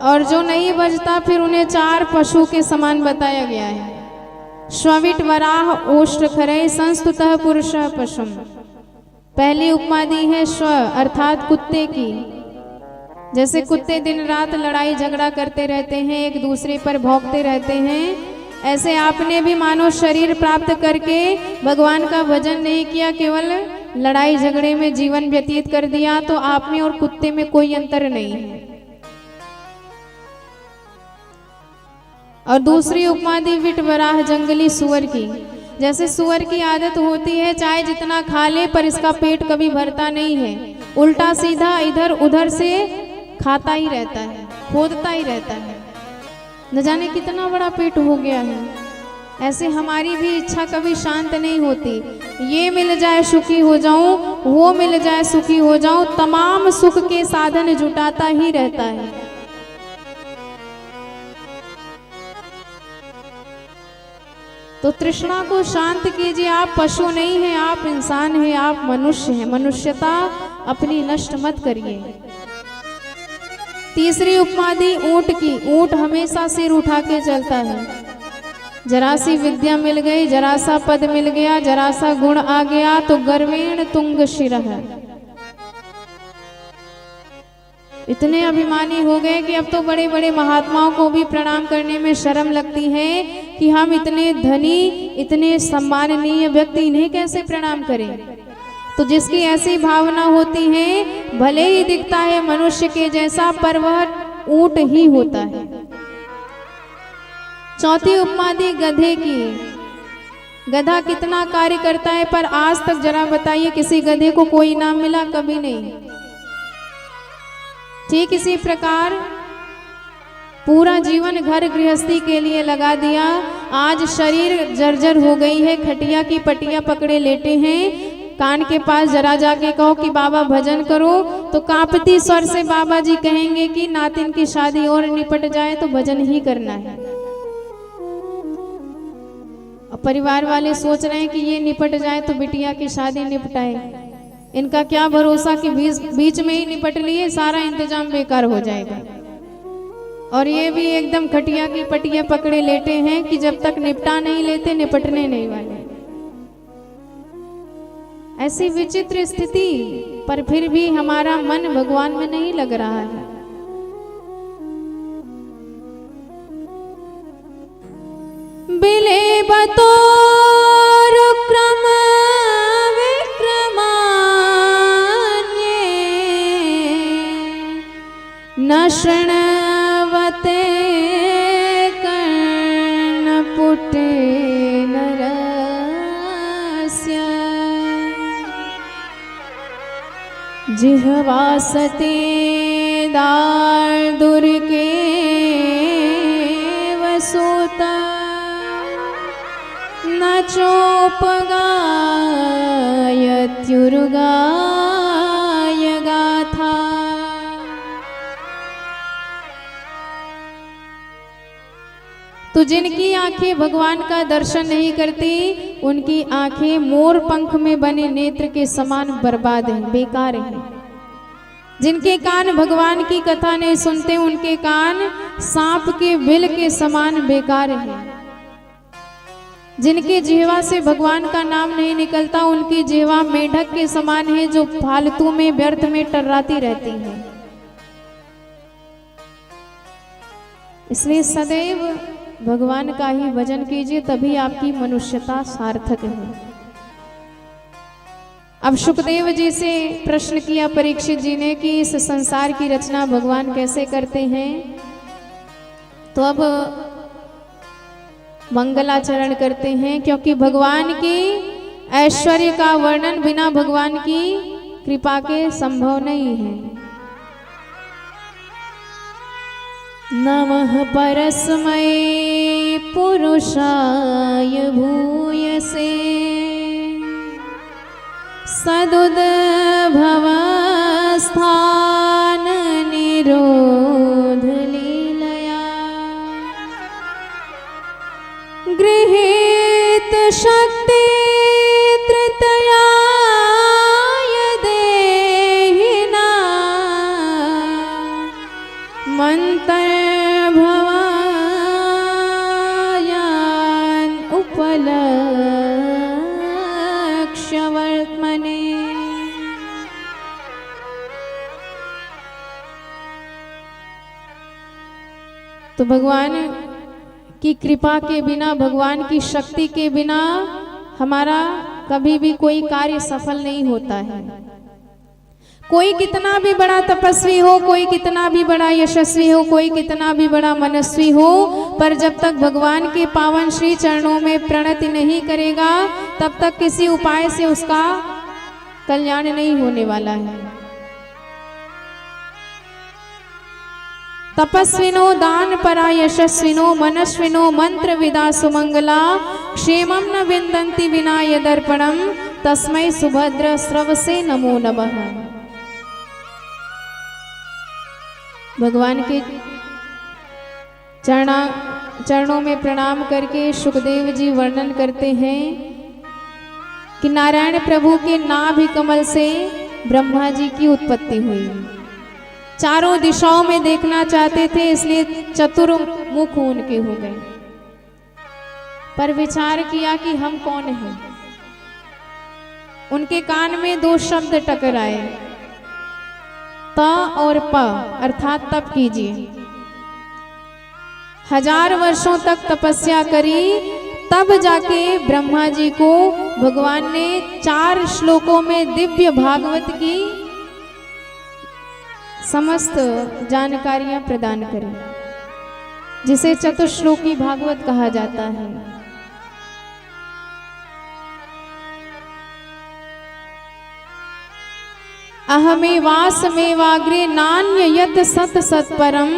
और जो नहीं बजता फिर उन्हें चार पशु के समान बताया गया है। श्वविट वराह ओष्ठ खरय संस्तुतः पुरुषः पशुम। पहली उपमा दी है श्व अर्थात कुत्ते की। जैसे कुत्ते दिन रात लड़ाई झगड़ा करते रहते हैं, एक दूसरे पर भौंकते रहते हैं, ऐसे आपने भी मानव शरीर प्राप्त करके भगवान का भजन नहीं किया, केवल लड़ाई झगड़े में जीवन व्यतीत कर दिया, तो आप में और कुत्ते में कोई अंतर नहीं है। और दूसरी उपमा दी विट वराह जंगली सुअर की। जैसे सुअर की आदत होती है चाहे जितना खा ले पर इसका पेट कभी भरता नहीं है, उल्टा सीधा इधर उधर से खाता ही रहता है, खोदता ही रहता है, न जाने कितना बड़ा पेट हो गया है। ऐसे हमारी भी इच्छा कभी शांत नहीं होती। ये मिल जाए सुखी हो जाऊं, वो मिल जाए सुखी हो जाऊं, तमाम सुख के साधन जुटाता ही रहता है। तो तृष्णा को शांत कीजिए। आप पशु नहीं हैं, आप इंसान हैं, आप मनुष्य हैं। मनुष्यता अपनी नष्ट मत करिए। तीसरी उपमा दी ऊंट की। ऊंट हमेशा सिर उठा के चलता है। जरा सी विद्या मिल गई, जरा सा पद मिल गया, जरा सा गुण आ गया तो गर्वेण तुंग शिरः। इतने अभिमानी हो गए कि अब तो बड़े बड़े महात्माओं को भी प्रणाम करने में शर्म लगती है कि हम इतने धनी, इतने सम्माननीय व्यक्ति, इन्हें कैसे प्रणाम करें। तो जिसकी ऐसी भावना होती है, भले ही दिखता है मनुष्य के जैसा पर वह ऊंट ही होता है। चौथी उपमा दी गधे की। गधा कितना कार्य करता है पर आज तक जरा बताइए किसी गधे को कोई इनाम मिला? कभी नहीं। ठीक इसी प्रकार पूरा जीवन घर गृहस्थी के लिए लगा दिया, आज शरीर जर्जर हो गई है, खटिया की पटिया पकड़े लेटे हैं। कान के पास जरा जाके कहो कि बाबा भजन करो, तो कांपती स्वर से बाबा जी कहेंगे कि नातिन की शादी और निपट जाए तो भजन ही करना है। अब परिवार वाले सोच रहे हैं कि ये निपट जाए तो बिटिया की शादी निपटाए। इनका क्या भरोसा कि बीच में ही निपट लिए सारा इंतजाम बेकार हो जाएगा। और ये भी एकदम खटिया की पटिया पकड़े लेटे हैं कि जब तक निपटा नहीं लेते निपटने नहीं वाले। ऐसी विचित्र स्थिति, पर फिर भी हमारा मन भगवान में नहीं लग रहा है। बिले बतौर क्रम विक्रमान्ये न शृण्वते कर्णपुटे जिह्वासते दार्दुर्गे वसुता न चोपगायत्युर्गाय गाथा। तो जिनकी आंखें भगवान का दर्शन नहीं करती, उनकी आंखें मोर पंख में बने नेत्र के समान बर्बाद हैं, बेकार हैं। जिनके कान भगवान की कथा नहीं सुनते, उनके कान सांप के बिल के समान बेकार हैं। जिनके जिह्वा से भगवान का नाम नहीं निकलता, उनकी जिह्वा मेढक के समान है जो फालतू में व्यर्थ में टर्राती रहती है। इसलिए सदैव भगवान का ही भजन कीजिए, तभी आपकी मनुष्यता सार्थक है। अब सुखदेव जी से प्रश्न किया परीक्षित जी ने कि इस संसार की रचना भगवान कैसे करते हैं। तो अब मंगलाचरण करते हैं, क्योंकि भगवान की ऐश्वर्य का वर्णन बिना भगवान की कृपा के संभव नहीं है। नमः परस्मै पुरुषाय भूयसे सदुद्भवस्थान निरोध लीलया गृहीत शक्ति तृतीयाय देहिना मंतर्भवायान उपलक्ष्य वर्त्मने। तो भगवान की कृपा के बिना, भगवान की शक्ति के बिना हमारा कभी भी कोई कार्य सफल नहीं होता है। कोई कितना भी बड़ा तपस्वी हो, कोई कितना भी बड़ा यशस्वी हो, कोई कितना भी बड़ा मनस्वी हो, पर जब तक भगवान के पावन श्री चरणों में प्रणति नहीं करेगा, तब तक किसी उपाय से उसका कल्याण नहीं होने वाला है। तपस्विनो दान परा यशस्विनो मनस्विनो मंत्र विदा सुमंगला क्षेमं न विन्दन्ति विना यदर्पणम तस्मै सुभद्र स्रवसे नमो नमः। भगवान के चरणों में प्रणाम करके सुखदेव जी वर्णन करते हैं कि नारायण प्रभु के नाभि कमल से ब्रह्मा जी की उत्पत्ति हुई। चारों दिशाओं में देखना चाहते थे, इसलिए चतुर्मुख उनके हो गए। पर विचार किया कि हम कौन हैं। उनके कान में दो शब्द टकराए, त और प, अर्थात तप कीजिए। 1000 वर्षों तक तपस्या करी, तब जाके ब्रह्मा जी को भगवान ने 4 श्लोकों में दिव्य भागवत की समस्त जानकारियां प्रदान करें, जिसे चतुश्लोकी भागवत कहा जाता है। अहमेवासमेवाग्रे नान्य यत सत सत्परम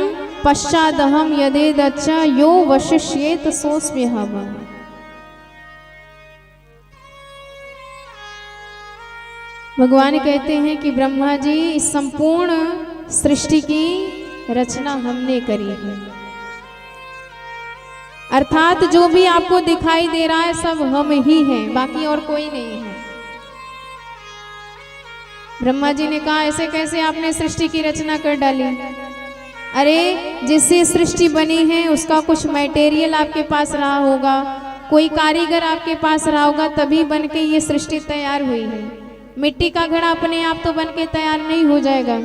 पश्चादहम यदेदच्चा यो वशिष्येत सोऽस्म्यहम्। भगवान कहते हैं कि ब्रह्मा जी इस संपूर्ण सृष्टि की रचना हमने करी है, अर्थात जो भी आपको दिखाई दे रहा है सब हम ही हैं, बाकी और कोई नहीं है। ब्रह्मा जी ने कहा ऐसे कैसे आपने सृष्टि की रचना कर डाली? अरे जिससे सृष्टि बनी है उसका कुछ मटेरियल आपके पास रहा होगा, कोई कारीगर आपके पास रहा होगा, तभी बन के ये सृष्टि तैयार हुई है। मिट्टी का घड़ा अपने आप तो बन के तैयार नहीं हो जाएगा।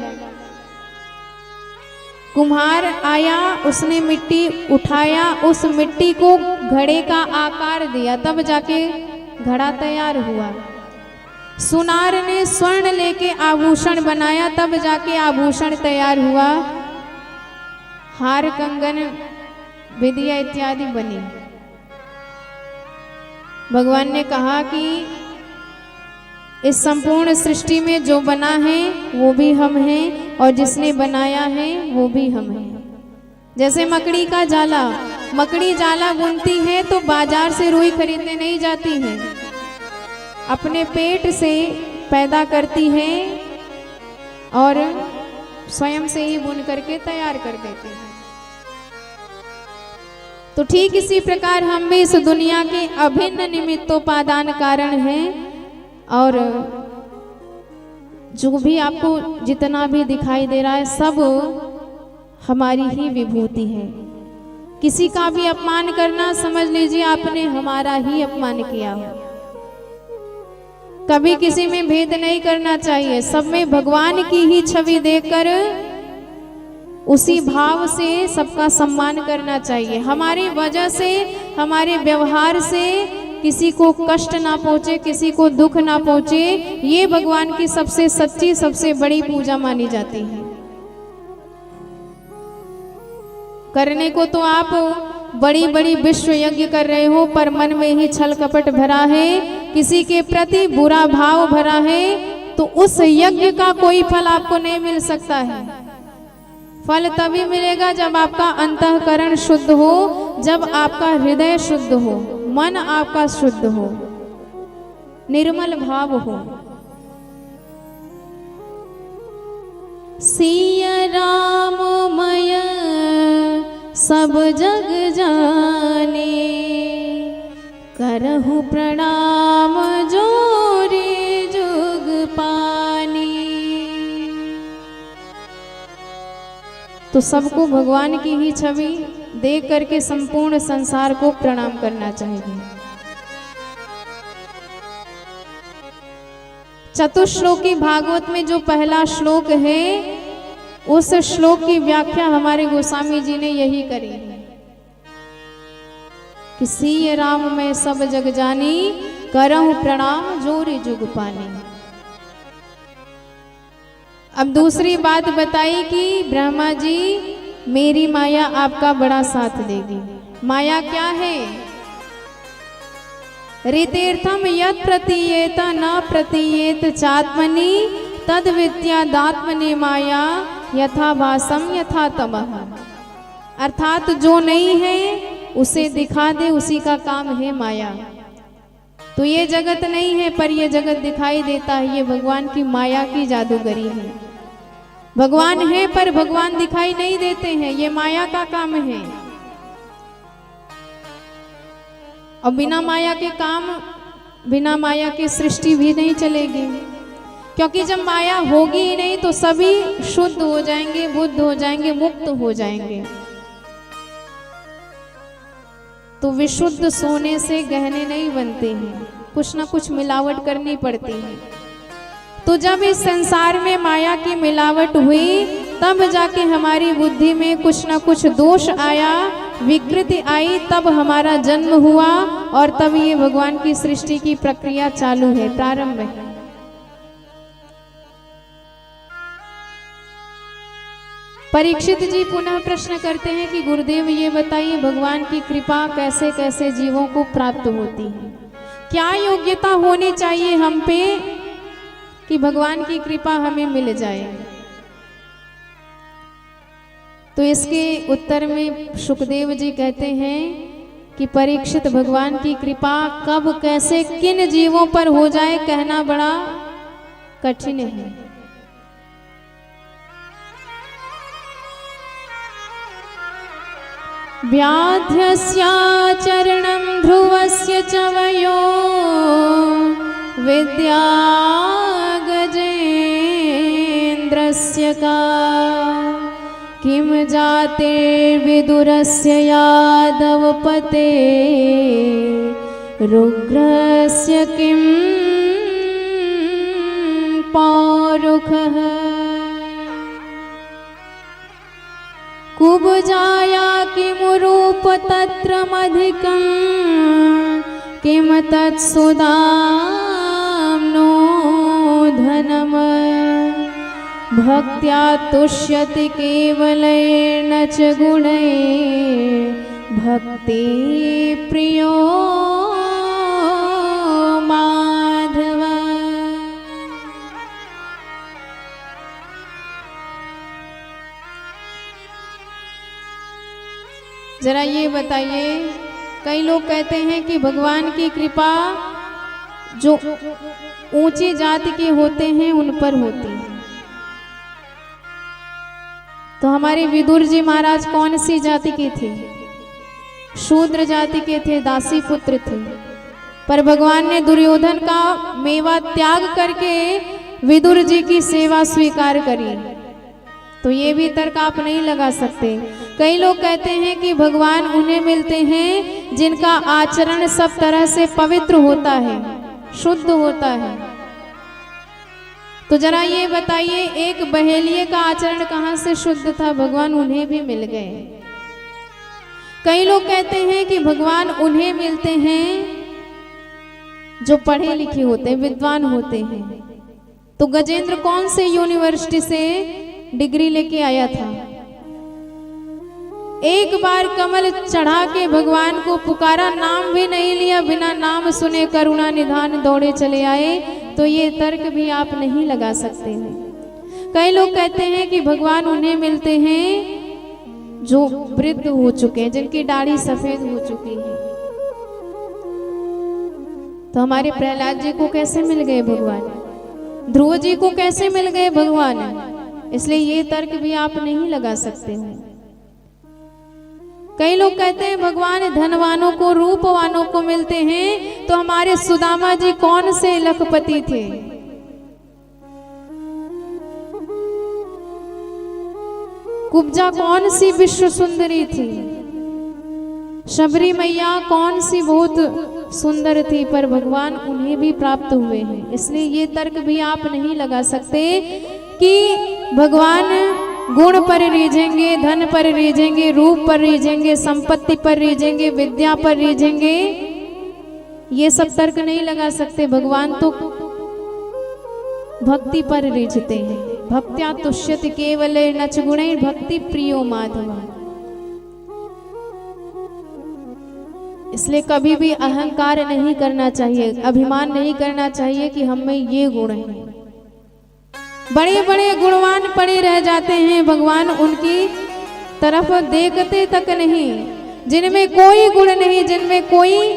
कुम्हार आया, उसने मिट्टी उठाया, उस मिट्टी को घड़े का आकार दिया, तब जाके घड़ा तैयार हुआ। सुनार ने स्वर्ण लेके आभूषण बनाया, तब जाके आभूषण तैयार हुआ। हार कंगन विद्या इत्यादि बनी। भगवान ने कहा कि इस संपूर्ण सृष्टि में जो बना है वो भी हम हैं और जिसने बनाया है वो भी हम हैं। जैसे मकड़ी का जाला, मकड़ी जाला बुनती है तो बाजार से रुई खरीदने नहीं जाती है, अपने पेट से पैदा करती है और स्वयं से ही बुन करके तैयार कर देती है। तो ठीक इसी प्रकार हम भी इस दुनिया के अभिन्न निमित्तोपादान कारण हैं और जो भी आपको जितना भी दिखाई दे रहा है सब हमारी ही विभूति है। किसी का भी अपमान करना समझ लीजिए आपने हमारा ही अपमान किया हो। कभी किसी में भेद नहीं करना चाहिए, सब में भगवान की ही छवि देखकर उसी भाव से सबका सम्मान करना चाहिए। हमारी वजह से, हमारे व्यवहार से किसी को कष्ट ना पहुंचे, किसी को दुख ना पहुंचे, ये भगवान की सबसे सच्ची सबसे बड़ी पूजा मानी जाती है। करने को तो आप बड़ी बड़ी विश्व यज्ञ कर रहे हो, पर मन में ही छल कपट भरा है, किसी के प्रति बुरा भाव भरा है, तो उस यज्ञ का कोई फल आपको नहीं मिल सकता है। फल तभी मिलेगा जब आपका अंतःकरण शुद्ध हो, जब आपका हृदय शुद्ध हो, मन आपका शुद्ध हो, निर्मल भाव हो। सिया राम मय सब जग जाने, करहु प्रणाम जोरे जुग पानी। तो सबको भगवान की ही छवि देख करके संपूर्ण संसार को प्रणाम करना चाहिए। चतुश्लोकी भागवत में जो पहला श्लोक है, उस श्लोक की व्याख्या हमारे गोस्वामी जी ने यही करी है कि सिय राम मैं सब जग जानी, करहु प्रणाम जोरे जुग पानी। अब दूसरी बात बताई कि ब्रह्मा जी मेरी माया आपका बड़ा साथ देगी। माया क्या है? ऋतीर्थम यत् प्रतीयेत न प्रतीयेत चात्मनि तद विद्यादात्मनि माया यथा भासम यथा तमः। अर्थात जो नहीं है उसे दिखा दे, उसी का काम है माया। तो ये जगत नहीं है पर ये जगत दिखाई देता है, ये भगवान की माया की जादूगरी है। भगवान है पर भगवान दिखाई नहीं देते हैं, ये माया का काम है। और बिना माया के काम, बिना माया की सृष्टि भी नहीं चलेगी, क्योंकि जब माया होगी ही नहीं तो सभी शुद्ध हो जाएंगे, बुद्ध हो जाएंगे, मुक्त हो जाएंगे। तो विशुद्ध सोने से गहने नहीं बनते हैं, कुछ ना कुछ मिलावट करनी पड़ती है। तो जब इस संसार में माया की मिलावट हुई, तब जाके हमारी बुद्धि में कुछ ना कुछ दोष आया, विकृति आई, तब हमारा जन्म हुआ और तब ये भगवान की सृष्टि की प्रक्रिया चालू है, प्रारंभ है। परीक्षित जी पुनः प्रश्न करते हैं कि गुरुदेव ये बताइए, भगवान की कृपा कैसे कैसे जीवों को प्राप्त होती है? क्या योग्यता होनी चाहिए हम पे कि भगवान की कृपा हमें मिल जाए? तो इसके उत्तर में सुखदेव जी कहते हैं कि परीक्षित भगवान की कृपा कब कैसे किन जीवों पर हो जाए कहना बड़ा कठिन है। व्याध्यस्याचरणं ध्रुवस्य च वयो विद्या गजेन्द्रस्य का किम जाते विदुरस्य यादवपते रुग्रस्य किम पौरुखः कुब्जाया किमुरूप तत्रमधिकं किम तत्सुदाम्नो धनम् भक्त्या तुष्यति केवलेन च गुणैः भक्ति प्रियो माधव। जरा ये बताइए, कई लोग कहते हैं कि भगवान की कृपा जो ऊंची जाति के होते हैं उन पर होती है। तो हमारे विदुर जी महाराज कौन सी जाति के थे? शूद्र जाति के थे, दासी पुत्र थे। पर भगवान ने दुर्योधन का मेवा त्याग करके विदुर जी की सेवा स्वीकार करी। तो ये भी तर्क आप नहीं लगा सकते। कई लोग कहते हैं कि भगवान उन्हें मिलते हैं जिनका आचरण सब तरह से पवित्र होता है, शुद्ध होता है। तो जरा ये बताइए, एक बहेलिये का आचरण कहाँ से शुद्ध था? भगवान उन्हें भी मिल गए। कई लोग कहते हैं कि भगवान उन्हें मिलते हैं जो पढ़े लिखे होते हैं, विद्वान होते हैं। तो गजेंद्र कौन से यूनिवर्सिटी से डिग्री लेके आया था? एक बार कमल चढ़ा के भगवान को पुकारा, नाम भी नहीं लिया, बिना नाम सुने करुणा निधान दौड़े चले आए। तो ये तर्क भी आप नहीं लगा सकते हैं। कई लोग कहते हैं कि भगवान उन्हें मिलते हैं जो वृद्ध हो चुके हैं, जिनकी दाढ़ी सफेद हो चुकी है। तो हमारे प्रहलाद जी को कैसे मिल गए भगवान? ध्रुव जी को कैसे मिल गए भगवान? इसलिए ये तर्क भी आप नहीं लगा सकते हैं। कई लोग कहते हैं भगवान धनवानों को, रूपवानों को मिलते हैं। तो हमारे सुदामा जी कौन से लखपति थे? कुब्जा कौन सी विश्व सुंदरी थी? शबरी मैया कौन सी बहुत सुंदर थी? पर भगवान उन्हें भी प्राप्त हुए हैं। इसलिए ये तर्क भी आप नहीं लगा सकते कि भगवान गुण पर रीझेंगे, धन पर रीझेंगे, रूप पर रीझेंगे, संपत्ति पर रीझेंगे, विद्या पर रीझेंगे। ये सब तर्क नहीं लगा सकते। भगवान तो भक्ति पर रीझते हैं। भक्त्या तुष्यति केवले नच गुणैः भक्ति प्रियो माधव। इसलिए कभी भी अहंकार नहीं करना चाहिए, अभिमान नहीं करना चाहिए कि हम में ये गुण है। बड़े बड़े गुणवान पड़े रह जाते हैं, भगवान उनकी तरफ देखते तक नहीं। जिनमें कोई गुण नहीं, जिनमें कोई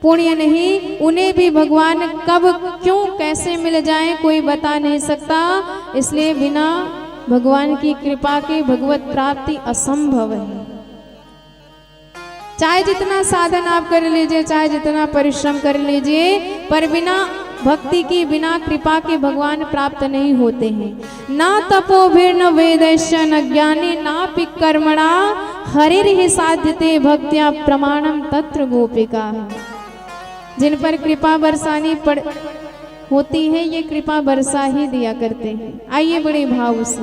पुण्य नहीं, उन्हें भी भगवान कब, क्यों, कैसे मिल जाए कोई बता नहीं सकता। इसलिए बिना भगवान की कृपा के भगवत प्राप्ति असंभव है। चाहे जितना साधन आप कर लीजिए, चाहे जितना परिश्रम कर लीजिए, पर बिना भक्ति की, बिना कृपा के भगवान प्राप्त नहीं होते हैं। ना तपोभिर्न वेदैश्च न ज्ञाने नापि कर्मणा हरिर्हि साध्यते भक्त्या प्रमाणम तत्र गोपिका। जिन पर कृपा बरसानी होती है, ये कृपा बरसा ही दिया करते हैं। आइए बड़े भाव से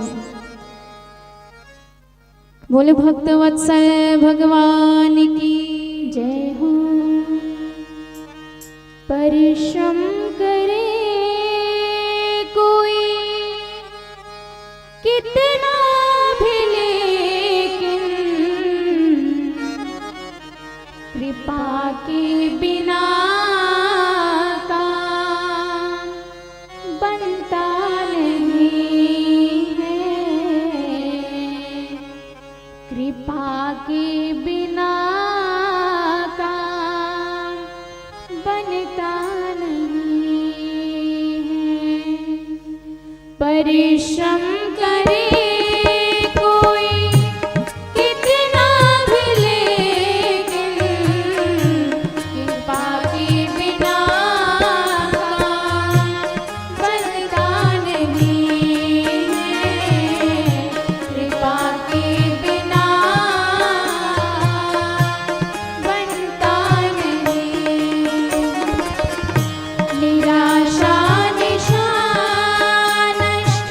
बोले भक्त वत्सल भगवान की जय हो। परिश्रम करे कोई कितना भी, लेकिन कृपा के बिना काम बनता नहीं है। कृपा के बिना काम बनता नहीं है। परिश्रम करे कोई कितना भी लेकिन कृपा के बिना काम बनता नहीं है। कृपा के बिना बनता नहीं। निराशा निशा नष्ट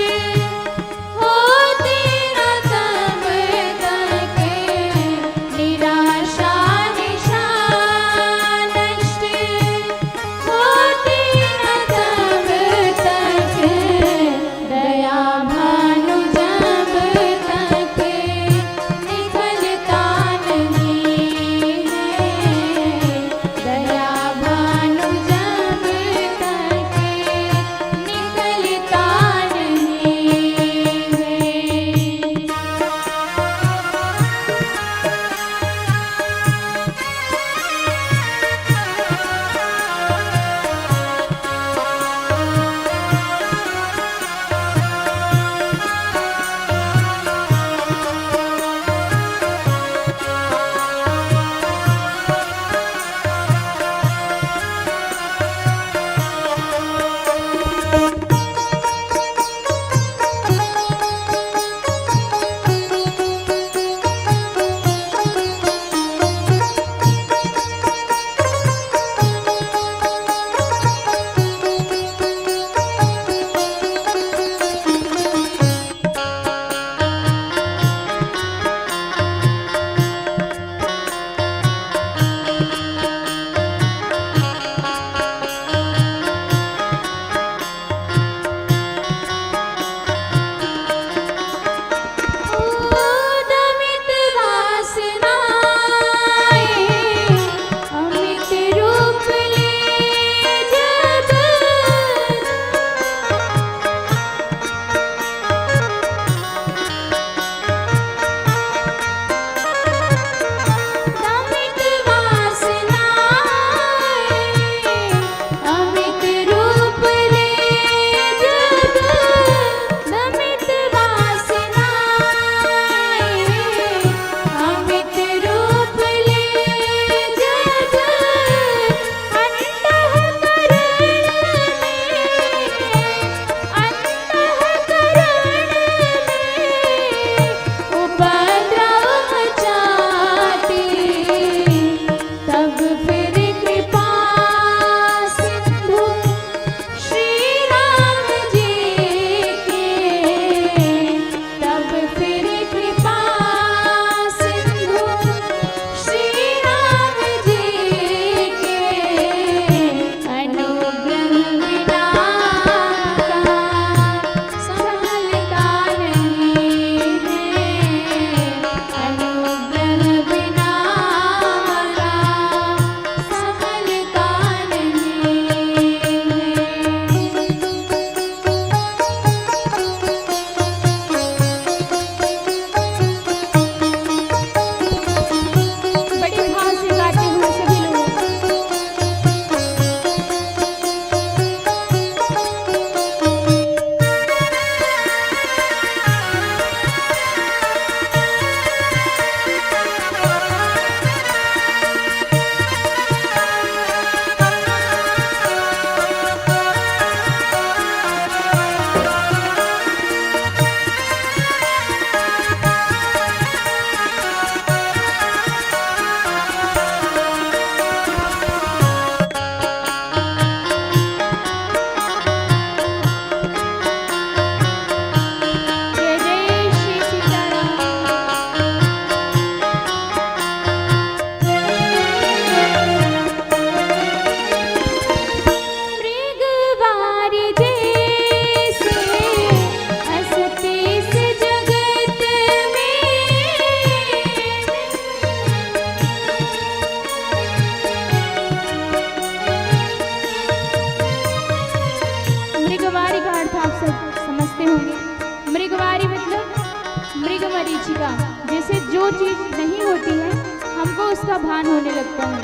उसका भान होने लगता है।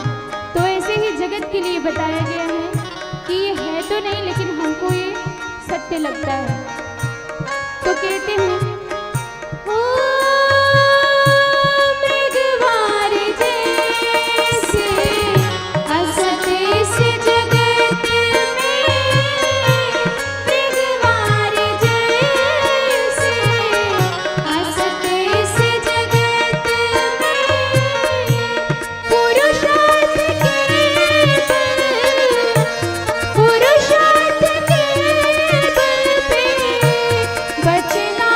तो ऐसे ही जगत के लिए बताया गया है कि ये है तो नहीं, लेकिन हमको ये सत्य लगता है। तो कहते हैं ओ मृगवार जैसे असत इस जगत में, मृगवार जैसे असत इस जगत में, पुरुषार्थ पुरुषार्थ के बल पे बचना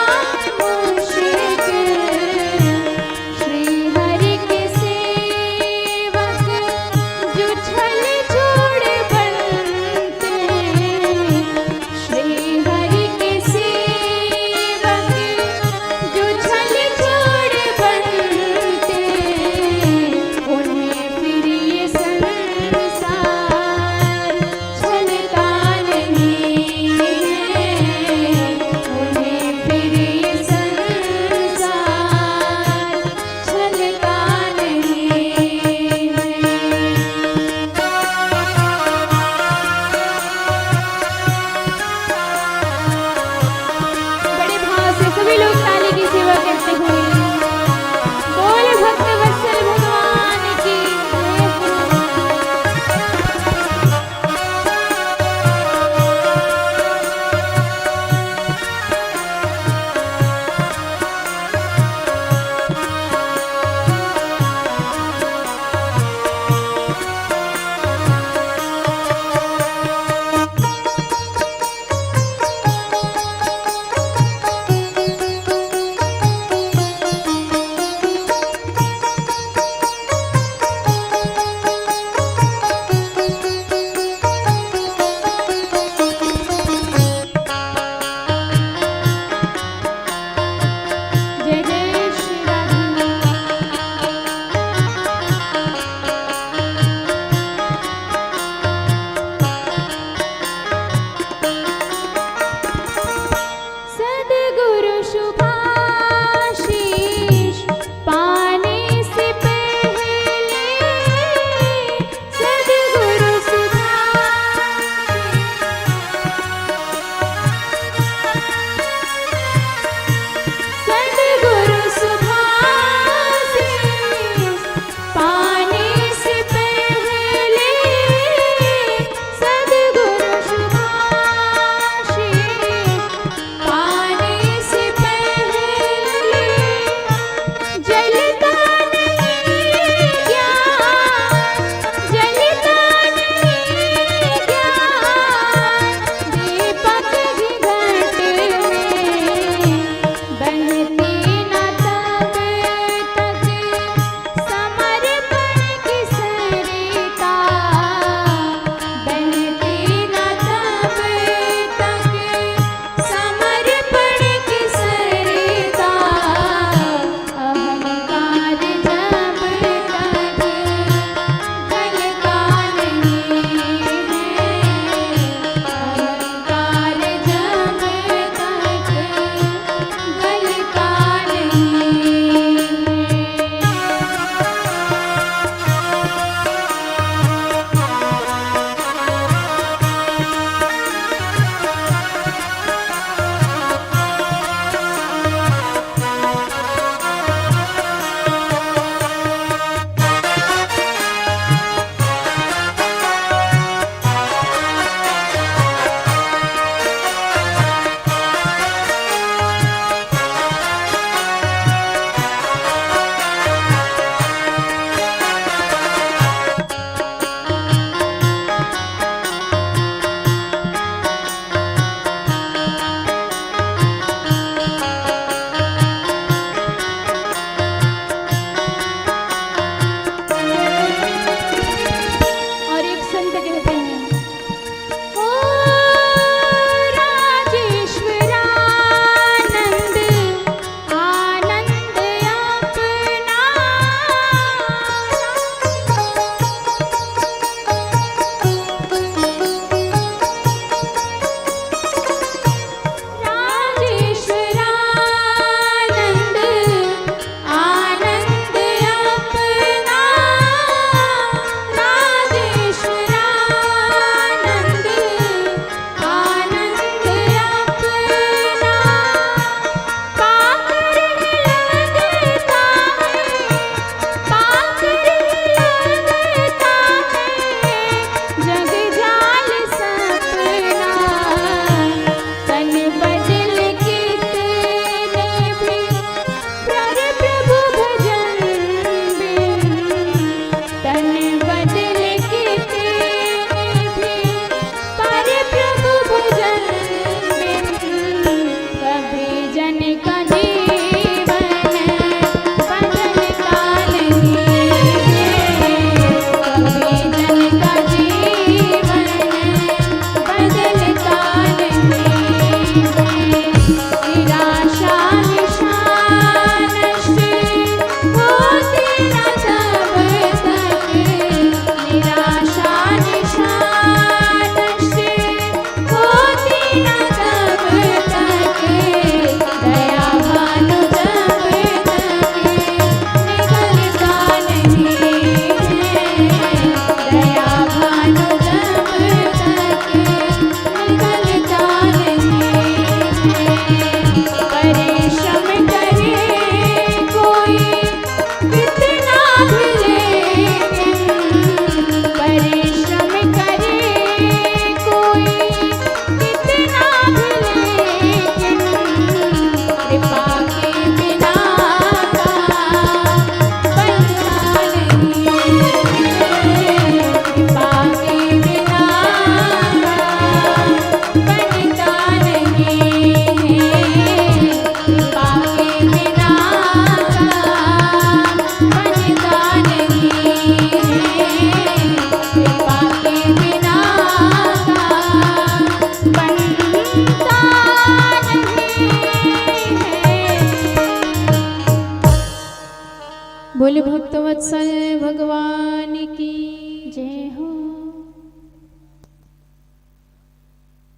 बोल भक्तवत्सल भगवान की जय हो।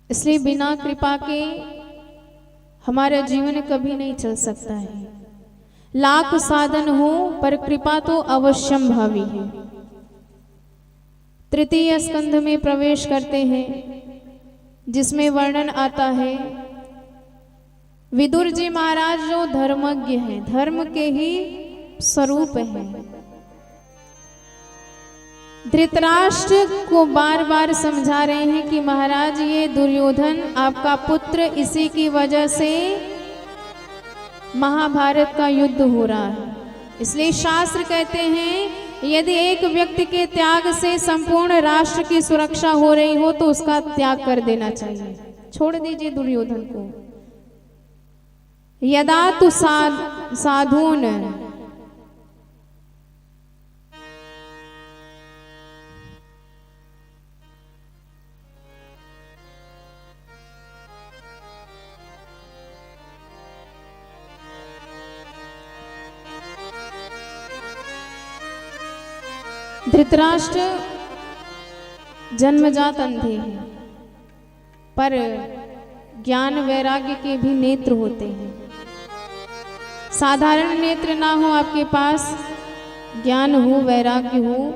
इसलिए बिना कृपा के हमारा जीवन कभी नहीं चल सकता है। लाख साधन हो पर कृपा तो अवश्यम भावी है। तृतीय स्कंध में प्रवेश करते हैं जिसमें वर्णन आता है विदुर जी महाराज जो धर्मज्ञ हैं, धर्म के ही स्वरूप हैं, धृतराष्ट्र को बार बार समझा रहे हैं कि महाराज ये दुर्योधन आपका पुत्र, इसी की वजह से महाभारत का युद्ध हो रहा है। इसलिए शास्त्र कहते हैं यदि एक व्यक्ति के त्याग से संपूर्ण राष्ट्र की सुरक्षा हो रही हो तो उसका त्याग कर देना चाहिए, छोड़ दीजिए दुर्योधन को। यदा तु साधून धृतराष्ट्र जन्मजात अंधे हैं पर ज्ञान वैराग्य के भी नेत्र होते हैं। साधारण नेत्र ना हो आपके पास, ज्ञान हो, वैराग्य हो,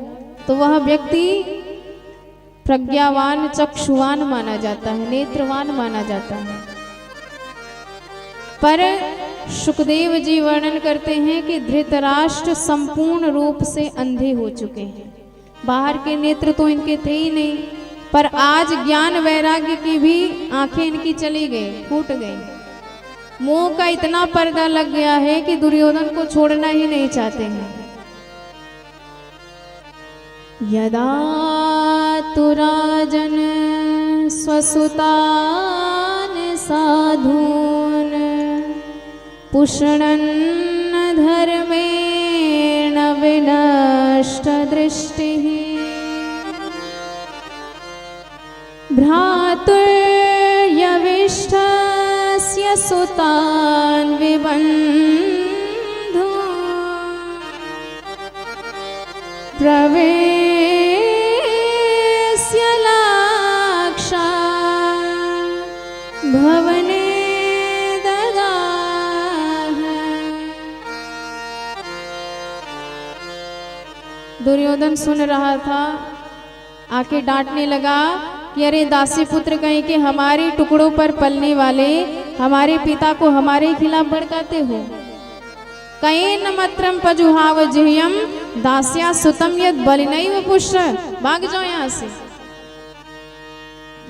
तो वह व्यक्ति प्रज्ञावान, चक्षुवान माना जाता है, नेत्रवान माना जाता है। पर सुखदेव जी वर्णन करते हैं कि धृतराष्ट्र संपूर्ण रूप से अंधे हो चुके हैं। बाहर के नेत्र तो इनके थे ही नहीं, पर आज ज्ञान वैराग्य की भी आंखें इनकी चली गई, फूट गई। मोह का इतना पर्दा लग गया है कि दुर्योधन को छोड़ना ही नहीं चाहते हैं। यदा तु राजन स्वसुतान साधून पुष्णन् धर्मेण विनष्ट दृष्टिः भ्रातुर्यविष्ठस्य सुतान् विबन्धो प्रवेश्य लाक्षा भवने दुर्योधन सुन रहा था, आके डांटने लगा कि अरे दासी पुत्र कहीं के हमारे टुकड़ों पर पलने वाले हमारे पिता को हमारे खिलाफ भड़काते हो। कयेन मत्रम पजुहाव जिह्यम दास्या सुतम यद बलिनैव पुष्ट। भाग जाओ यहाँ से।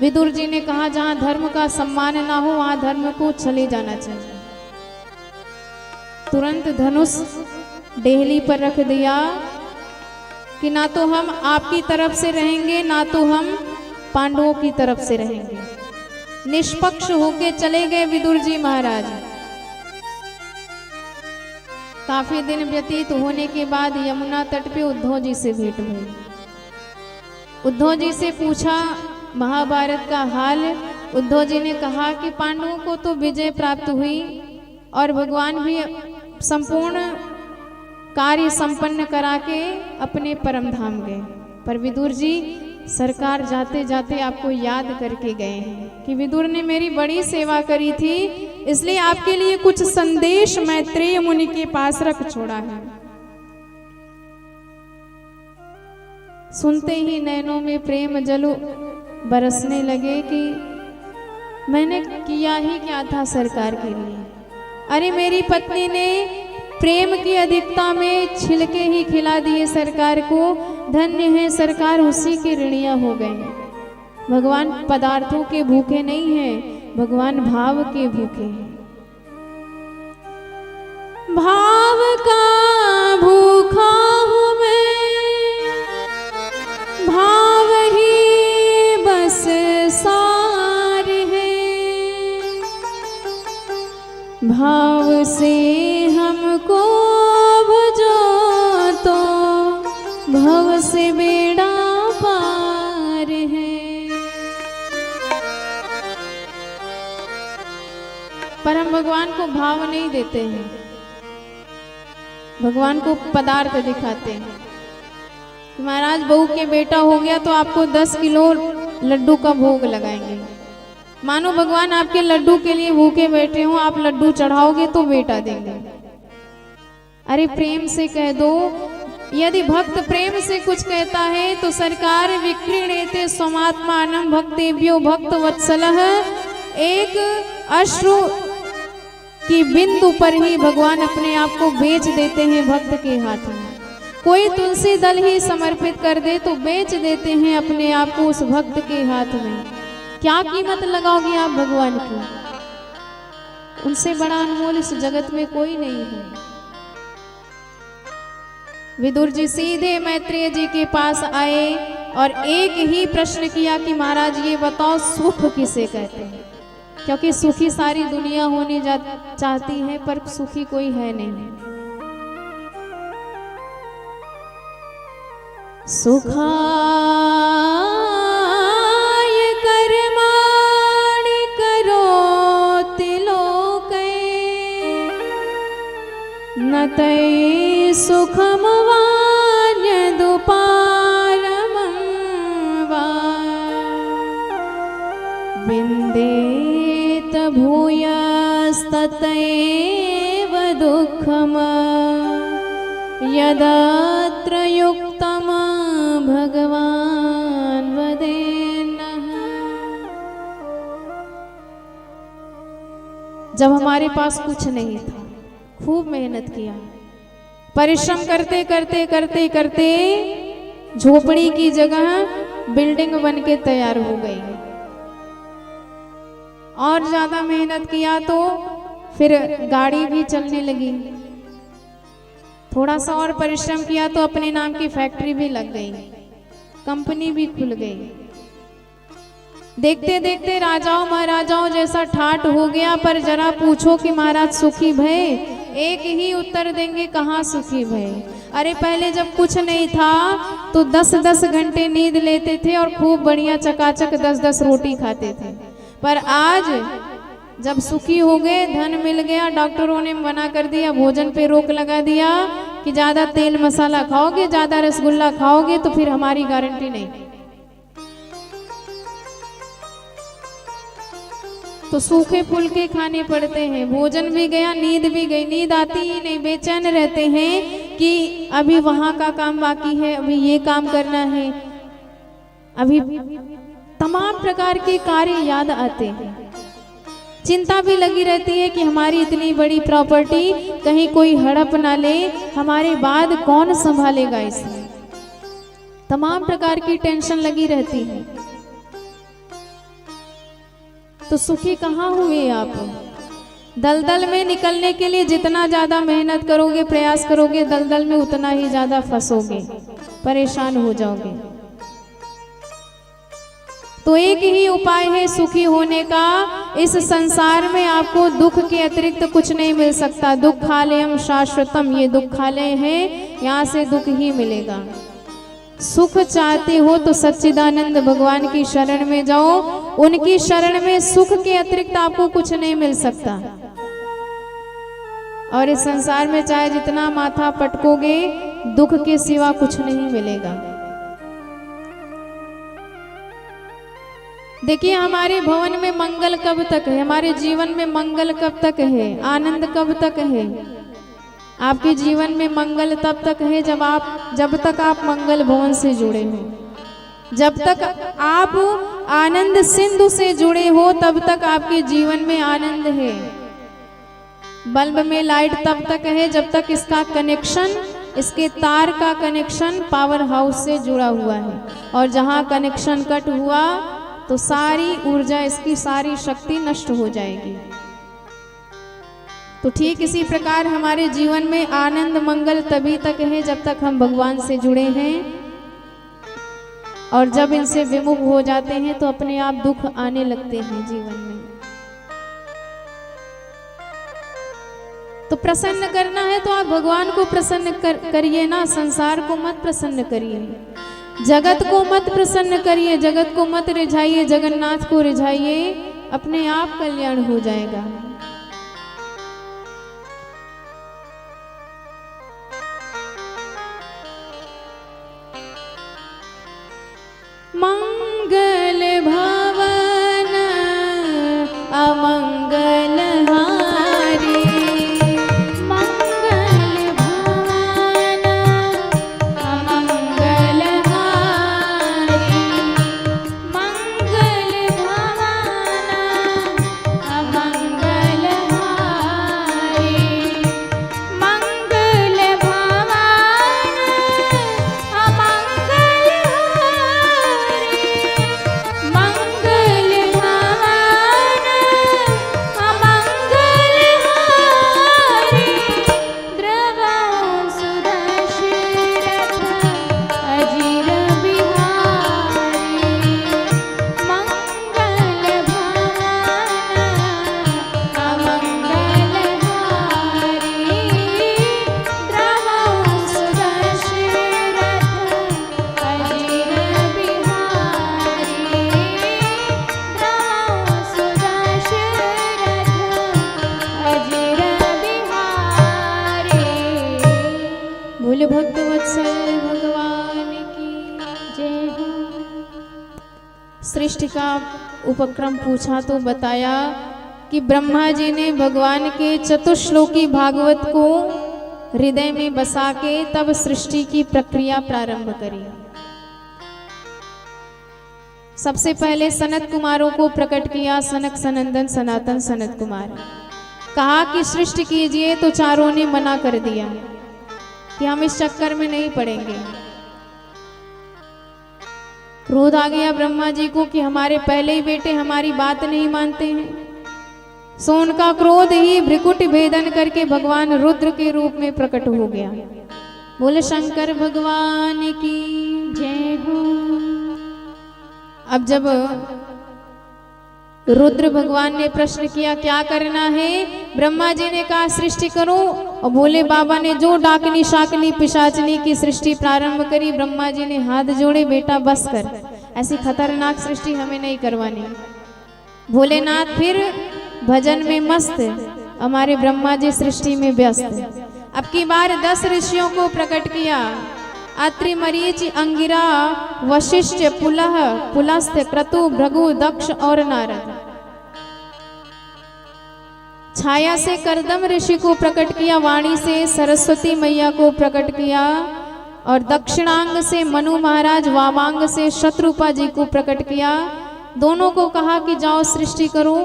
विदुर जी ने कहा जहाँ धर्म का सम्मान ना हो वहां धर्म को चले जाना चाहिए। तुरंत धनुष डेहली पर रख दिया कि ना तो हम आपकी तरफ से रहेंगे ना तो हम पांडवों की तरफ से रहेंगे। निष्पक्ष होके चले गए विदुर जी महाराज। काफी दिन व्यतीत होने के बाद यमुना तट पे उद्धव जी से भेंट हुई। उद्धव जी से पूछा महाभारत का हाल। उद्धव जी ने कहा कि पांडवों को तो विजय प्राप्त हुई और भगवान भी संपूर्ण कार्य संपन्न करा के अपने परम धाम गए, पर विदुर जी सरकार जाते जाते आपको याद करके गए हैं कि विदुर ने मेरी बड़ी सेवा करी थी, इसलिए आपके लिए कुछ संदेश मैत्रेय मुनि के पास रख छोड़ा है। सुनते ही नैनों में प्रेम जल बरसने लगे कि मैंने किया ही क्या था सरकार के लिए। अरे मेरी पत्नी ने प्रेम की अधिकता में छिलके ही खिला दिए सरकार को। धन्य है सरकार, उसी के ऋणिया हो गए। भगवान पदार्थों के भूखे नहीं हैं, भगवान भाव के भूखे हैं। भाव का भूखा हूँ मैं, भाव ही बस सार है। भाव से हमको भजो तो भव से बेड़ा पार है। पर हम भगवान को भाव नहीं देते हैं। भगवान को पदार्थ दिखाते हैं कि महाराज बहू के बेटा हो गया तो आपको 10 किलो लड्डू का भोग लगाएंगे। मानो भगवान आपके लड्डू के लिए भूखे बैठे हो, आप लड्डू चढ़ाओगे तो बेटा देंगे। अरे प्रेम से कह दो। यदि भक्त प्रेम से कुछ कहता है तो सरकार विक्रीणेते स्वमात्मानं भक्तेभ्यो भक्त वत्सलः, एक अश्रु की बिंदु पर ही भगवान अपने आप को बेच देते हैं भक्त के हाथ में। कोई तुलसी दल ही समर्पित कर दे तो बेच देते हैं अपने आप को उस भक्त के हाथ में। क्या कीमत लगाओगे आप भगवान की? उनसे बड़ा अनमोल इस जगत में कोई नहीं है। विदुर जी सीधे मैत्रेय जी के पास आए और एक ही प्रश्न किया कि महाराज ये बताओ सुख किसे कहते हैं? क्योंकि सुखी सारी दुनिया होने चाहती है पर सुखी कोई है नहीं। सुखाय कर्माणि करोति लोके न तै सुखम वान्यदुपारमं वा विन्देत भूयस्ततैव दुःखम् यदत्र युक्तम् भगवान वदेन्नः। जब हमारे पास कुछ नहीं था, खूब मेहनत किया, परिश्रम करते करते करते करते झोपड़ी की जगह बिल्डिंग बन के तैयार हो गई। और ज्यादा मेहनत किया तो फिर गाड़ी भी चलने लगी। थोड़ा सा और परिश्रम किया तो अपने नाम की फैक्ट्री भी लग गई, कंपनी भी खुल गई। देखते देखते राजाओं महाराजाओं जैसा ठाट हो गया। पर जरा पूछो कि महाराज सुखी भय? एक ही उत्तर देंगे, कहाँ सुखी भय। अरे पहले जब कुछ नहीं था तो 10-10 घंटे नींद लेते थे और खूब बढ़िया चकाचक 10-10 रोटी खाते थे। पर आज जब सुखी हो गए, धन मिल गया, डॉक्टरों ने मना कर दिया, भोजन पे रोक लगा दिया कि ज्यादा तेल मसाला खाओगे, ज्यादा रसगुल्ला खाओगे तो फिर हमारी गारंटी नहीं। तो सूखे फुलके खाने पड़ते हैं। भोजन भी गया, नींद भी गई। नींद आती ही नहीं, बेचैन रहते हैं कि अभी वहां का काम बाकी है, अभी ये काम करना है, अभी तमाम प्रकार के कार्य याद आते हैं। चिंता भी लगी रहती है कि हमारी इतनी बड़ी प्रॉपर्टी कहीं कोई हड़प ना ले, हमारे बाद कौन संभालेगा इसे। तमाम प्रकार की टेंशन लगी रहती है। तो सुखी कहाँ हुए आप? दलदल में निकलने के लिए जितना ज्यादा मेहनत करोगे, प्रयास करोगे, दलदल में उतना ही ज्यादा फंसोगे, परेशान हो जाओगे। तो एक ही उपाय है सुखी होने का। इस संसार में आपको दुख के अतिरिक्त कुछ नहीं मिल सकता। दुखालयम शाश्वतम, ये दुखालय है, यहाँ से दुख ही मिलेगा। सुख चाहते हो तो सच्चिदानंद भगवान की शरण में जाओ। उनकी शरण में सुख के अतिरिक्त आपको कुछ नहीं मिल सकता। और इस संसार में चाहे जितना माथा पटकोगे, दुख के सिवा कुछ नहीं मिलेगा। देखिए हमारे भवन में मंगल कब तक है? हमारे जीवन में मंगल कब तक है? आनंद कब तक है? आपके जीवन में मंगल तब तक है जब तक आप मंगल भवन से जुड़े हो। जब तक आप आनंद सिंधु से जुड़े हो तब तक आपके जीवन में आनंद है। बल्ब में लाइट तब तक है जब तक इसका कनेक्शन, इसके तार का कनेक्शन पावर हाउस से जुड़ा हुआ है। और जहाँ कनेक्शन कट हुआ तो सारी ऊर्जा, इसकी सारी शक्ति नष्ट हो जाएगी। तो ठीक इसी प्रकार हमारे जीवन में आनंद मंगल तभी तक है जब तक हम भगवान से जुड़े हैं। और जब इनसे विमुख हो जाते हैं तो अपने आप दुख आने लगते हैं जीवन में। तो प्रसन्न करना है तो आप भगवान को प्रसन्न करिए ना, संसार को मत प्रसन्न करिए, जगत को मत प्रसन्न करिए, जगत को मत रिझाइए, जगन्नाथ को रिझाइए, अपने आप कल्याण हो जाएगा। मंगल भवन अमंगल हारी, मंगल भवन अमंगल हारी, मंगल भवन अमंगल हारी, मंगल भवन अमंगल हारी, मंगल भवन अमंगल हारी, द्रवं सुदशरथ अजिर बिहारी, मंगल भवन अमंगल हारी, द्रवं सुदशरथ अजिर बिहारी, द्रवं सुदशरथ अजिर बिहारी। बोले भक्त वत्सल भगवान की जय हो। सृष्टि का उपक्रम पूछा तो बताया कि ब्रह्मा जी ने भगवान के चतुश्लोकी भागवत को हृदय में बसा के तब सृष्टि की प्रक्रिया प्रारंभ करी। सबसे पहले सनत कुमारों को प्रकट किया, सनक सनंदन सनातन सनत कुमार। कहा कि सृष्टि कीजिए तो चारों ने मना कर दिया कि हम इस चक्कर में नहीं पड़ेंगे। क्रोध आ गया ब्रह्मा जी को कि हमारे पहले ही बेटे हमारी बात नहीं मानते हैं। सो उनका क्रोध ही भ्रिकुट भेदन करके भगवान रुद्र के रूप में प्रकट हो गया। बोले शंकर भगवान की जय हो। अब जब रुद्र भगवान ने प्रश्न किया क्या करना है, ब्रह्मा जी ने कहा सृष्टि करो, और भोले बाबा ने जो डाकनी शाकनी पिशाचनी की सृष्टि प्रारंभ करी। ब्रह्मा जी ने हाथ जोड़े, बेटा बस कर, ऐसी खतरनाक सृष्टि हमें नहीं करवानी। भोलेनाथ फिर भजन में मस्त, हमारे ब्रह्मा जी सृष्टि में व्यस्त। अब की बार 10 ऋषियों को प्रकट किया, अत्रि मरीचि अंगिरा वशिष्ठ पुलह पुलस्त्य क्रतु भृगु दक्ष और नारद। छाया से करदम ऋषि को प्रकट किया, वाणी से सरस्वती मैया को प्रकट किया, और दक्षिणांग से मनु महाराज, वामांग से शत्रुपा जी को प्रकट किया। दोनों को कहा कि जाओ सृष्टि करो।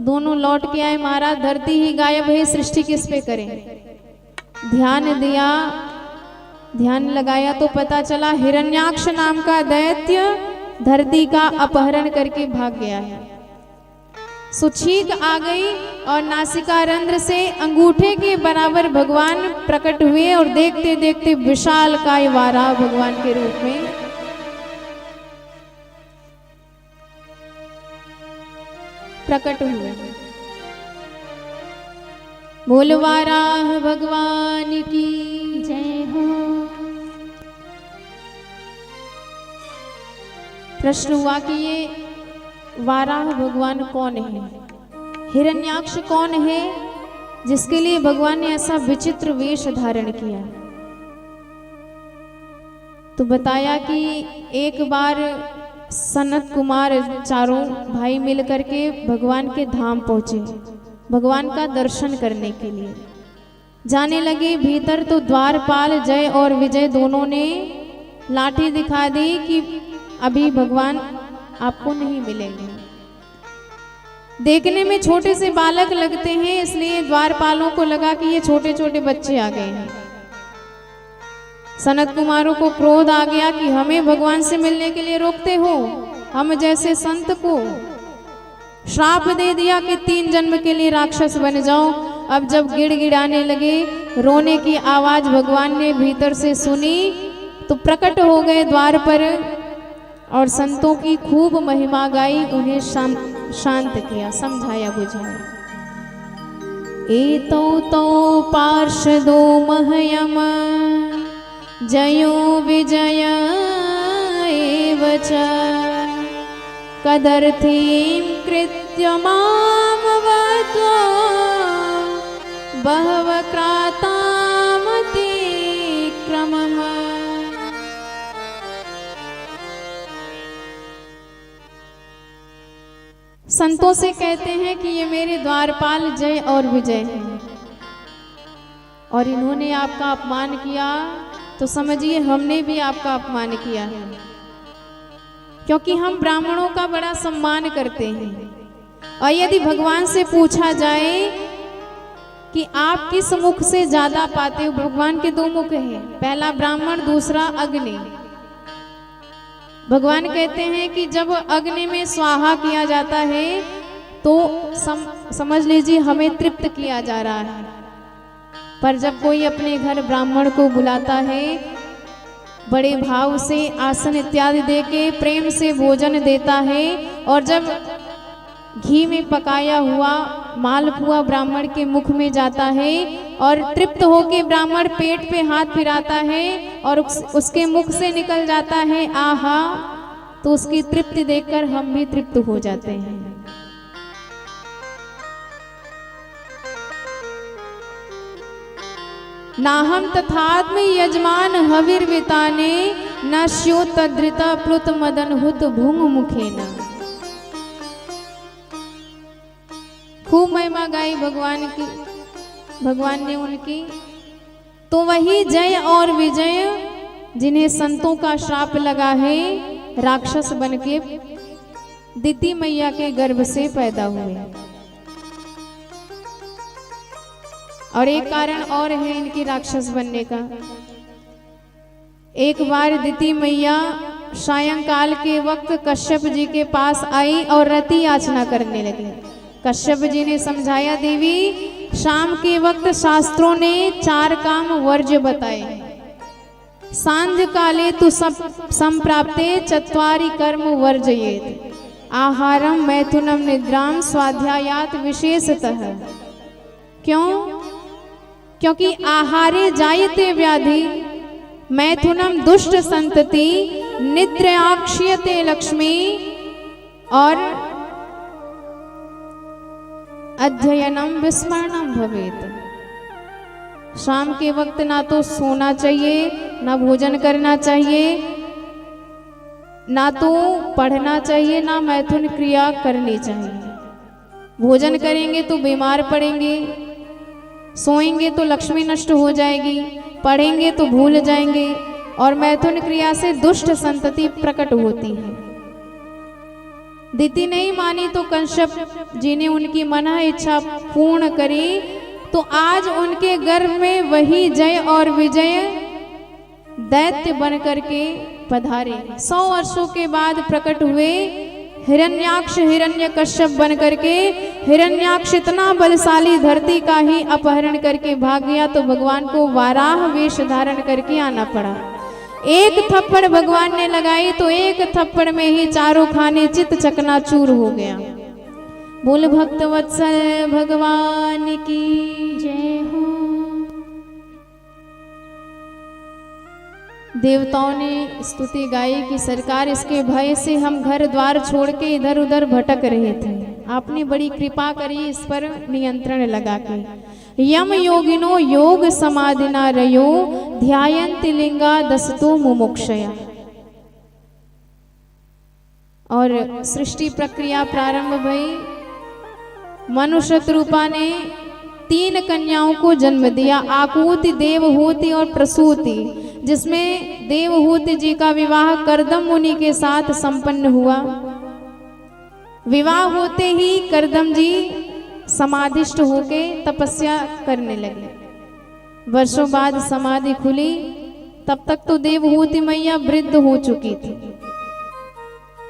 दोनों लौट के आए, महाराज धरती ही गायब है, सृष्टि किस पे करें। ध्यान दिया, ध्यान लगाया तो पता चला हिरण्याक्ष नाम का दैत्य धरती का अपहरण करके भाग गया है। सुछीक आ गई और नासिका रंध्र से अंगूठे के बराबर भगवान प्रकट हुए, और देखते देखते विशाल काय वाराह भगवान के रूप में प्रकट हुए। बोल वाराह भगवान की जय हो। प्रश्न हुआ कि ये वाराह भगवान कौन है, हिरण्याक्ष कौन है, जिसके लिए भगवान ने ऐसा विचित्र वेश धारण किया। तो बताया कि एक बार सनत कुमार चारों भाई मिलकर के भगवान के धाम पहुंचे, भगवान का दर्शन करने के लिए जाने लगे। भीतर तो द्वारपाल जय और विजय दोनों ने लाठी दिखा दी कि अभी भगवान आपको नहीं मिलेंगे। देखने में छोटे से बालक लगते हैं, इसलिए द्वारपालों को लगा कि ये छोटे छोटे बच्चे आ गए हैं। सनत कुमारों को क्रोध आ गया कि हमें भगवान से मिलने के लिए रोकते हो, हम जैसे संत को श्राप दे दिया कि 3 जन्म के लिए राक्षस बन जाओ। अब जब गिड़गिड़ाने लगे, रोने की आवाज भगवान ने भीतर से सुनी, तो प्रकट हो गए द्वार पर और संतों की खूब महिमा गाई, उन्हें शांत किया, समझाया बुझाया। एतौ तौ पार्षदो मह्यम जयो विजय एव च कदर्थीं कृत्य मां वदो बहव क्रातामतिक्रमः। संतों से कहते हैं कि ये मेरे द्वारपाल जय और विजय हैं, और इन्होंने आपका अपमान किया तो समझिए हमने भी आपका अपमान किया है, क्योंकि हम ब्राह्मणों का बड़ा सम्मान करते हैं। और यदि भगवान से पूछा जाए कि आप किस मुख से ज्यादा पाते हो, भगवान के दो मुख हैं, पहला ब्राह्मण, दूसरा अग्नि। भगवान कहते हैं कि जब अग्नि में स्वाहा किया जाता है तो समझ लीजिए हमें तृप्त किया जा रहा है, पर जब कोई अपने घर ब्राह्मण को बुलाता है, बड़े भाव से आसन इत्यादि देके प्रेम से भोजन देता है, और जब घी में पकाया हुआ मालपुआ ब्राह्मण के मुख में जाता है और तृप्त होके ब्राह्मण पेट पे हाथ फिराता है और उसके मुख से निकल जाता है आहा, तो उसकी तृप्ति देखकर हम भी तृप्त हो जाते हैं। नाहम तथात्म यजमान हविर्विताने न स्यो तद्रिता प्लुत मदन हुत भूंग मुखे न। खूब महिमा गाई भगवान की, भगवान ने उनकी। तो वही जय और विजय जिन्हें संतों का श्राप लगा है, राक्षस बनके दिति मैया के गर्भ से पैदा हुए। और एक कारण और है इनकी राक्षस बनने का। एक बार दिति मैया सायंकाल के वक्त कश्यप जी के पास आई और रति याचना करने लगी। कश्यप जी ने समझाया, देवी शाम के वक्त शास्त्रों ने 4 काम वर्ज्य बताए। सांध्य काले तु संप्राप्ते चत्वारि कर्म वर्जयेत, आहारम मैथुनम निद्राम स्वाध्यायात विशेषतः। क्यों? क्योंकि आहारे जायते व्याधि, मैथुनम दुष्ट संतति, निद्राक्षीयते लक्ष्मी, और अध्ययनम विस्मरणम भवेत। शाम के वक्त ना तो सोना चाहिए, ना भोजन करना चाहिए, ना तो पढ़ना चाहिए, ना मैथुन क्रिया करनी चाहिए। भोजन करेंगे तो बीमार पड़ेंगे, सोएंगे तो लक्ष्मी नष्ट हो जाएगी, पढ़ेंगे तो भूल जाएंगे, और मैथुन क्रिया से दुष्ट संतति प्रकट होती है। दिति नहीं मानी तो कश्यप जी ने उनकी मना इच्छा पूर्ण करी, तो आज उनके गर्भ में वही जय और विजय दैत्य बन करके पधारे। 100 वर्षों के बाद प्रकट हुए हिरण्याक्ष हिरण्यकश्यप बन करके। हिरण्याक्ष इतना बलशाली धरती का ही अपहरण करके भाग गया, तो भगवान को वाराह वेश धारण करके आना पड़ा। एक थप्पड़ भगवान ने लगाई तो एक थप्पड़ में ही 4 खाने चित चकनाचूर हो गया। बोल भक्त वत्सल भगवान की जय हो। देवताओं ने स्तुति गाई कि सरकार इसके भय से हम घर द्वार छोड़ के इधर उधर भटक रहे थे, आपने बड़ी कृपा करी इस पर नियंत्रण लगा के। यम योगिनो योग समाधिना रयो ध्यायन्ति लिंगा दसतो मुमुक्षया। और सृष्टि प्रक्रिया प्रारंभ भई। मनुष्य रूपा ने 3 कन्याओं को जन्म दिया, आकूति, देवहूति और प्रसूति, जिसमें देवहूति जी का विवाह करदम मुनि के साथ संपन्न हुआ। विवाह होते ही करदम जी समाधिष्ट होके तपस्या करने लगे। वर्षों बाद समाधि खुली, तब तक तो देवहूति मैया वृद्ध हो चुकी थी।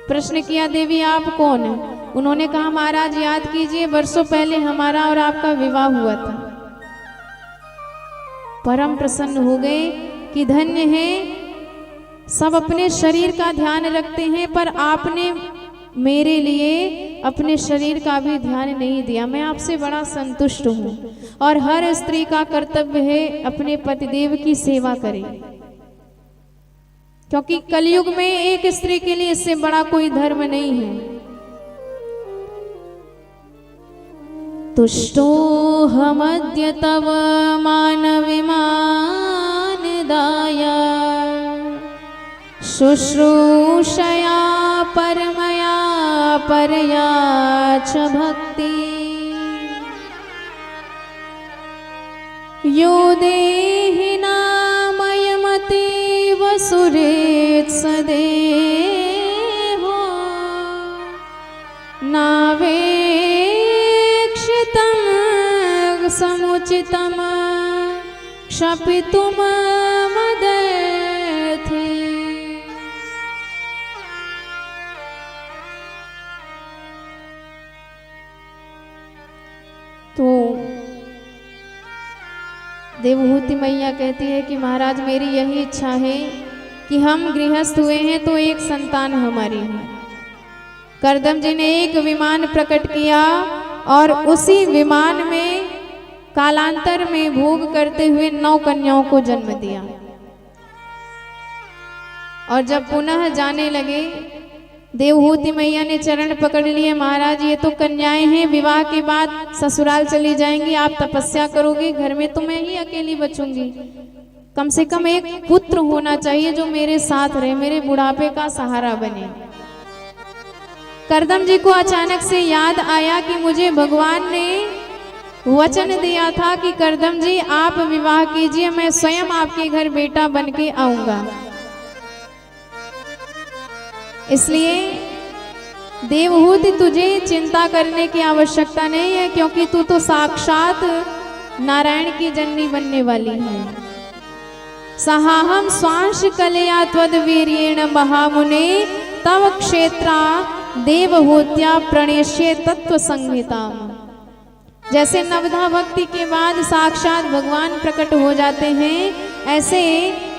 प्रश्न किया, देवी आप कौन है? उन्होंने कहा, महाराज याद कीजिए, वर्षों पहले हमारा और आपका विवाह हुआ था। परम प्रसन्न हो गए कि धन्य है, सब अपने शरीर का ध्यान रखते हैं, पर आपने मेरे लिए अपने शरीर का भी ध्यान नहीं दिया। मैं आपसे बड़ा संतुष्ट हूँ, और हर स्त्री का कर्तव्य है अपने पतिदेव की सेवा करे, क्योंकि कलयुग में एक स्त्री के लिए इससे बड़ा कोई धर्म नहीं है। तुष्टो हमद्य तव मानविमान दाया शुश्रूषया परमया परयाच भक्ति यो देहि नामयमतीव सुरेत्सदेहो नावेक्षितं समुचितं क्षपितुं मदर्थी। तो देवहूति मैया कहती है कि महाराज मेरी यही इच्छा है कि हम गृहस्थ हुए हैं तो एक संतान हमारी है। करदम जी ने एक विमान प्रकट किया और उसी विमान में कालांतर में भोग करते हुए 9 कन्याओं को जन्म दिया। और जब पुनः जाने लगे देवहूति मैया ने चरण पकड़ लिए, महाराज ये तो कन्याएं हैं, विवाह के बाद ससुराल चली जाएंगी, आप तपस्या करोगे, घर में तो मैं ही अकेली बचूंगी, कम से कम एक पुत्र होना चाहिए जो मेरे साथ रहे, मेरे बुढ़ापे का सहारा बने। करदम जी को अचानक से याद आया कि मुझे भगवान ने वचन दिया था कि करदम जी आप विवाह कीजिए, मैं स्वयं आपके घर बेटा बन के आऊंगा। इसलिए देवहूति तुझे चिंता करने की आवश्यकता नहीं है, क्योंकि तू तो साक्षात नारायण की जननी बनने वाली है। सहाहम स्वांश कलया त्वद वीर्येण महामुने तव क्षेत्रा देवहूत्या प्रणेष्ये तत्व संहिता। जैसे नवधा भक्ति के बाद साक्षात भगवान प्रकट हो जाते हैं, ऐसे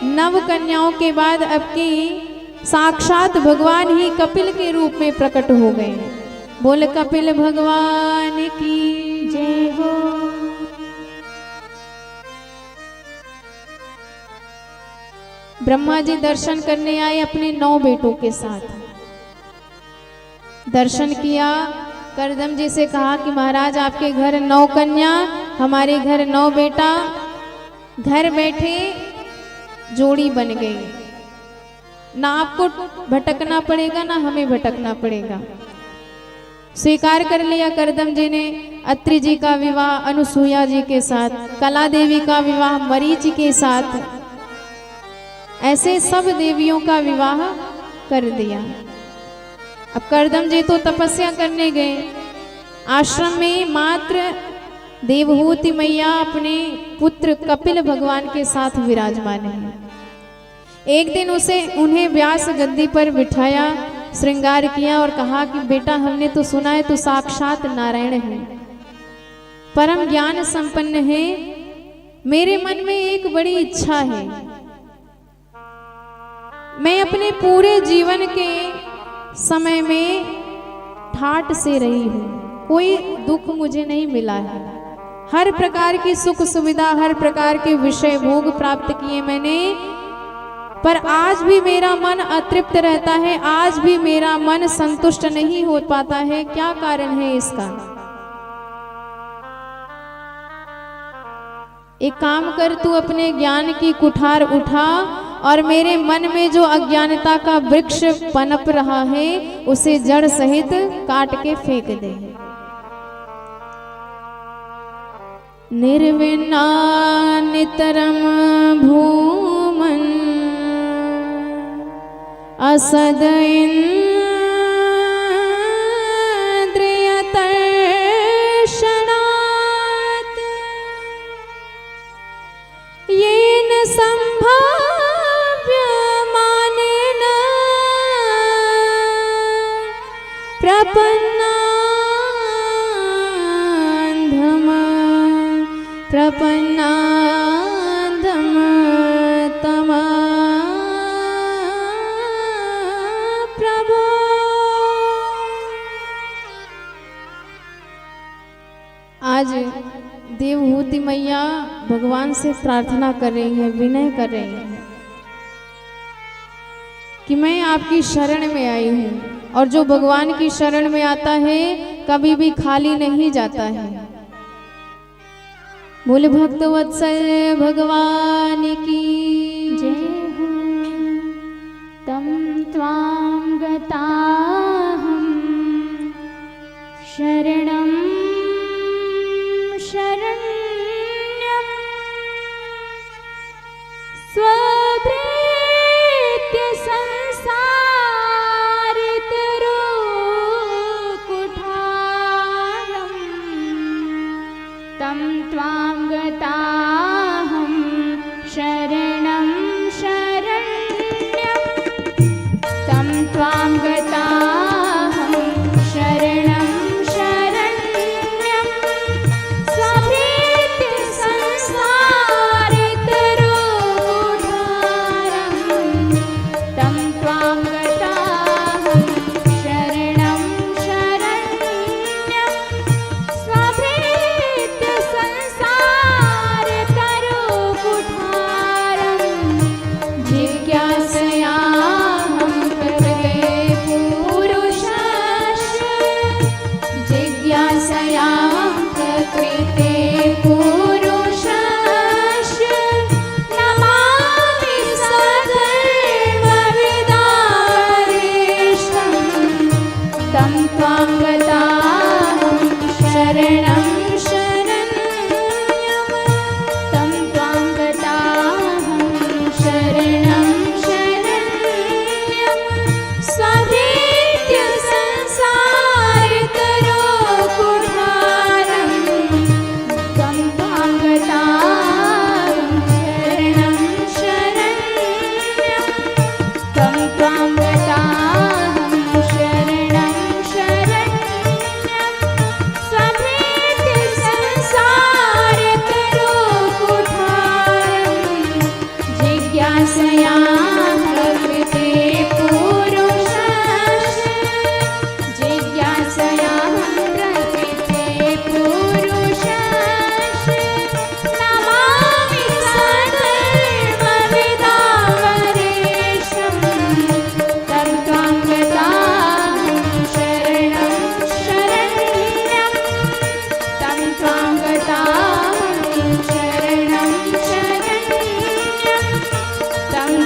नव कन्याओं के बाद अब की साक्षात भगवान ही कपिल के रूप में प्रकट हो गए। बोल कपिल भगवान की जय हो। ब्रह्मा जी दर्शन करने आए अपने 9 बेटों के साथ। दर्शन किया, करदम जी से कहा कि महाराज आपके घर 9 कन्या, हमारे घर 9 बेटा, घर बैठे जोड़ी बन गई, ना आपको भटकना पड़ेगा ना हमें भटकना पड़ेगा। स्वीकार कर लिया करदम जी ने। अत्रि जी का विवाह अनुसुईया जी के साथ, कला देवी का विवाह मरीचि के साथ, ऐसे सब देवियों का विवाह कर दिया। अब करदम जी तो तपस्या करने गए। आश्रम में मात्र देवहूति मैया अपने पुत्र कपिल भगवान के साथ विराजमान है। एक दिन उन्हें व्यास गद्दी पर बिठाया, श्रृंगार किया और कहा कि बेटा हमने तो सुना है तू साक्षात नारायण है, परम ज्ञान संपन्न है, मेरे मन में एक बड़ी इच्छा है। मैं अपने पूरे जीवन के समय में ठाट से रही हूँ, कोई दुख मुझे नहीं मिला है, हर प्रकार की सुख सुविधा, हर प्रकार के विषय भोग प्राप्त किए मैंने, पर आज भी मेरा मन अतृप्त रहता है, आज भी मेरा मन संतुष्ट नहीं हो पाता है। क्या कारण है इसका? एक काम कर, तू अपने ज्ञान की कुठार उठा और मेरे मन में जो अज्ञानता का वृक्ष पनप रहा है उसे जड़ सहित काट के फेंक दे। निर्विण्णा नितरम भूमन असद इंद्रियतर्षणात् येन संभाव्यमानेन प्रपन्नान्धम तमा आज देवहूति मैया भगवान से प्रार्थना कर रही है, विनय कर रही है कि मैं आपकी शरण में आई हूँ, और जो भगवान की शरण में आता है कभी भी खाली नहीं जाता है। बोले भक्त वत्सल भगवान की जय हो। तम त्वां गताहं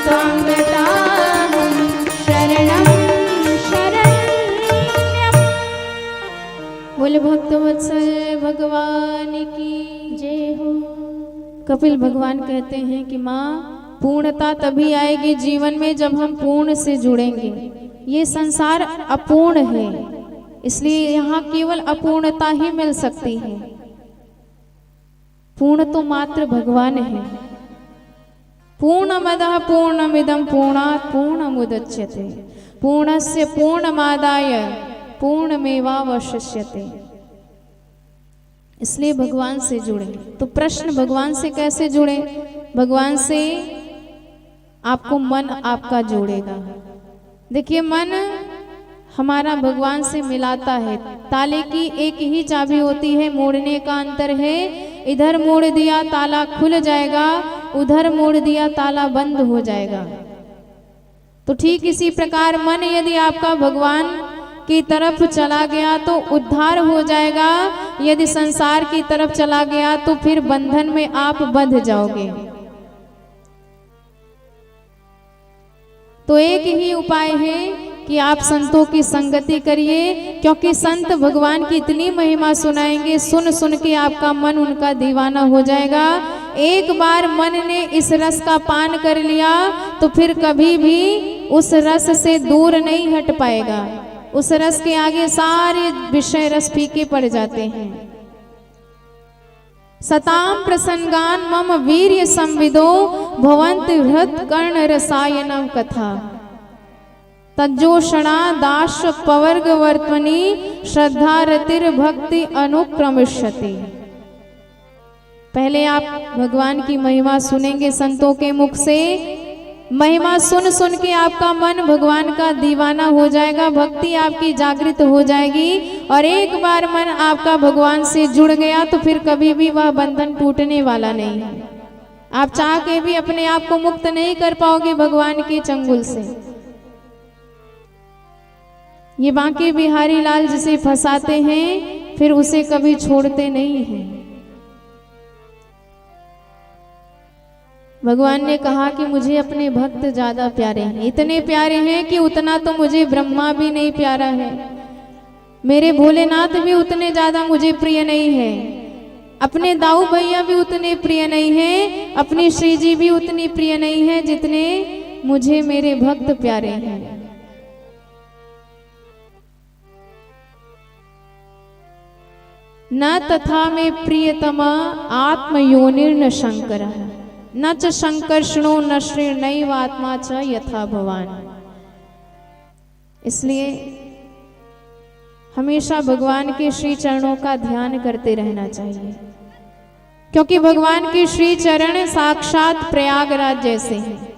त्वां गताहं शरणं शरण्यम्। बोले भक्तवत्सल भगवान की जय हो। कपिल भगवान कहते हैं कि माँ, पूर्णता तभी आएगी जीवन में जब हम पूर्ण से जुड़ेंगे। ये संसार अपूर्ण है, इसलिए यहाँ केवल अपूर्णता ही मिल सकती है। पूर्ण तो मात्र भगवान है। पूर्णमदः पूर्णमिदं पूर्णात् पूर्णमुदच्यते पूर्णस्य पूर्णमादाय पूर्णमेवावशिष्यते। इसलिए भगवान से जुड़े। तो प्रश्न, भगवान से कैसे जुड़े? भगवान से आपको मन आपका जोड़ेगा। देखिए, मन हमारा भगवान से मिलाता है। ताले की एक ही चाबी होती है, मोड़ने का अंतर है। इधर मोड़ दिया ताला खुल जाएगा, उधर मोड़ दिया ताला बंद हो जाएगा। तो ठीक इसी प्रकार मन यदि आपका भगवान की तरफ चला गया तो उद्धार हो जाएगा, यदि संसार की तरफ चला गया तो फिर बंधन में आप बंध जाओगे। तो एक ही उपाय है कि आप संतों की संगति करिए, क्योंकि संत भगवान की इतनी महिमा सुनाएंगे, सुन सुन के आपका मन उनका दीवाना हो जाएगा। एक बार मन ने इस रस का पान कर लिया तो फिर कभी भी उस रस से दूर नहीं हट पाएगा। उस रस के आगे सारे विषय रस फीके पड़ जाते हैं। सताम प्रसंगान मम वीर्य संविदो भवंत हृत कर्ण रसायनम कथा तज्जोषणा दाश पवर्ग वर्त्मनि श्रद्धा रतिर भक्ति अनुक्रमिष्यति। पहले आप भगवान की महिमा सुनेंगे संतों के मुख से। महिमा सुन सुन के आपका मन भगवान का दीवाना हो जाएगा, भक्ति आपकी जागृत हो जाएगी। और एक बार मन आपका भगवान से जुड़ गया तो फिर कभी भी वह बंधन टूटने वाला नहीं है। आप चाह के भी अपने आप को मुक्त नहीं कर पाओगे भगवान के चंगुल से। ये बांके बिहारी लाल जिसे फंसाते हैं फिर उसे कभी छोड़ते नहीं हैं। भगवान ने कहा कि मुझे अपने भक्त ज्यादा प्यारे हैं, इतने प्यारे हैं कि उतना तो मुझे ब्रह्मा भी नहीं प्यारा है, मेरे भोलेनाथ भी उतने ज्यादा मुझे प्रिय नहीं है, अपने दाऊ भैया भी उतने प्रिय नहीं है, अपनी श्री जी भी उतनी प्रिय नहीं है जितने मुझे मेरे भक्त प्यारे हैं। न तथा में प्रियतमा आत्मयोनिर्न शंकर न च शंकर्षणो न श्रीर्नैव आत्मा च यथा भवान। इसलिए हमेशा भगवान के श्री चरणों का ध्यान करते रहना चाहिए, क्योंकि भगवान के श्री चरण साक्षात प्रयागराज जैसे हैं।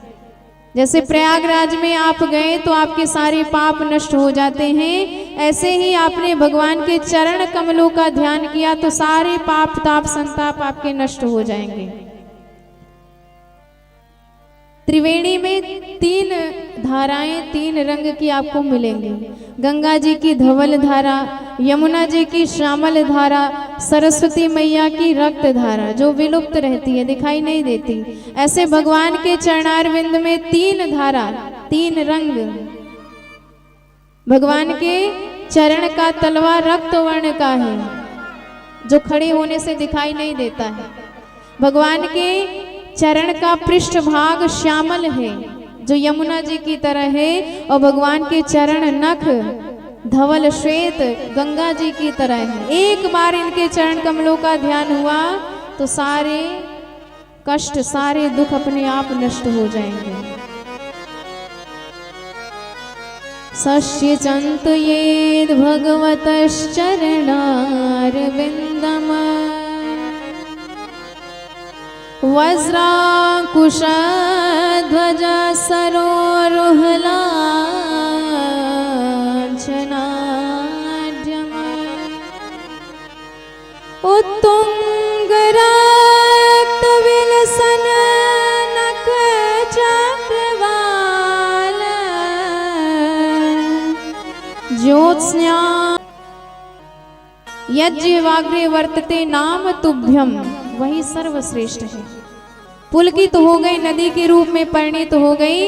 जैसे प्रयागराज में आप गए तो आपके सारे पाप नष्ट हो जाते हैं, ऐसे ही आपने भगवान के चरण कमलों का ध्यान किया तो सारे पाप ताप संताप आपके नष्ट हो जाएंगे। त्रिवेणी में 3 धाराएं 3 रंग की आपको मिलेंगी। गंगा जी की धवल धारा, यमुना जी की श्यामल धारा, सरस्वती मैया की रक्त धारा जो विलुप्त रहती है, दिखाई नहीं देती। ऐसे भगवान के चरणारविंद में 3 धारा 3 रंग। भगवान के चरण का तलवा रक्त वर्ण का है जो खड़े होने से दिखाई नहीं देता है। भगवान के चरण का पृष्ठभाग श्यामल है जो यमुना जी की तरह है, और भगवान के चरण नख धवल श्वेत गंगा जी की तरह है। एक बार इनके चरण कमलों का ध्यान हुआ तो सारे कष्ट सारे दुख अपने आप नष्ट हो जाएंगे। सश्चिचंत येद भगवतश्चरणारविंदम वज्राकुश ध्वज सरोरुहलांछनाढ्यम उत्तुंगरक्त विलसन नख चक्रवाल ज्योत्स्ना यज्ञवाग्रे वर्तते नाम तुभ्यम, वही सर्वश्रेष्ठ है। पुलकित हो गई, नदी के रूप में परिणित हो गई।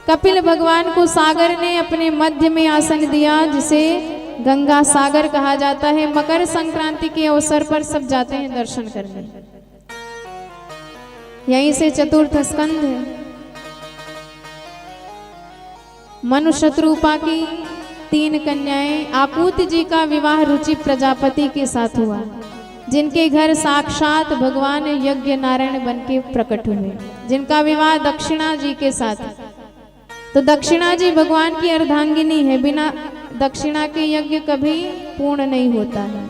कपिल भगवान को सागर ने अपने मध्य में आसन दिया, जिसे गंगा सागर कहा जाता है। मकर संक्रांति के अवसर पर सब जाते हैं दर्शन करने। यहीं से चतुर्थ स्कंध है। मनु शत्रुपा की 3 कन्याएं। आपूति जी का विवाह रुचि प्रजापति के साथ हुआ, जिनके घर साक्षात भगवान यज्ञ नारायण बन के प्रकट हुए, जिनका विवाह दक्षिणा जी के साथ। तो दक्षिणा जी भगवान की अर्धांगिनी है, बिना दक्षिणा के यज्ञ कभी पूर्ण नहीं होता है।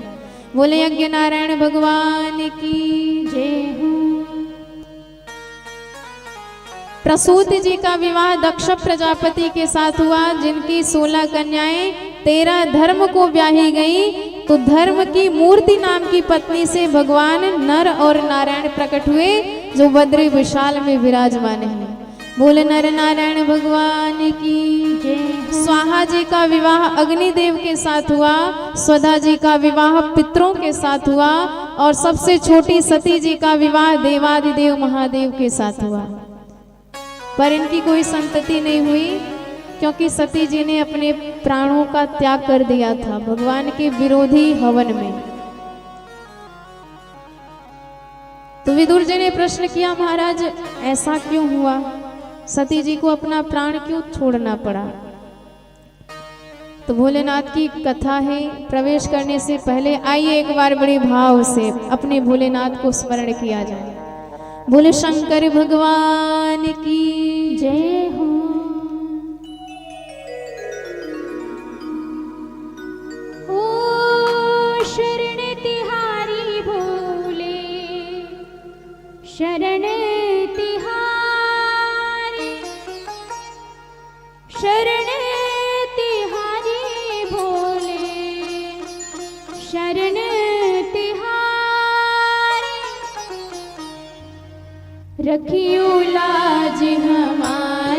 बोले यज्ञ नारायण भगवान की जय हो। प्रसूति जी का विवाह दक्ष प्रजापति के साथ हुआ, जिनकी 16 कन्याएं 13 धर्म को ब्याही गई। तो धर्म की मूर्ति नाम की पत्नी से भगवान नर और नारायण प्रकट हुए, जो बद्री विशाल में विराजमान है। बोले नर नारायण भगवान की जय। स्वाहा जी का विवाह अग्निदेव के साथ हुआ, स्वधा जी का विवाह पितरों के साथ हुआ, और सबसे छोटी सती जी का विवाह देवादिदेव महादेव के साथ हुआ। पर इनकी कोई संतति नहीं हुई, क्योंकि सती जी ने अपने प्राणों का त्याग कर दिया था भगवान के विरोधी हवन में। तो विदुर जी ने प्रश्न किया, महाराज ऐसा क्यों हुआ? सती जी को अपना प्राण क्यों छोड़ना पड़ा? तो भोलेनाथ की कथा है। प्रवेश करने से पहले आइए एक बार बड़े भाव से अपने भोलेनाथ को स्मरण किया जाए। बोले शंकर भगवान की जय हो। ओ शरण तिहारी भोले, शरण तिहारी, शरण तिहारी भोले, शरण तिहारी, रखियो लाज हमारी।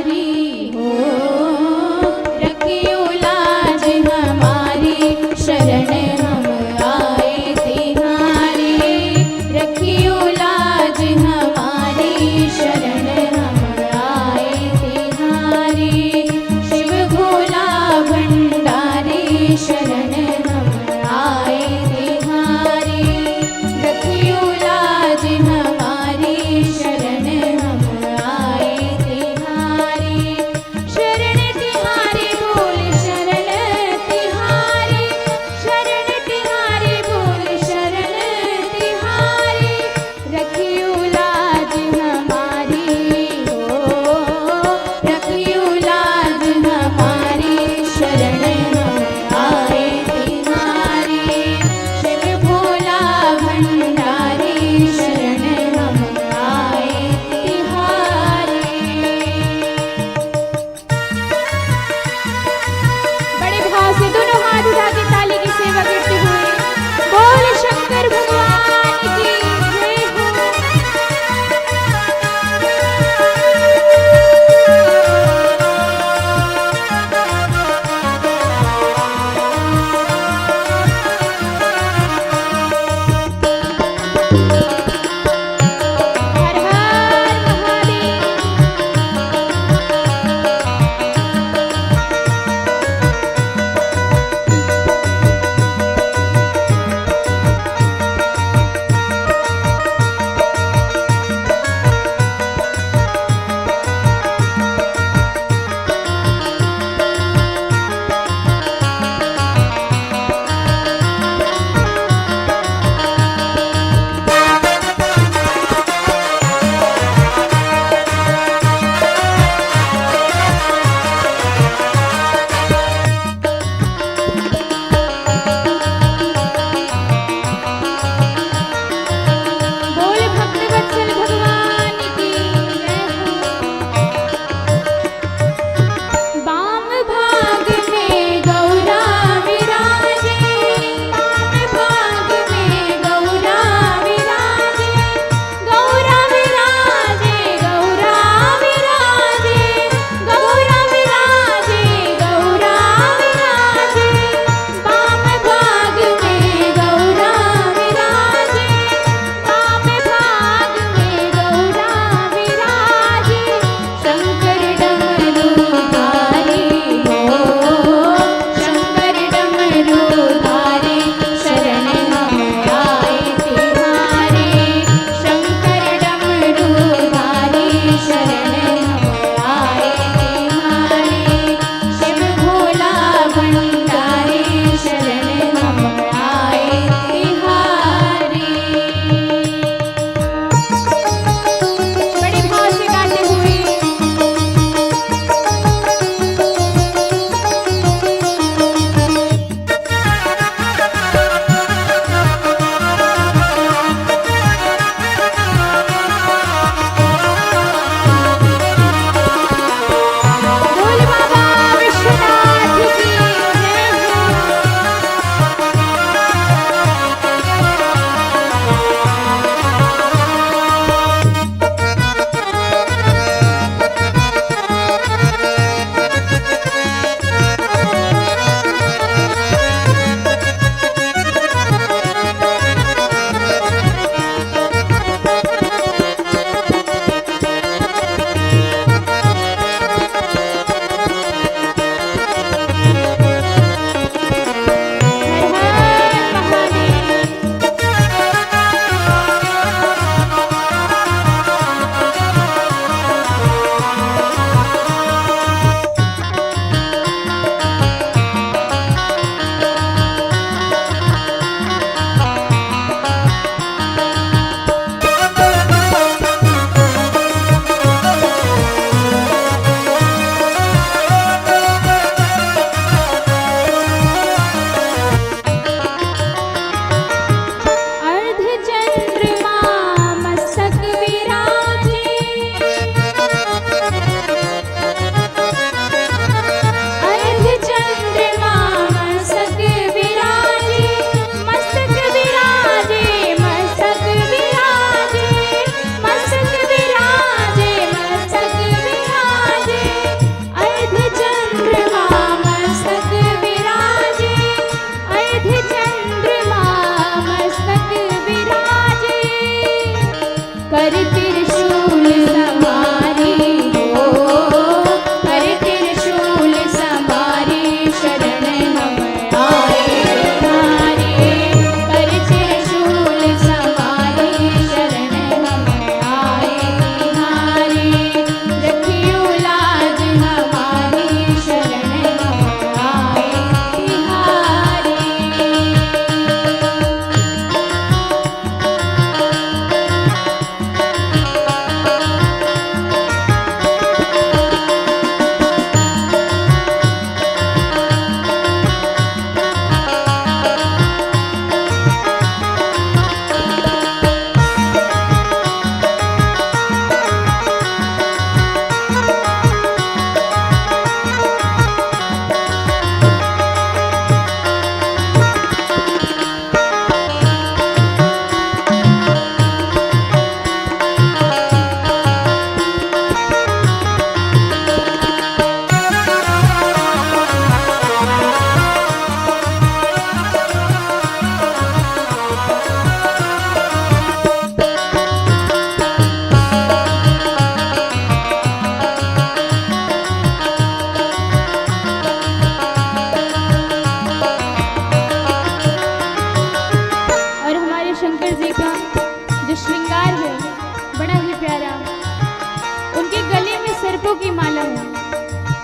माला हो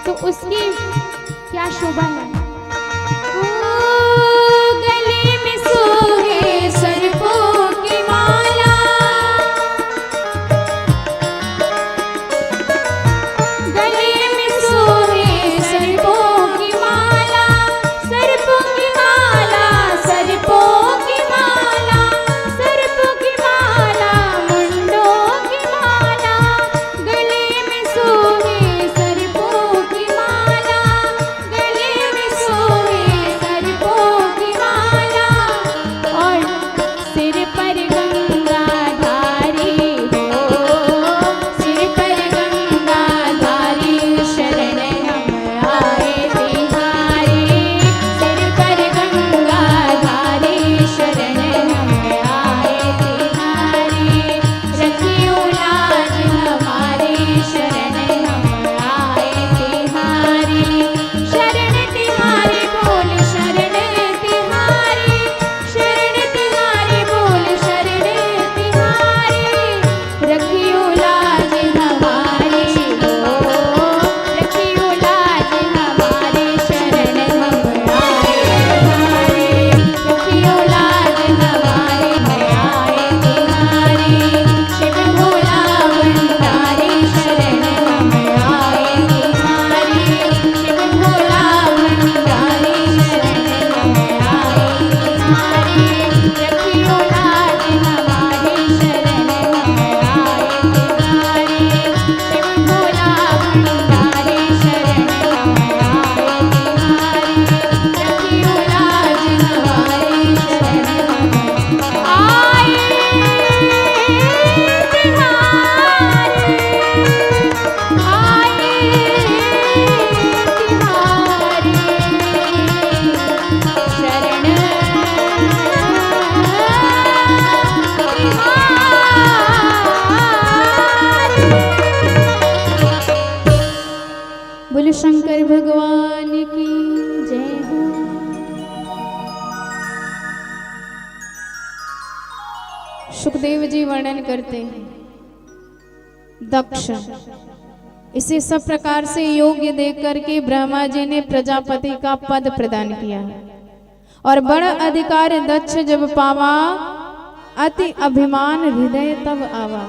तो उसकी क्या शोभा है। गले में सोहे सर्पों की माला, गले में सोहे सर्पों की माला, सर्पों की माला, सर्पों की माला, सर्पों की माला, मुंडों की माला, गले में सोहे सर्पों की माला, गले में सोहे सर्पों की माला, और सिर पर गंगाधारी हो, सिर पर गंगाधारी, शरण हम आए तिहारी, सिर पर गंगाधारी, शरण हम आए तिहारी, रखियो लाज हमारी, शरण हम आए तिहारी, शरण तिहारी बोल शरण तिहारी, शरण तिहारी बोल शरण तिहारी, रखियो लाज हमारी हो, रखियो लाज हमारी, शरण हम आए तिहारी, रखियो लाज हमारी, आए तिहारी, शिव भोला भंडारी, शरण हम आए तिहारी, शिव भोला भंडारी, शरण हम आए तिहारी, रखियो लाज हमारी, शरण हम आए तिहारी, शिव भोला भंडारी, शरण हम आए तिहारी, रखियो लाज हमारी, शरण हम आए बोलो शंकर भगवान की जय हो। सुखदेव जी वर्णन करते हैं, दक्ष इसे सब प्रकार से योग्य देख करके ब्रह्मा जी ने प्रजापति का पद प्रदान किया, और बड़ा अधिकार दक्ष जब पावा, अति अभिमान हृदय तब आवा।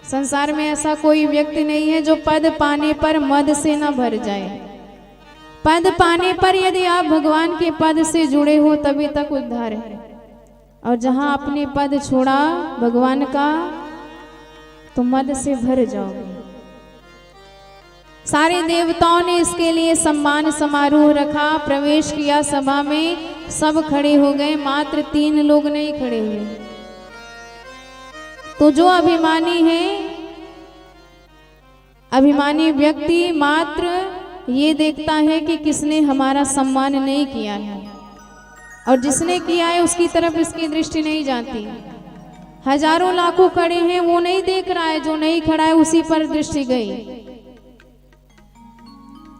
संसार में ऐसा कोई व्यक्ति नहीं है जो पद पाने पर मद से न भर जाए। पद पाने पर यदि आप भगवान के पद से जुड़े हो तभी तक उद्धार है, और जहां आपने पद छोड़ा भगवान का तो मद से भर जाओगे। सारे देवताओं ने इसके लिए सम्मान समारोह रखा, प्रवेश किया सभा में, सब खड़े हो गए, मात्र 3 लोग नहीं खड़े हुए। तो जो अभिमानी है, अभिमानी व्यक्ति मात्र ये देखता है कि किसने हमारा सम्मान नहीं किया है, और जिसने किया है उसकी तरफ इसकी दृष्टि नहीं जाती। हजारों लाखों खड़े हैं, वो नहीं देख रहा है, जो नहीं खड़ा है उसी पर दृष्टि गई।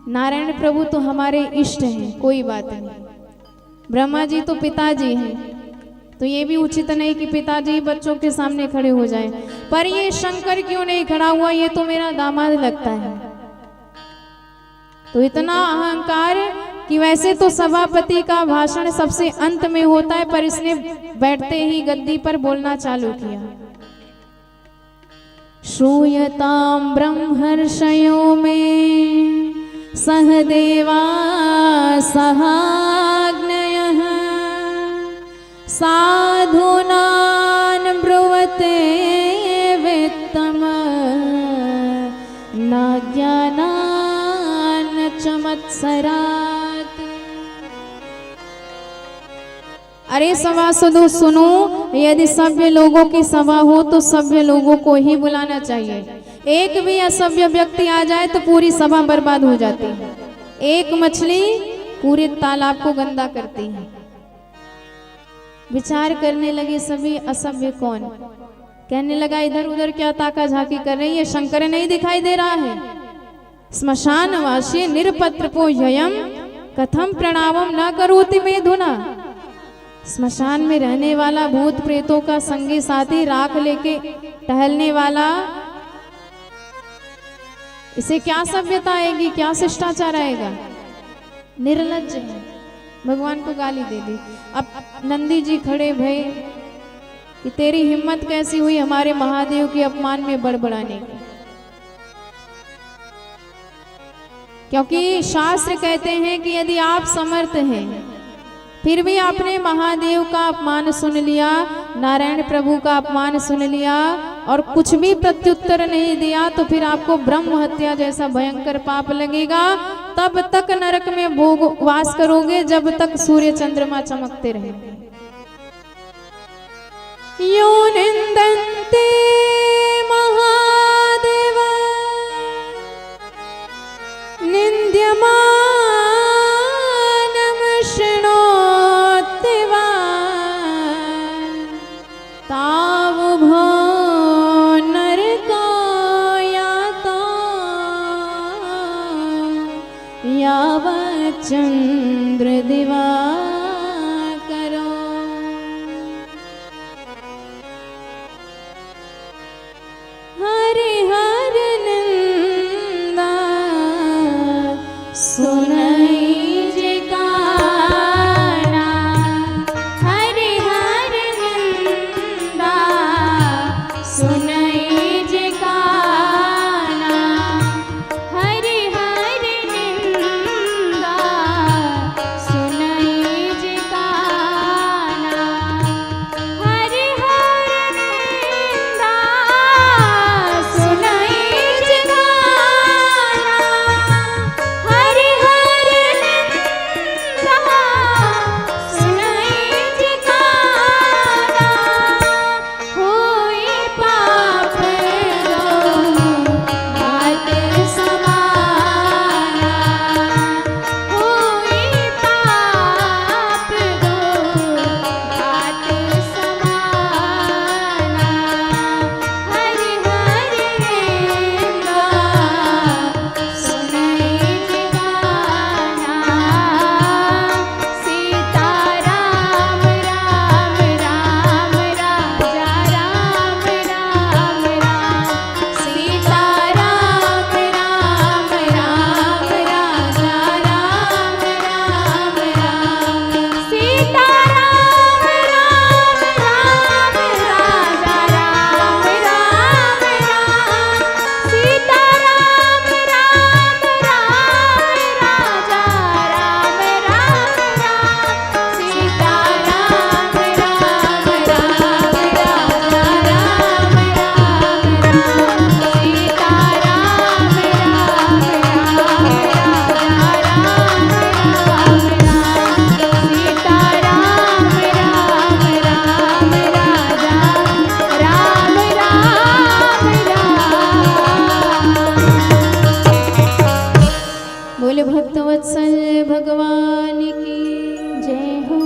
नारायण प्रभु तो हमारे इष्ट हैं, कोई बात नहीं। ब्रह्मा जी तो पिताजी हैं, तो ये भी उचित नहीं कि पिताजी बच्चों के सामने खड़े हो जाएं। पर ये शंकर क्यों नहीं खड़ा हुआ, ये तो मेरा दामाद लगता है। तो इतना अहंकार कि वैसे तो सभापति का भाषण सबसे अंत में होता है, पर इसने बैठते ही गद्दी पर बोलना चालू किया। श्रूयतां ब्रह्मर्षयो में सहदेवा सहाग्नयः साधूनां ब्रुवते वित्तम न ज्ञानान् चमत्सरात्। अरे सभासदों सुनो, यदि सभ्य लोगों की सभा हो तो सभ्य लोगों को ही बुलाना चाहिए। एक भी असभ्य व्यक्ति आ जाए तो पूरी सभा बर्बाद हो जाती है। एक मछली पूरे तालाब को गंदा करती है। विचार करने लगे सभी, असभ्य कौन? कहने लगा इधर उधर क्या ताका झाकी कर रही है, शंकर नहीं दिखाई दे रहा है? स्मशानवासी निरपत्रपो ययम कथम प्रणामम न करोति मेधुना। स्मशान में रहने वाला, भूत प्रेतों का संगी साथी, राख लेके टहलने वाला, इसे क्या सभ्यता आएगी, क्या शिष्टाचार आएगा? निर्लज्ज है, भगवान को गाली दे दी। अब नंदी जी खड़े भये कि तेरी हिम्मत कैसी हुई हमारे महादेव के अपमान में बड़बड़ाने की। क्योंकि शास्त्र कहते हैं कि यदि आप समर्थ हैं फिर भी आपने महादेव का अपमान सुन लिया, नारायण प्रभु का अपमान सुन लिया और कुछ भी प्रत्युत्तर नहीं दिया, तो फिर आपको ब्रह्म हत्या जैसा भयंकर पाप लगेगा। तब तक नरक में भोग वास करोगे जब तक सूर्य चंद्रमा चमकते रहेंगे। यो निंदन्ते महादेव निन्द्यमानं शृणोति वा तावुभो नरकायाता यावत् चन्द्रदिवा भक्तवत्सल भगवान की जय हो।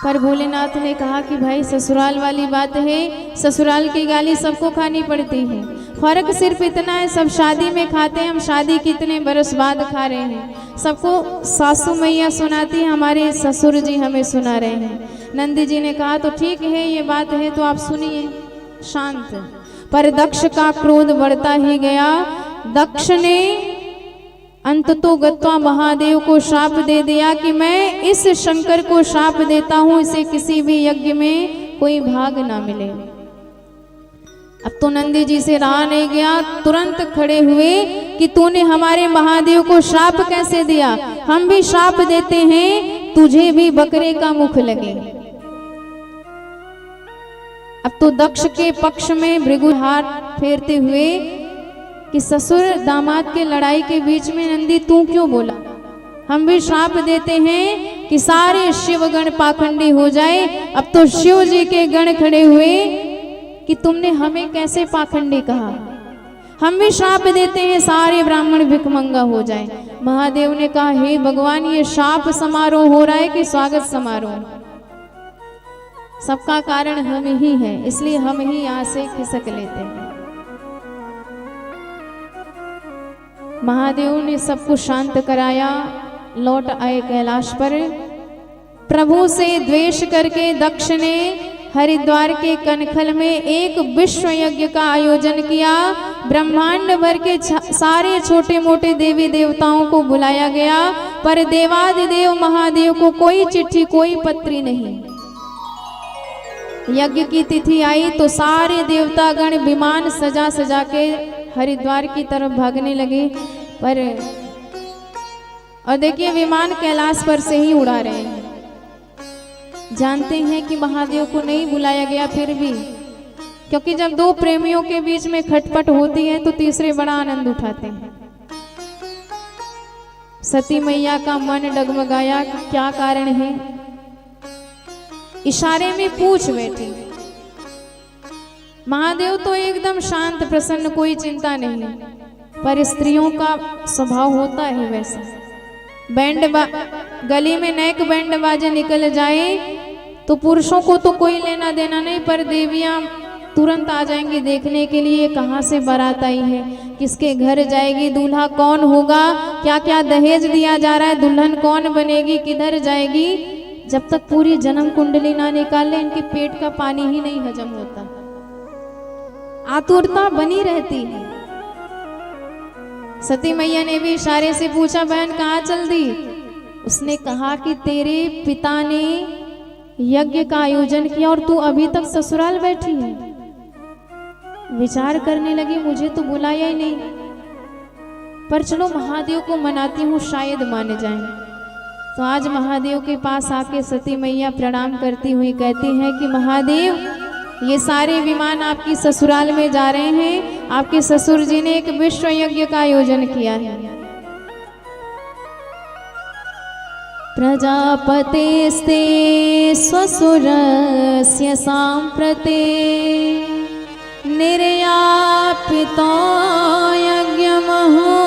पर भोलेनाथ ने कहा कि भाई ससुराल वाली बात है, ससुराल की गाली सबको खानी पड़ती है। फर्क सिर्फ इतना है, सब शादी में खाते हैं, हम शादी कितने बरस बाद खा रहे हैं। सबको सासू मैया सुनाती है, हमारे ससुर जी हमें सुना रहे हैं। नंदी जी ने कहा तो ठीक है, ये बात है तो आप सुनिए शांत। पर दक्ष का क्रोध बढ़ता ही गया। दक्ष ने अंततो गत्वा महादेव को शाप दे दिया कि मैं इस शंकर को शाप देता हूं, इसे किसी भी यज्ञ में कोई भाग ना मिले। अब तो नंदी जी से रहा नहीं गया, तुरंत खड़े हुए कि तूने हमारे महादेव को शाप कैसे दिया? हम भी शाप देते हैं, तुझे भी बकरे का मुख लगे। अब तो दक्ष के पक्ष में भृगु हाथ फेरते हुए कि ससुर दामाद के लड़ाई के बीच में नंदी तू क्यों बोला? हम भी श्राप देते हैं कि सारे शिवगण पाखंडी हो जाए। अब तो शिव जी के गण खड़े हुए कि तुमने हमें कैसे पाखंडी कहा? हम भी श्राप देते हैं सारे ब्राह्मण भिखमंगा हो जाए। महादेव ने कहा हे भगवान, ये शाप समारोह हो रहा है कि स्वागत समारोह? सबका कारण हम ही है, इसलिए हम ही यहाँ से खिसक लेते हैं। महादेव ने सबको शांत कराया, लौट आए कैलाश पर। प्रभु से द्वेष करके दक्ष ने हरिद्वार के कनखल में एक विश्व यज्ञ का आयोजन किया। ब्रह्मांड भर के सारे छोटे मोटे देवी देवताओं को बुलाया गया, पर देवादिदेव महादेव को कोई चिट्ठी कोई पत्री नहीं। यज्ञ की तिथि आई तो सारे देवतागण विमान सजा सजा के हरिद्वार की तरफ भागने लगे, पर और देखिए विमान कैलाश पर से ही उड़ा रहे हैं। जानते हैं कि महादेव को नहीं बुलाया गया, फिर भी क्योंकि जब दो प्रेमियों के बीच में खटपट होती है तो तीसरे बड़ा आनंद उठाते हैं। सती मैया का मन डगमगाया, क्या कारण है? इशारे में पूछ बैठी। महादेव तो एकदम शांत प्रसन्न, कोई चिंता नहीं, पर स्त्रियों का स्वभाव होता है वैसा। गली में नैक बैंड बाजे निकल जाए तो पुरुषों को तो कोई लेना देना नहीं, पर देवियां तुरंत आ जाएंगी देखने के लिए कहाँ से बारात आई है, किसके घर जाएगी, दूल्हा कौन होगा, क्या क्या दहेज दिया जा रहा है, दुल्हन कौन बनेगी, किधर जाएगी। जब तक पूरी जन्म कुंडली ना निकाले इनके पेट का पानी ही नहीं हजम होता, आतुरता बनी रहती है। सती मैया ने भी इशारे से पूछा, बहन कहाँ चल दी? उसने कहा कि तेरे पिता ने यज्ञ का आयोजन किया और तू अभी तक ससुराल बैठी है। विचार करने लगी, मुझे तो बुलाया ही नहीं, पर चलो महादेव को मनाती हूँ, शायद मान जाए। तो आज महादेव के पास आके सती मैया प्रणाम करती हुई कहती हैं कि महादेव, ये सारे विमान आपकी ससुराल में जा रहे हैं। आपके ससुर जी ने एक विश्व यज्ञ का आयोजन किया है। प्रजापतेस्ते स्वसुरस्य सांप्रते निर्यापितो यज्ञ महोत्सव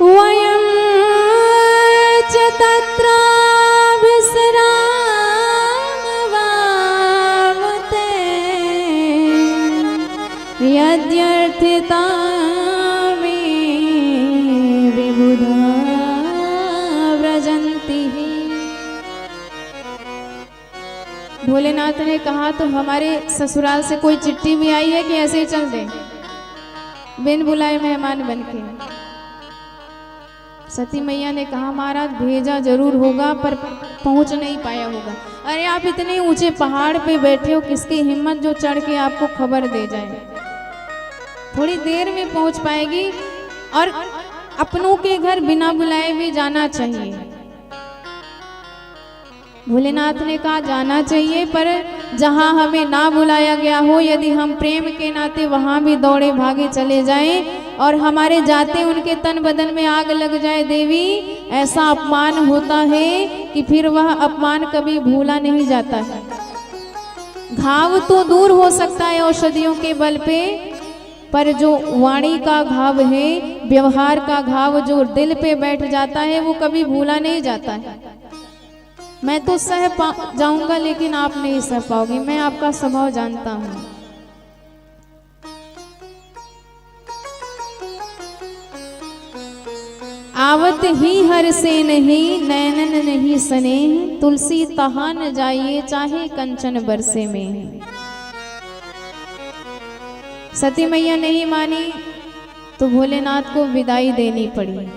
वयं च तत्र विश्रामवावते यद्यर्थिता मे विबुधा व्रजन्ति। भोलेनाथ ने कहा, तो हमारे ससुराल से कोई चिट्ठी भी आई है कि ऐसे ही चल दे बिन बुलाए मेहमान बनके? सती मैया ने कहा, महाराज भेजा जरूर होगा पर पहुंच नहीं पाया होगा। अरे आप इतने ऊंचे पहाड़ पे बैठे हो, किसकी हिम्मत जो चढ़ के आपको खबर दे जाए? थोड़ी देर में पहुंच पाएगी। और अपनों के घर बिना बुलाए भी जाना चाहिए। भोलेनाथ ने कहा जाना चाहिए, पर जहां हमें ना बुलाया गया हो, यदि हम प्रेम के नाते वहां भी दौड़े भागे चले जाएं और हमारे जाते उनके तन बदन में आग लग जाए देवी, ऐसा अपमान होता है कि फिर वह अपमान कभी भूला नहीं जाता है। घाव तो दूर हो सकता है औषधियों के बल पे, पर जो वाणी का घाव है, व्यवहार का घाव जो दिल पे बैठ जाता है, वो कभी भूला नहीं जाता है। मैं तो सह जाऊंगा लेकिन आप नहीं सह पाओगी, मैं आपका स्वभाव जानता हूं। आवत ही हर से नहीं, नैनन नहीं सने, तुलसी तहा न जाइए चाहे कंचन बरसे में। सती मैया नहीं मानी तो भोलेनाथ को विदाई देनी पड़ी।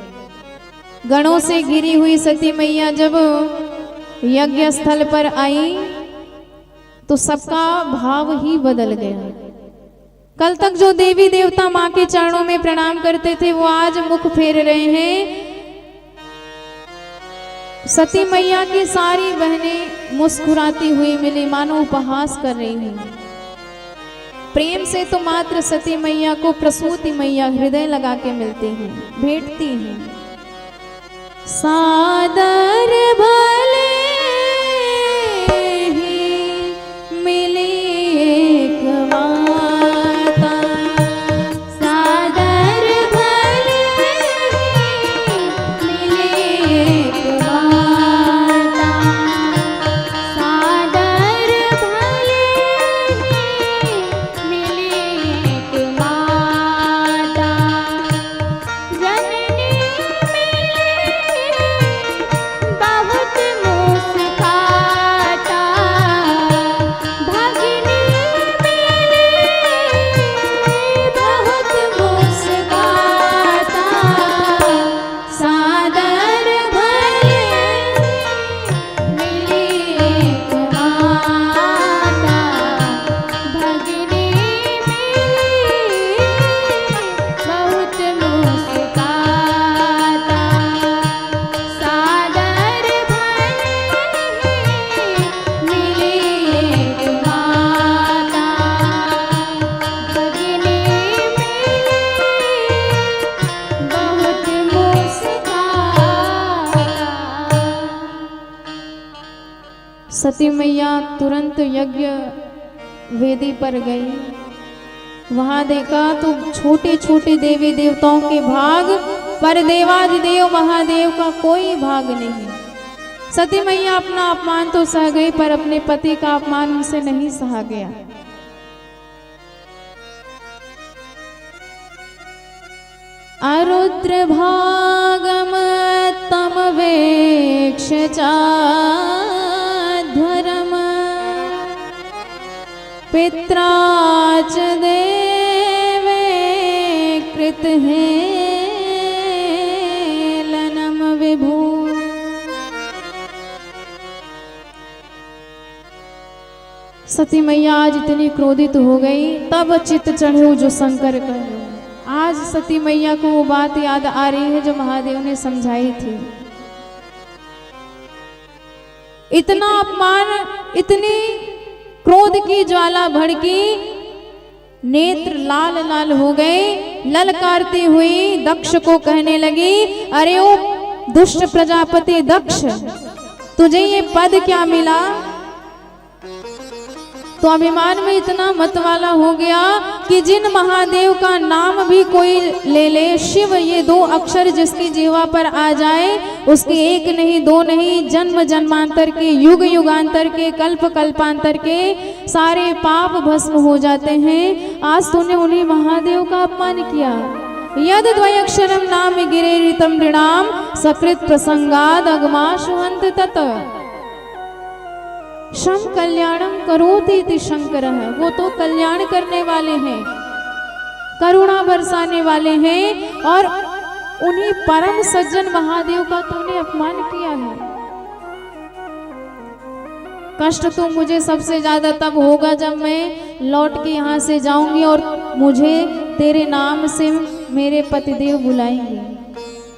गणों से घिरी हुई सती मैया जब यज्ञ स्थल पर आई तो सबका भाव ही बदल गया। कल तक जो देवी देवता मां के चरणों में प्रणाम करते थे, वो आज मुख फेर रहे हैं। सती मैया की सारी बहनें मुस्कुराती हुई मिली, मानो उपहास कर रही हैं। प्रेम से तो मात्र सती मैया को प्रसूति मैया हृदय लगा के मिलते हैं, भेंटती हैं। सादर भले बहुत सती मैया तुरंत यज्ञ वेदी पर गई। वहां देखा तो छोटे छोटे देवी देवताओं के भाग, पर देवाधिदेव महादेव का कोई भाग नहीं। सती मैया अपना अपमान तो सह गई, पर अपने पति का अपमान उनसे नहीं सहा गया। अरुद्र भागम तम वेक्ष चाध्वरम पित्रा च देवे कृत हेलनम विभु। सती मैया आज इतनी क्रोधित हो गई, तब चित्त चढ़े जो शंकर कर। आज सती मैया को वो बात याद आ रही है जो महादेव ने समझाई थी। इतना अपमान, इतनी क्रोध की ज्वाला भड़की, नेत्र लाल लाल हो गए। ललकारती हुई दक्ष को कहने लगी, अरे ओ दुष्ट प्रजापति दक्ष, तुझे ये पद क्या मिला? तो अभिमान में इतना मतवाला हो गया कि जिन महादेव का नाम भी कोई ले ले, शिव ये दो अक्षर जिसकी जीवा पर आ जाए, उसके एक नहीं दो नहीं, जन्म जन्मांतर के, युग युगांतर के, कल्प कल्पांतर के सारे पाप भस्म हो जाते हैं। आज तूने उन्हीं महादेव का अपमान किया। यद द्वयक्षरम नाम गिरेरितम नृणाम सकृत प्रसंगाद अगमाशुहंत तत। शम कल्याणम करोति इति शंकर है, वो तो कल्याण करने वाले हैं, करुणा बरसाने वाले हैं, और उन्हीं परम सज्जन महादेव का तूने अपमान किया है। कष्ट तो मुझे सबसे ज्यादा तब होगा जब मैं लौट के यहाँ से जाऊंगी और मुझे तेरे नाम से मेरे पतिदेव बुलाएंगे,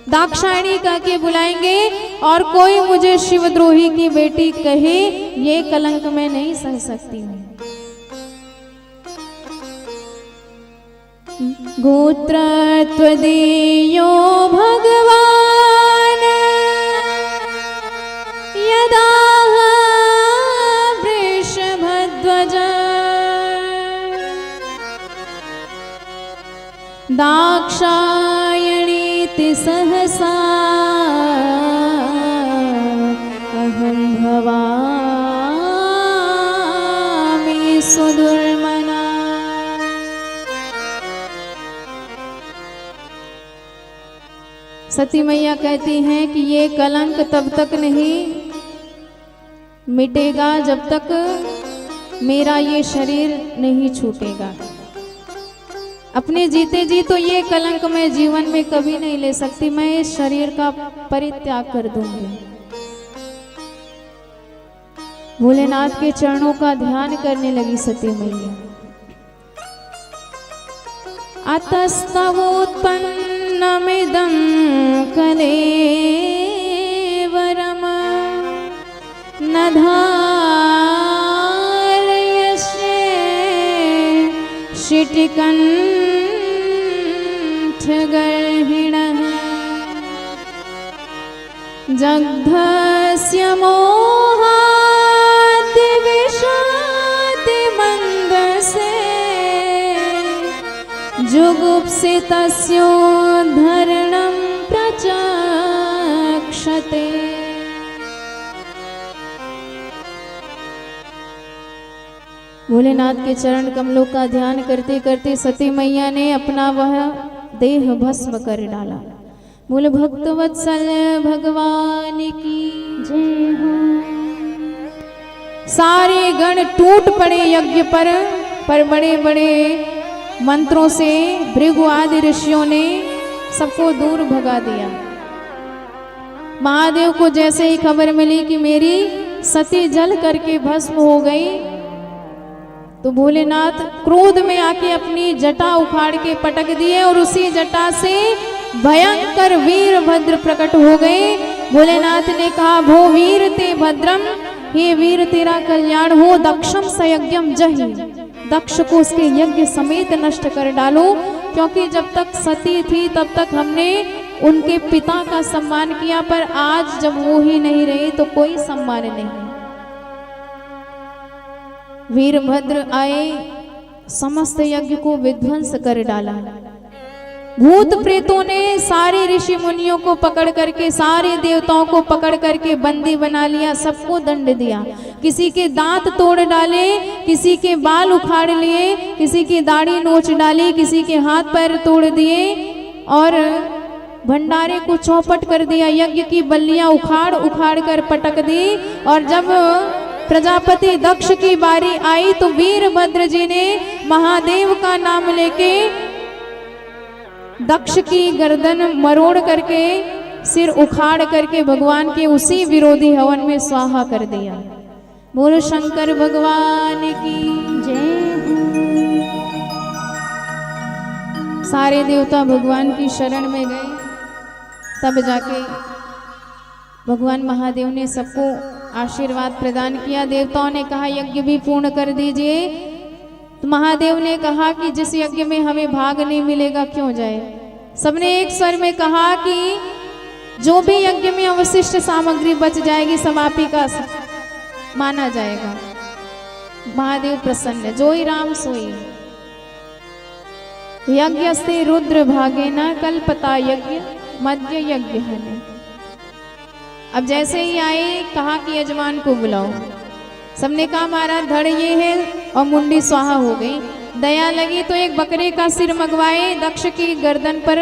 दाक्षायणी कह के बुलाएंगे, और कोई मुझे शिवद्रोही की बेटी कहे, ये कलंक मैं नहीं सह सकती हूँ। गोत्र त्वदीयो भगवान यदा वृषभध्वज दाक्षायणीति सहसा अहं भवामि सुदुर्मना। सती मैया कहती हैं कि ये कलंक तब तक नहीं मिटेगा जब तक मेरा ये शरीर नहीं छूटेगा। अपने जीते जी तो ये कलंक मैं जीवन में कभी नहीं ले सकती, मैं इस शरीर का परित्याग कर दूंगी। भोलेनाथ के चरणों का ध्यान करने लगी सती मैया। अतस्तवोत्पन्नमिदं कलेवरम न धारयस्ये शिटिकण्ठगर्हिणः जग्धस्य मोहादिविषादिमन्दसे जुगुप्सितस्योद्धरणं प्रचक्षते। भोलेनाथ के चरण कमलों का ध्यान करते करते सती मैया ने अपना वह देह भस्म कर डाला। बोले भक्तवत्सल भगवान की जय हो। सारे गण टूट पड़े यज्ञ पर बड़े बड़े मंत्रों से भृगु आदि ऋषियों ने सबको दूर भगा दिया। महादेव को जैसे ही खबर मिली कि मेरी सती जल करके भस्म हो गई, तो भोलेनाथ क्रोध में आके अपनी जटा उखाड़ के पटक दिए और उसी जटा से भयंकर वीरभद्र प्रकट हो गए। भोलेनाथ ने कहा, भो वीर ते भद्रम, हे वीर तेरा कल्याण हो, दक्षम सयज्ञम जहि, दक्ष को उसके यज्ञ समेत नष्ट कर डालो। क्योंकि जब तक सती थी तब तक हमने उनके पिता का सम्मान किया, पर आज जब वो ही नहीं रहे तो कोई सम्मान नहीं। वीरभद्र आए, समस्त यज्ञ को विध्वंस कर डाला। भूत प्रेतों ने सारे ऋषि मुनियों को पकड़ करके, सारे देवताओं को पकड़ करके बंदी बना लिया, सबको दंड दिया। किसी के दांत तोड़ डाले, किसी के बाल उखाड़ लिए, किसी की दाढ़ी नोच डाली, किसी के हाथ पैर तोड़ दिए और भंडारे को चौपट कर दिया। यज्ञ की बल्लियां उखाड़ उखाड़ कर पटक दी। और जब प्रजापति दक्ष की बारी आई तो वीरभद्र जी ने महादेव का नाम लेके दक्ष की गर्दन मरोड़ करके, सिर उखाड़ करके भगवान के उसी विरोधी हवन में स्वाहा कर दिया। बोलो शंकर भगवान की जय। सारे देवता भगवान की शरण में गए, तब जाके भगवान महादेव ने सबको आशीर्वाद प्रदान किया। देवताओं ने कहा यज्ञ भी पूर्ण कर दीजिए। तो महादेव ने कहा कि जिस यज्ञ में हमें भाग नहीं मिलेगा क्यों जाए। सबने एक स्वर में कहा कि जो भी यज्ञ में अवशिष्ट सामग्री बच जाएगी सब आप ही का माना जाएगा। महादेव प्रसन्न, जोई राम सोई। यज्ञ से रुद्र भागे न कल्पता यज्ञ मध्य यज्ञ है। अब जैसे ही आए कहा कि यजमान को बुलाओ। सबने कहा महाराज धड़ ये है, और मुंडी स्वाहा हो गई। दया लगी तो एक बकरे का सिर मंगवाए, दक्ष की गर्दन पर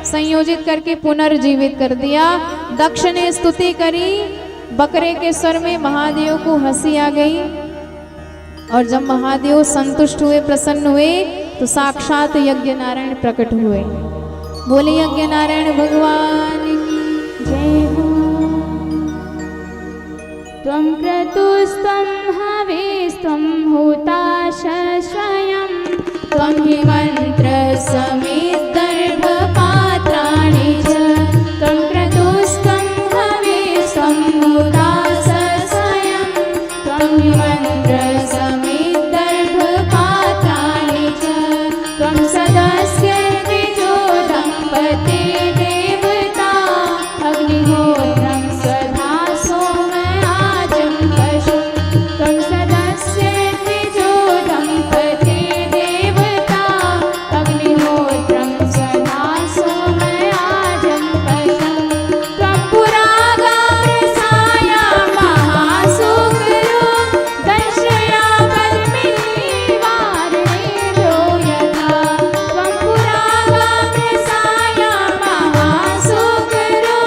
संयोजित करके पुनर्जीवित कर दिया। दक्ष ने स्तुति करी, बकरे के स्वर में महादेव को हंसी आ गई। और जब महादेव संतुष्ट हुए, प्रसन्न हुए, तो साक्षात यज्ञ नारायण प्रकट हुए। बोले यज्ञ नारायण भगवान की जय हो। त्वं क्रतुस्त्वं हविस्त्वं होताशः स्वयं, त्वं हि मन्त्रसमिद्धर्भपात्राणि च, त्वं क्रतुस्त्वं हविस्त्वं होताशः स्वयं, त्वं हि मन्त्रसमिद्धर्भपात्राणि च, त्वं सदस्य द्विजो दम्पते देवता, अग्निहोत्रं स्वधा सोमयाजं पशु, त्वं सदस्य द्विजो दम्पते देवता, अग्निहोत्रं स्वधा सोमयाजं पशु, त्वं पुरागामृसाया महासुकृतो, दर्शया वल्मीवारणेन्द्रो यथा, त्वं पुरागामृसाया महासुकृतो,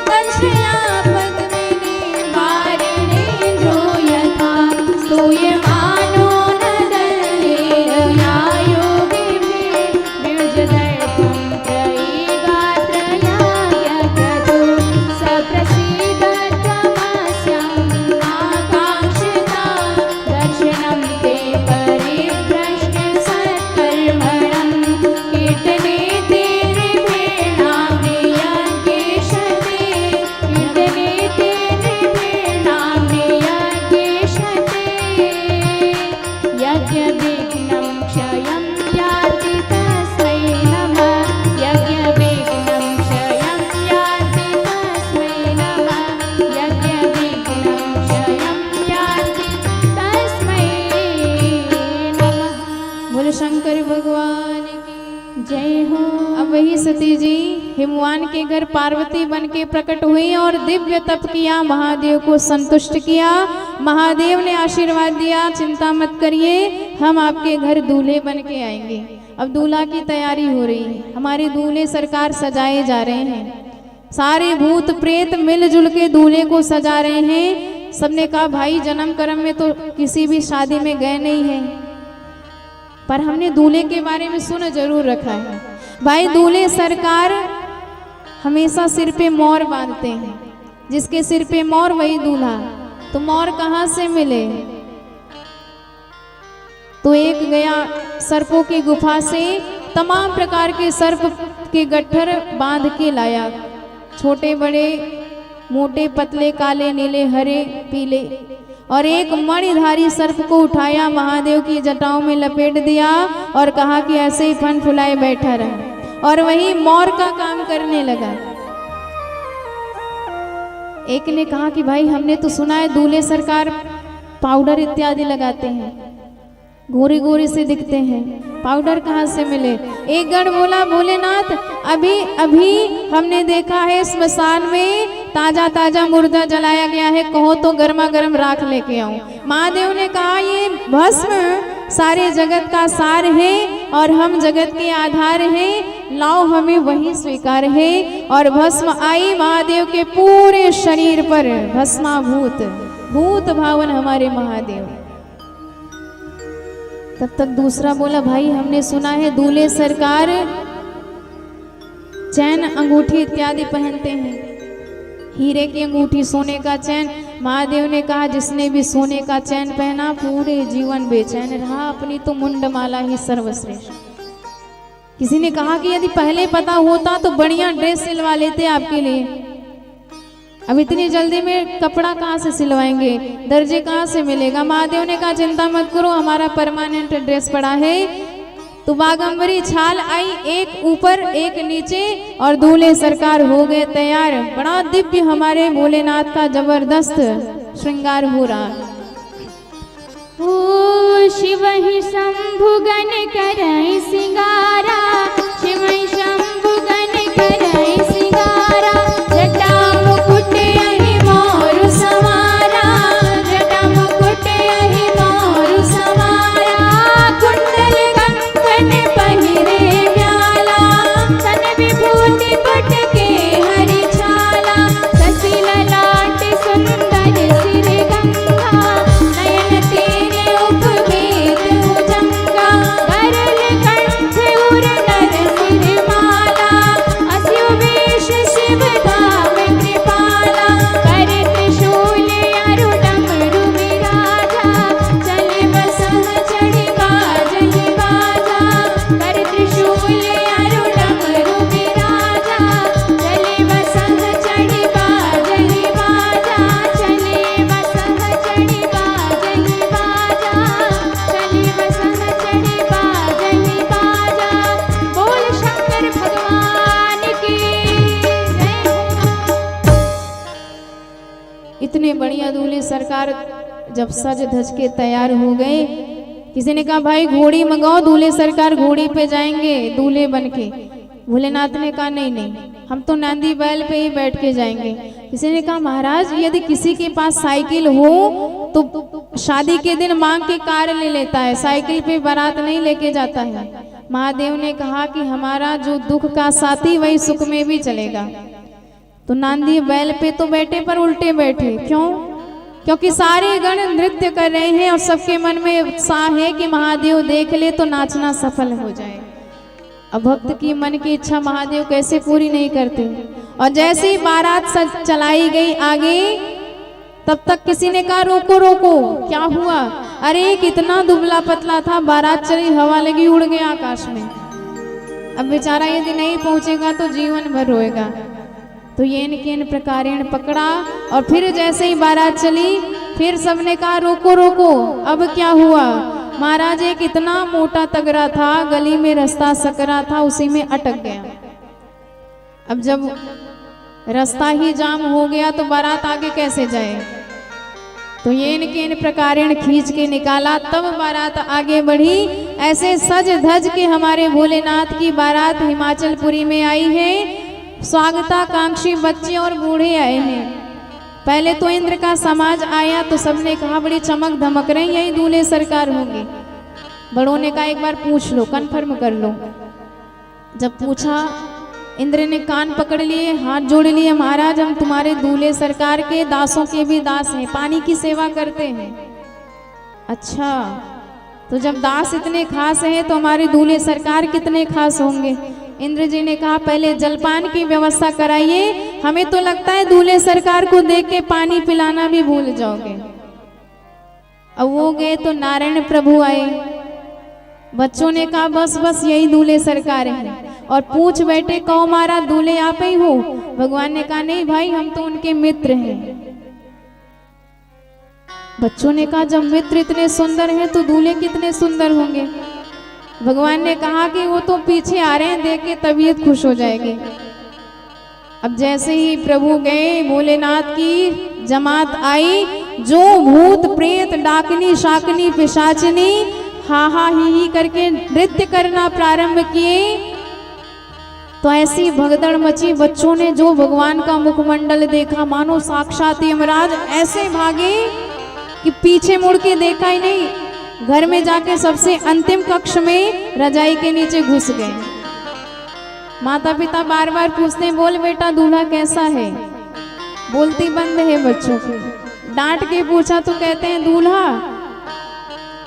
दर्शया वल्मीवारणेन्द्रो यथा, स्तूयमानो न दल्येन यायोगिभिः, द्विजदर्पं त्रयीगात्रयाज्ञक्रतुः, सप्रसीदत्वमस्यां आकाङ्क्षिता, दर्शनं ते परिभ्रष्टसत्कर्मणं, कीर्तने ते नृभेणाग्नि यज्ञेशते, कीर्तने ते नृभेणाग्नि यज्ञेशते, यज्ञविघ्नं क्षयं याति तस्मै नमः, यज्ञविघ्नं क्षयं याति तस्मै नमः, यज्ञविघ्नं क्षयं याति तस्मै नमः। बोलो शंकर भगवान की जय हो। अब वही सती जी हिमवान के घर पार्वती बन के प्रकट हुई और दिव्य तप किया, महादेव को संतुष्ट किया। महादेव ने आशीर्वाद दिया, चिंता मत करिए, हम आपके घर दूल्हे बन के आएंगे। अब दूल्हा की तैयारी हो रही है, हमारे दूल्हे सरकार सजाए जा रहे हैं। सारे भूत प्रेत मिलजुल के दूल्हे को सजा रहे हैं। सबने कहा भाई जन्म कर्म में तो किसी भी शादी में गए नहीं हैं, पर हमने दूल्हे के बारे में सुन जरूर रखा है। भाई दूल्हे सरकार हमेशा सिर पे मोर बांधते हैं, जिसके सिर पे मोर वही दूल्हा। तो मोर कहाँ से मिले? तो एक गया सर्पों की गुफा से तमाम प्रकार के सर्प के गट्ठर बांध के लाया, छोटे बड़े मोटे पतले काले नीले हरे पीले, और एक मणिधारी सर्प को उठाया, महादेव की जटाओं में लपेट दिया और कहा कि ऐसे ही फन फुलाए बैठा रहे, और वही मोर का काम करने लगा। एक ने कहा कि भाई हमने तो सुना है दूल्हे सरकार पाउडर इत्यादि लगाते हैं, गोरे गोरे से दिखते हैं, पाउडर कहाँ से मिले। एक गण बोला भोलेनाथ अभी अभी हमने देखा है स्मशान में ताजा ताजा मुर्दा जलाया गया है, कहो तो गर्मा गर्म राख लेके आऊं। महादेव ने कहा ये भस्म सारे जगत का सार है और हम जगत के आधार हैं, लाओ हमें वही स्वीकार है। और भस्म आई महादेव के पूरे शरीर पर, भस्माभूत भूत भावन हमारे महादेव। तब तक दूसरा बोला भाई हमने सुना है दूल्हे सरकार चैन अंगूठी इत्यादि पहनते हैं, हीरे की अंगूठी सोने का चैन। महादेव ने कहा जिसने भी सोने का चैन पहना पूरे जीवन बेचैन रहा, अपनी तो मुंडमाला ही सर्वश्रेष्ठ। किसी ने कहा कि यदि पहले पता होता तो बढ़िया ड्रेस सिलवा लेते आपके लिए, अब इतनी जल्दी में कपड़ा कहाँ से सिलवाएंगे, दर्जे कहाँ से मिलेगा। महादेव ने कहा चिंता मत करो हमारा परमानेंट ड्रेस पड़ा है। तो बागंबरी छाल आई, एक ऊपर एक नीचे, और दूल्हे सरकार हो गए तैयार। बड़ा दिव्य हमारे भोलेनाथ का जबरदस्त श्रृंगार हो रहा। ओ शिव ही शंभु गण करई सिंगारा, शिव ही शंभु गण करई सिंगारा, जटा मुकुट यही मोर सवारा, जटा मुकुट यही मोर सवारा, कुंडल कंकण पहिरे व्याला, तन विभूति बट के हरि छाला, शशि ललाट सुंदर सिर गंगा, नयन तेरे उपवेद भुजंगा, गरल कंठ उर नर सिर माला, अस्यु वेश शिव धाम कृपाला, कर त्रिशूल अरु डमरू विराजा, चले बसह चढ़ी बाजहि बाजा, कर त्रिशूल अरु डमरू विराजा, चले बसह चढ़ी बाजहि बाजा, चले बसह चढ़ी बाजहि बाजा, चले बसह चढ़ी बाजहि बाजा। बोल शंकर भगवान की जय। इतने बढ़िया दूल्हे सरकार जब सज धज के तैयार हो गए, किसी ने कहा भाई घोड़ी मंगाओ, दूल्हे सरकार घोड़ी पे जाएंगे दूल्हे बन के। भोलेनाथ ने कहा नहीं नहीं, हम तो नांदी बैल पे ही बैठ के जाएंगे। किसी ने कहा महाराज यदि किसी के पास साइकिल हो तो शादी के दिन मांग के कार ले लेता है, साइकिल पे बारात नहीं लेके जाता है। महादेव ने कहा कि हमारा जो दुख का साथी वही सुख में भी चलेगा। तो नांदी बैल पे तो बैठे पर उल्टे बैठे, क्यों? क्योंकि सारे गण नृत्य कर रहे हैं और सबके मन में उत्साह है कि महादेव देख ले तो नाचना सफल हो जाए। अब भक्त की मन की इच्छा महादेव कैसे पूरी नहीं करते। और जैसे ही बारात चलाई गई आगे, तब तक किसी ने कहा रोको रोको, क्या हुआ? अरे कितना दुबला पतला था, बारात चली हवा लगी उड़ गया आकाश में। अब बेचारा यदि नहीं पहुंचेगा तो जीवन भर रोएगा। तो येन प्रकारेण पकड़ा और फिर जैसे ही बारात चली फिर सबने कहा रोको रोको, अब क्या हुआ? महाराज एक इतना मोटा तगड़ा था, गली में रास्ता सकरा था, उसी में अटक गया। अब जब रास्ता ही जाम हो गया तो बारात आगे कैसे जाए? तो येन प्रकारेण खींच के निकाला, तब बारात आगे बढ़ी। ऐसे सज धज के हमारे भोलेनाथ की बारात हिमाचलपुरी में आई है। स्वागताकांक्षी बच्चे और बूढ़े आए हैं। पहले तो इंद्र का समाज आया तो सबने कहा बड़ी चमक धमक रही, यही दूल्हे सरकार होंगे। बड़ों ने कहा एक बार पूछ लो, कंफर्म कर लो। जब पूछा, इंद्र ने कान पकड़ लिए, हाथ जोड़ लिए, महाराज हम तुम्हारे दूल्हे सरकार के दासों के भी दास हैं, पानी की सेवा करते हैं। अच्छा, तो जब दास इतने खास हैं तो हमारे दूल्हे सरकार कितने खास होंगे? इंद्र जी ने कहा पहले जलपान की व्यवस्था कराइए, हमें तो लगता है दूल्हे सरकार को देख के पानी पिलाना भी भूल जाओगे। अब वो गए तो नारायण प्रभु आए। बच्चों ने कहा बस बस यही दूल्हे सरकार हैं, और पूछ बैठे कहो हमारा दूल्हे आप ही हो? भगवान ने कहा नहीं भाई, हम तो उनके मित्र हैं। बच्चों ने कहा जब मित्र इतने सुंदर हैं तो दूल्हे कितने सुंदर होंगे? भगवान ने कहा कि वो तो पीछे आ रहे हैं, देख के तबीयत खुश हो जाएगी। अब जैसे ही प्रभु गए, भोलेनाथ की जमात आई, जो भूत प्रेत डाकनी शाकनी पिशाचनी हा हा ही करके नृत्य करना प्रारंभ किए तो ऐसी भगदड़ मची। बच्चों ने जो भगवान का मुखमंडल देखा मानो साक्षात यमराज ऐसे भागे कि पीछे मुड़ के देखा ही नहीं। घर में जाके सबसे अंतिम कक्ष में रजाई के नीचे घुस गए। माता पिता बार बार पूछते, बोल बेटा दूल्हा कैसा है? बोलती बंद है बच्चों की। डांट के पूछा तो कहते हैं दूल्हा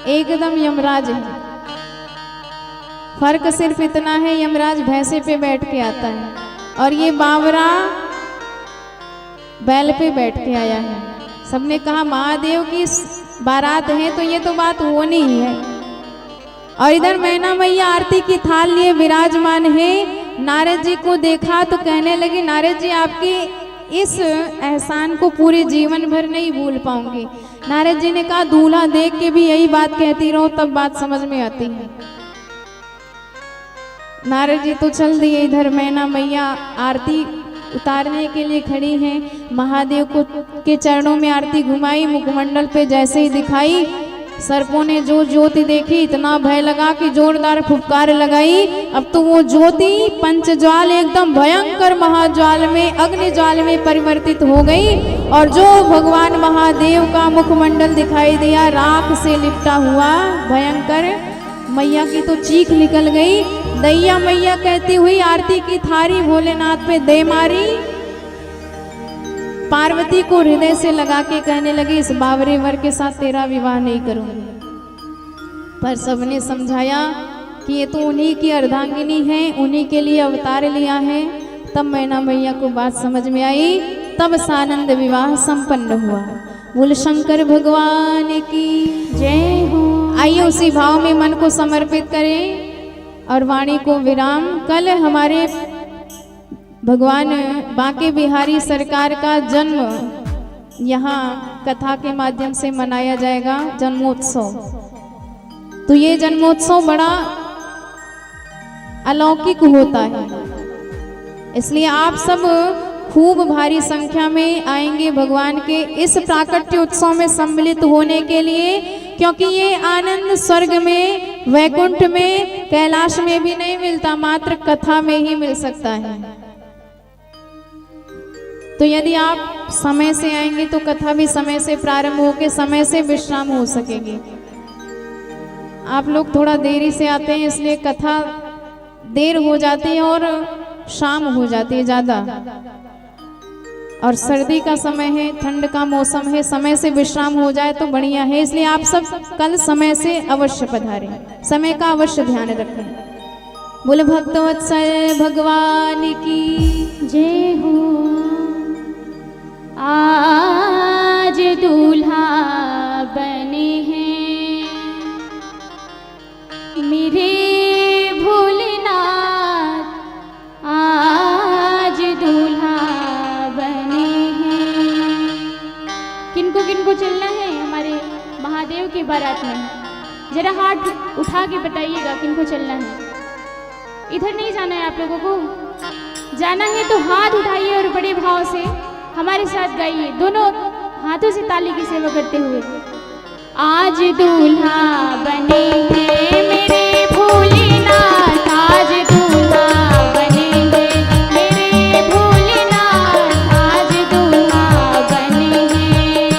एकदम यमराज है। फर्क सिर्फ इतना है यमराज भैंसे पे बैठ के आता है और ये बावरा बैल पे बैठ के आया है। सबने कहा महादेव की बारात है तो ये तो बात होनी ही है। और इधर मैना मैया आरती की थाल लिए विराजमान है। नारद जी को देखा तो कहने लगी, नारद जी आपके इस एहसान को पूरे जीवन भर नहीं भूल पाऊंगी। नारद जी ने कहा दूल्हा देख के भी यही बात कहती रहो तब बात समझ में आती है। नारद जी तो चल दिए। इधर मैना मैया आरती उतारने के लिए खड़ी हैं। महादेव को के चरणों में आरती घुमाई। मुखमंडल पे जैसे ही दिखाई सर्पों ने जो ज्योति देखी इतना भय लगा कि जोरदार फुफकार लगाई। अब तो वो ज्योति पंचज्वाल एकदम भयंकर महाज्वाल में अग्नि ज्वाल में परिवर्तित हो गई और जो भगवान महादेव का मुखमंडल दिखाई दिया राख से लिपटा हुआ भयंकर। मैया की तो चीख निकल गई। दैया मैया कहती हुई आरती की थारी भोलेनाथ पे दे मारी। पार्वती को हृदय से लगा के कहने लगी इस बावरे वर के साथ तेरा विवाह नहीं करूंगी। पर सबने समझाया कि ये तो उन्हीं की अर्धांगिनी है, उन्हीं के लिए अवतार लिया है। तब मैना मैया को बात समझ में आई। तब सानंद विवाह संपन्न हुआ। बोल शंकर भगवान की जय हो। आइए उसी भाव में मन को समर्पित करें और वाणी को विराम। कल हमारे भगवान बांके बिहारी सरकार का जन्म यहाँ कथा के माध्यम से मनाया जाएगा, जन्मोत्सव। तो ये जन्मोत्सव बड़ा अलौकिक होता है, इसलिए आप सब खूब भारी संख्या में आएंगे भगवान के इस प्राकट्य उत्सव में सम्मिलित होने के लिए, क्योंकि ये आनंद स्वर्ग में, वैकुंठ में, कैलाश में भी नहीं मिलता, मात्र कथा में ही मिल सकता है। तो यदि आप समय से आएंगे तो कथा भी समय से प्रारंभ होकर समय से विश्राम हो सकेगी। आप लोग थोड़ा देरी से आते हैं इसलिए कथा देर हो जाती है और शाम हो जाती है ज़्यादा। और सर्दी का समय है, ठंड का मौसम है, समय से विश्राम हो जाए तो बढ़िया है। इसलिए आप सब कल समय से अवश्य पधारें, समय का अवश्य ध्यान रखें। बोले भक्तवत्सल भगवान की जय हो। आज दूल्हा बने हैं मेरे भोलेनाथ, आज दूल्हा बने हैं। किनको किनको चलना है हमारे महादेव की बारात में? जरा हाथ उठा के बताइएगा किनको चलना है। इधर नहीं जाना है आप लोगों को, जाना है तो हाथ उठाइए और बड़े भाव से हमारे साथ गाइए, दोनों हाथों से ताली की सेवा करते हुए। आज दूल्हा बने हैं मेरे भोलेनाथ, आज दूल्हा बने हैं मेरे भोलेनाथ, आज दूल्हा बने हैं,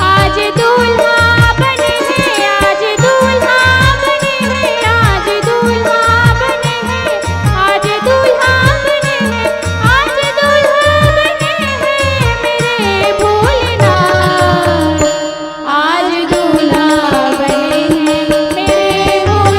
आज दूल्हा बने हैं, आज दूल्हा बने हैं, आज दूल्हा बने हैं, आज दूल्हा बने हैं, आज दूल्हा बने हैं मेरे भोलेनाथ, आज दूल्हा बने हैं मेरे भोलेनाथ।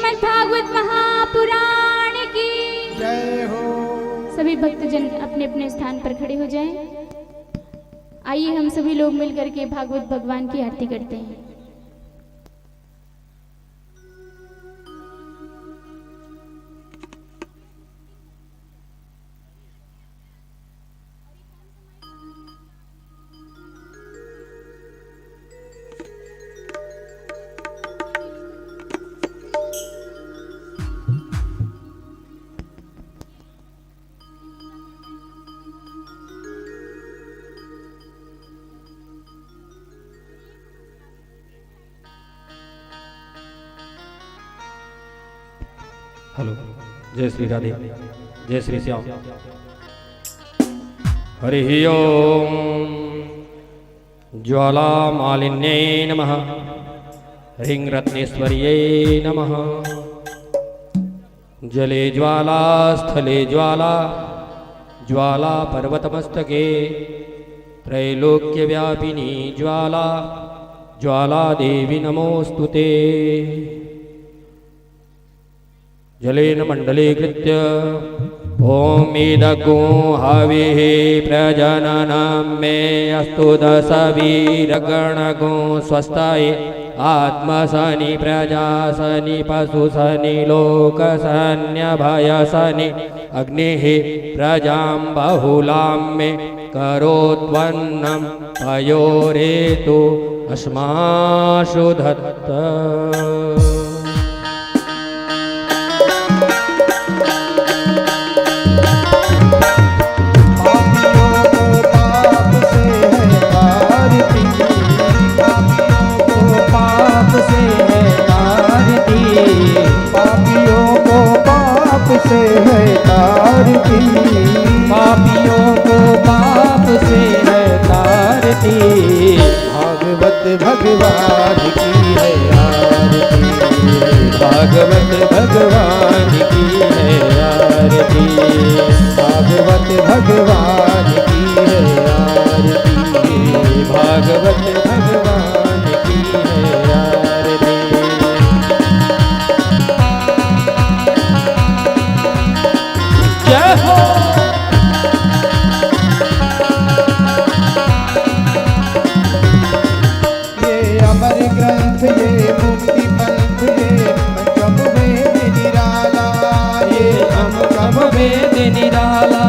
श्रीमद् भागवत महापुराण की जय हो। सभी भक्तजन अपने अपने स्थान पर खड़े हो जाएं। आइए हम सभी लोग मिलकर के भागवत भगवान की आरती करते हैं। हेलो, जय श्री राधे, जय श्री श्याम। हरि ओम। ज्वाला मालिन्ये नमः, ह्रीं रत्नेश्वर्यै नमः। जले ज्वाला, स्थले ज्वाला, ज्वाला पर्वतमस्तके, त्रैलोक्यव्यापिनी ज्वाला, ज्वाला देवी नमोस्तुते। जलेन मण्डलीकृत्य ॐ इदगो हविः प्रजननं मे अस्तु दशवीरगणगो स्वस्ताय आत्मसनि प्रजासनि पशुसनि लोकसन्यभयसनि अग्निः प्रजां बहुलां मे करोत्वन्नं पयोरेतु अस्माशु धत्त। से है तारती, पापियों को पाप से है तारती। भागवत भगवान की है आरती, भागवत भगवान की है आरती। भागवत भगवान की है आरती, भागवत भगवान की है आरती। जय हो। ये अमर ग्रंथ, ये मुक्ति पंथ, ये पंचम वेद निराला, ये पंचम वेद निराला,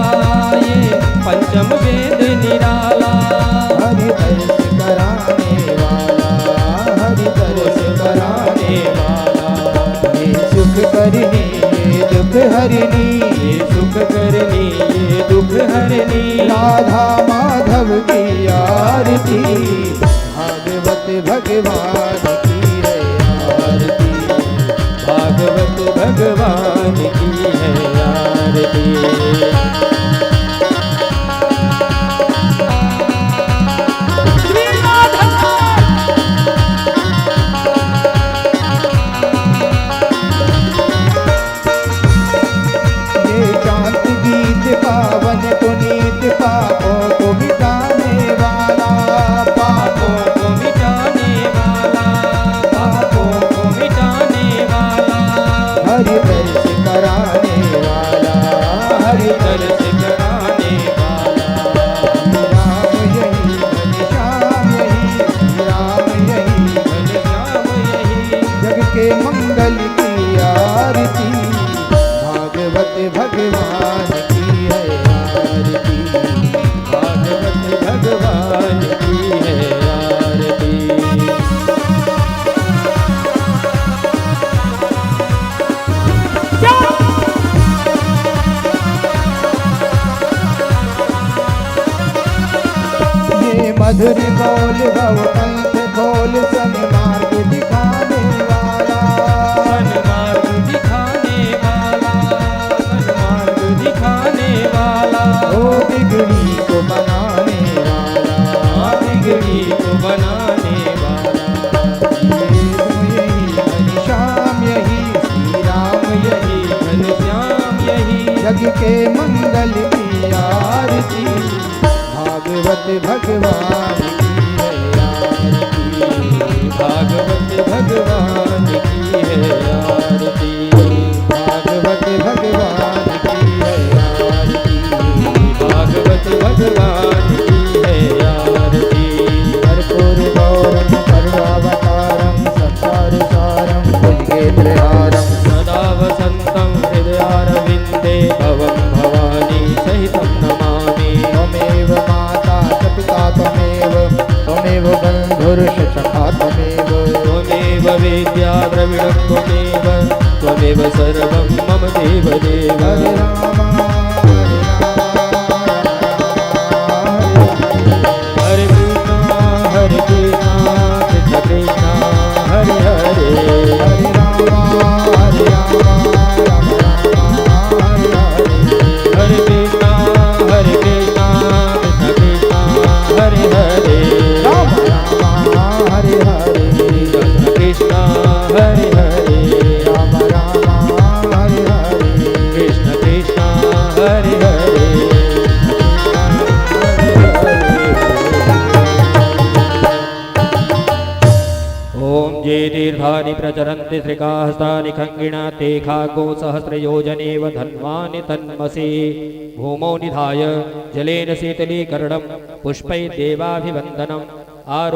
ये पंचम वेद निराला। हरि दर्श कराने वाला, हरि दर्श कराने वाला। ये सुख करनी, ये दुख हरनी, ये सुख करनी, ये दुख हरनी। राधा माधव की आरती, भागवत भगवान की है आरती, भागवत भगवान की है आरती। ये शांत गीत पावन पुनीत, पापों को मिटाने वाला, पापों को मिटाने वाला, पापों को मिटाने वाला। हरि दर्श कराने वाला, हरि दर्श कराने वाला। राम यही घनश्याम यही, राम यही घनश्याम यही, जग के मंगल की आरती, भागवत भगवान की है आरती, भागवत भगवान की है आरती। ये मधुर बोल भव पंथ खोल, सन्मार्ग दिखाने वाला, सन्मार्ग दिखाने वाला, सन्मार्ग दिखाने वाला। ओ बिगड़ी को बनाने वाला, बिगड़ी को बनाने वाला। यही घनश्याम यही, श्री राम यही, घनश्याम यही, जग के मंगल की आरती, भागवत भगवान की है आरती, भागवत भगवान की है आरती। पुरुष सखा त्वमेव त्वमेव वेद्या द्रविणं त्वमेव त्वमेव सर्वं मम देवदेव हरे राम हरे कृष्णा कृष्ण कृष्ण हरे हरे हरे राम हरे राम राम राम हरे हरे हरे कृष्णा कृष्ण कृष्ण हरे हरे राम राम हरे हरे कृष्ण कृष्ण हरे हरे राम राम हरे हरे कृष्ण कृष्ण हरे हरे ओम ये दीर्घानि प्रचरन्ति श्रिकाहस्तानि खङ्गिणा ते खागो सहस्रयोजनेव धन्वानि तन्मसि भूमौ निधाय जलेन शीतलीकरणं पुष्पैर्देवाभिवन्दनम्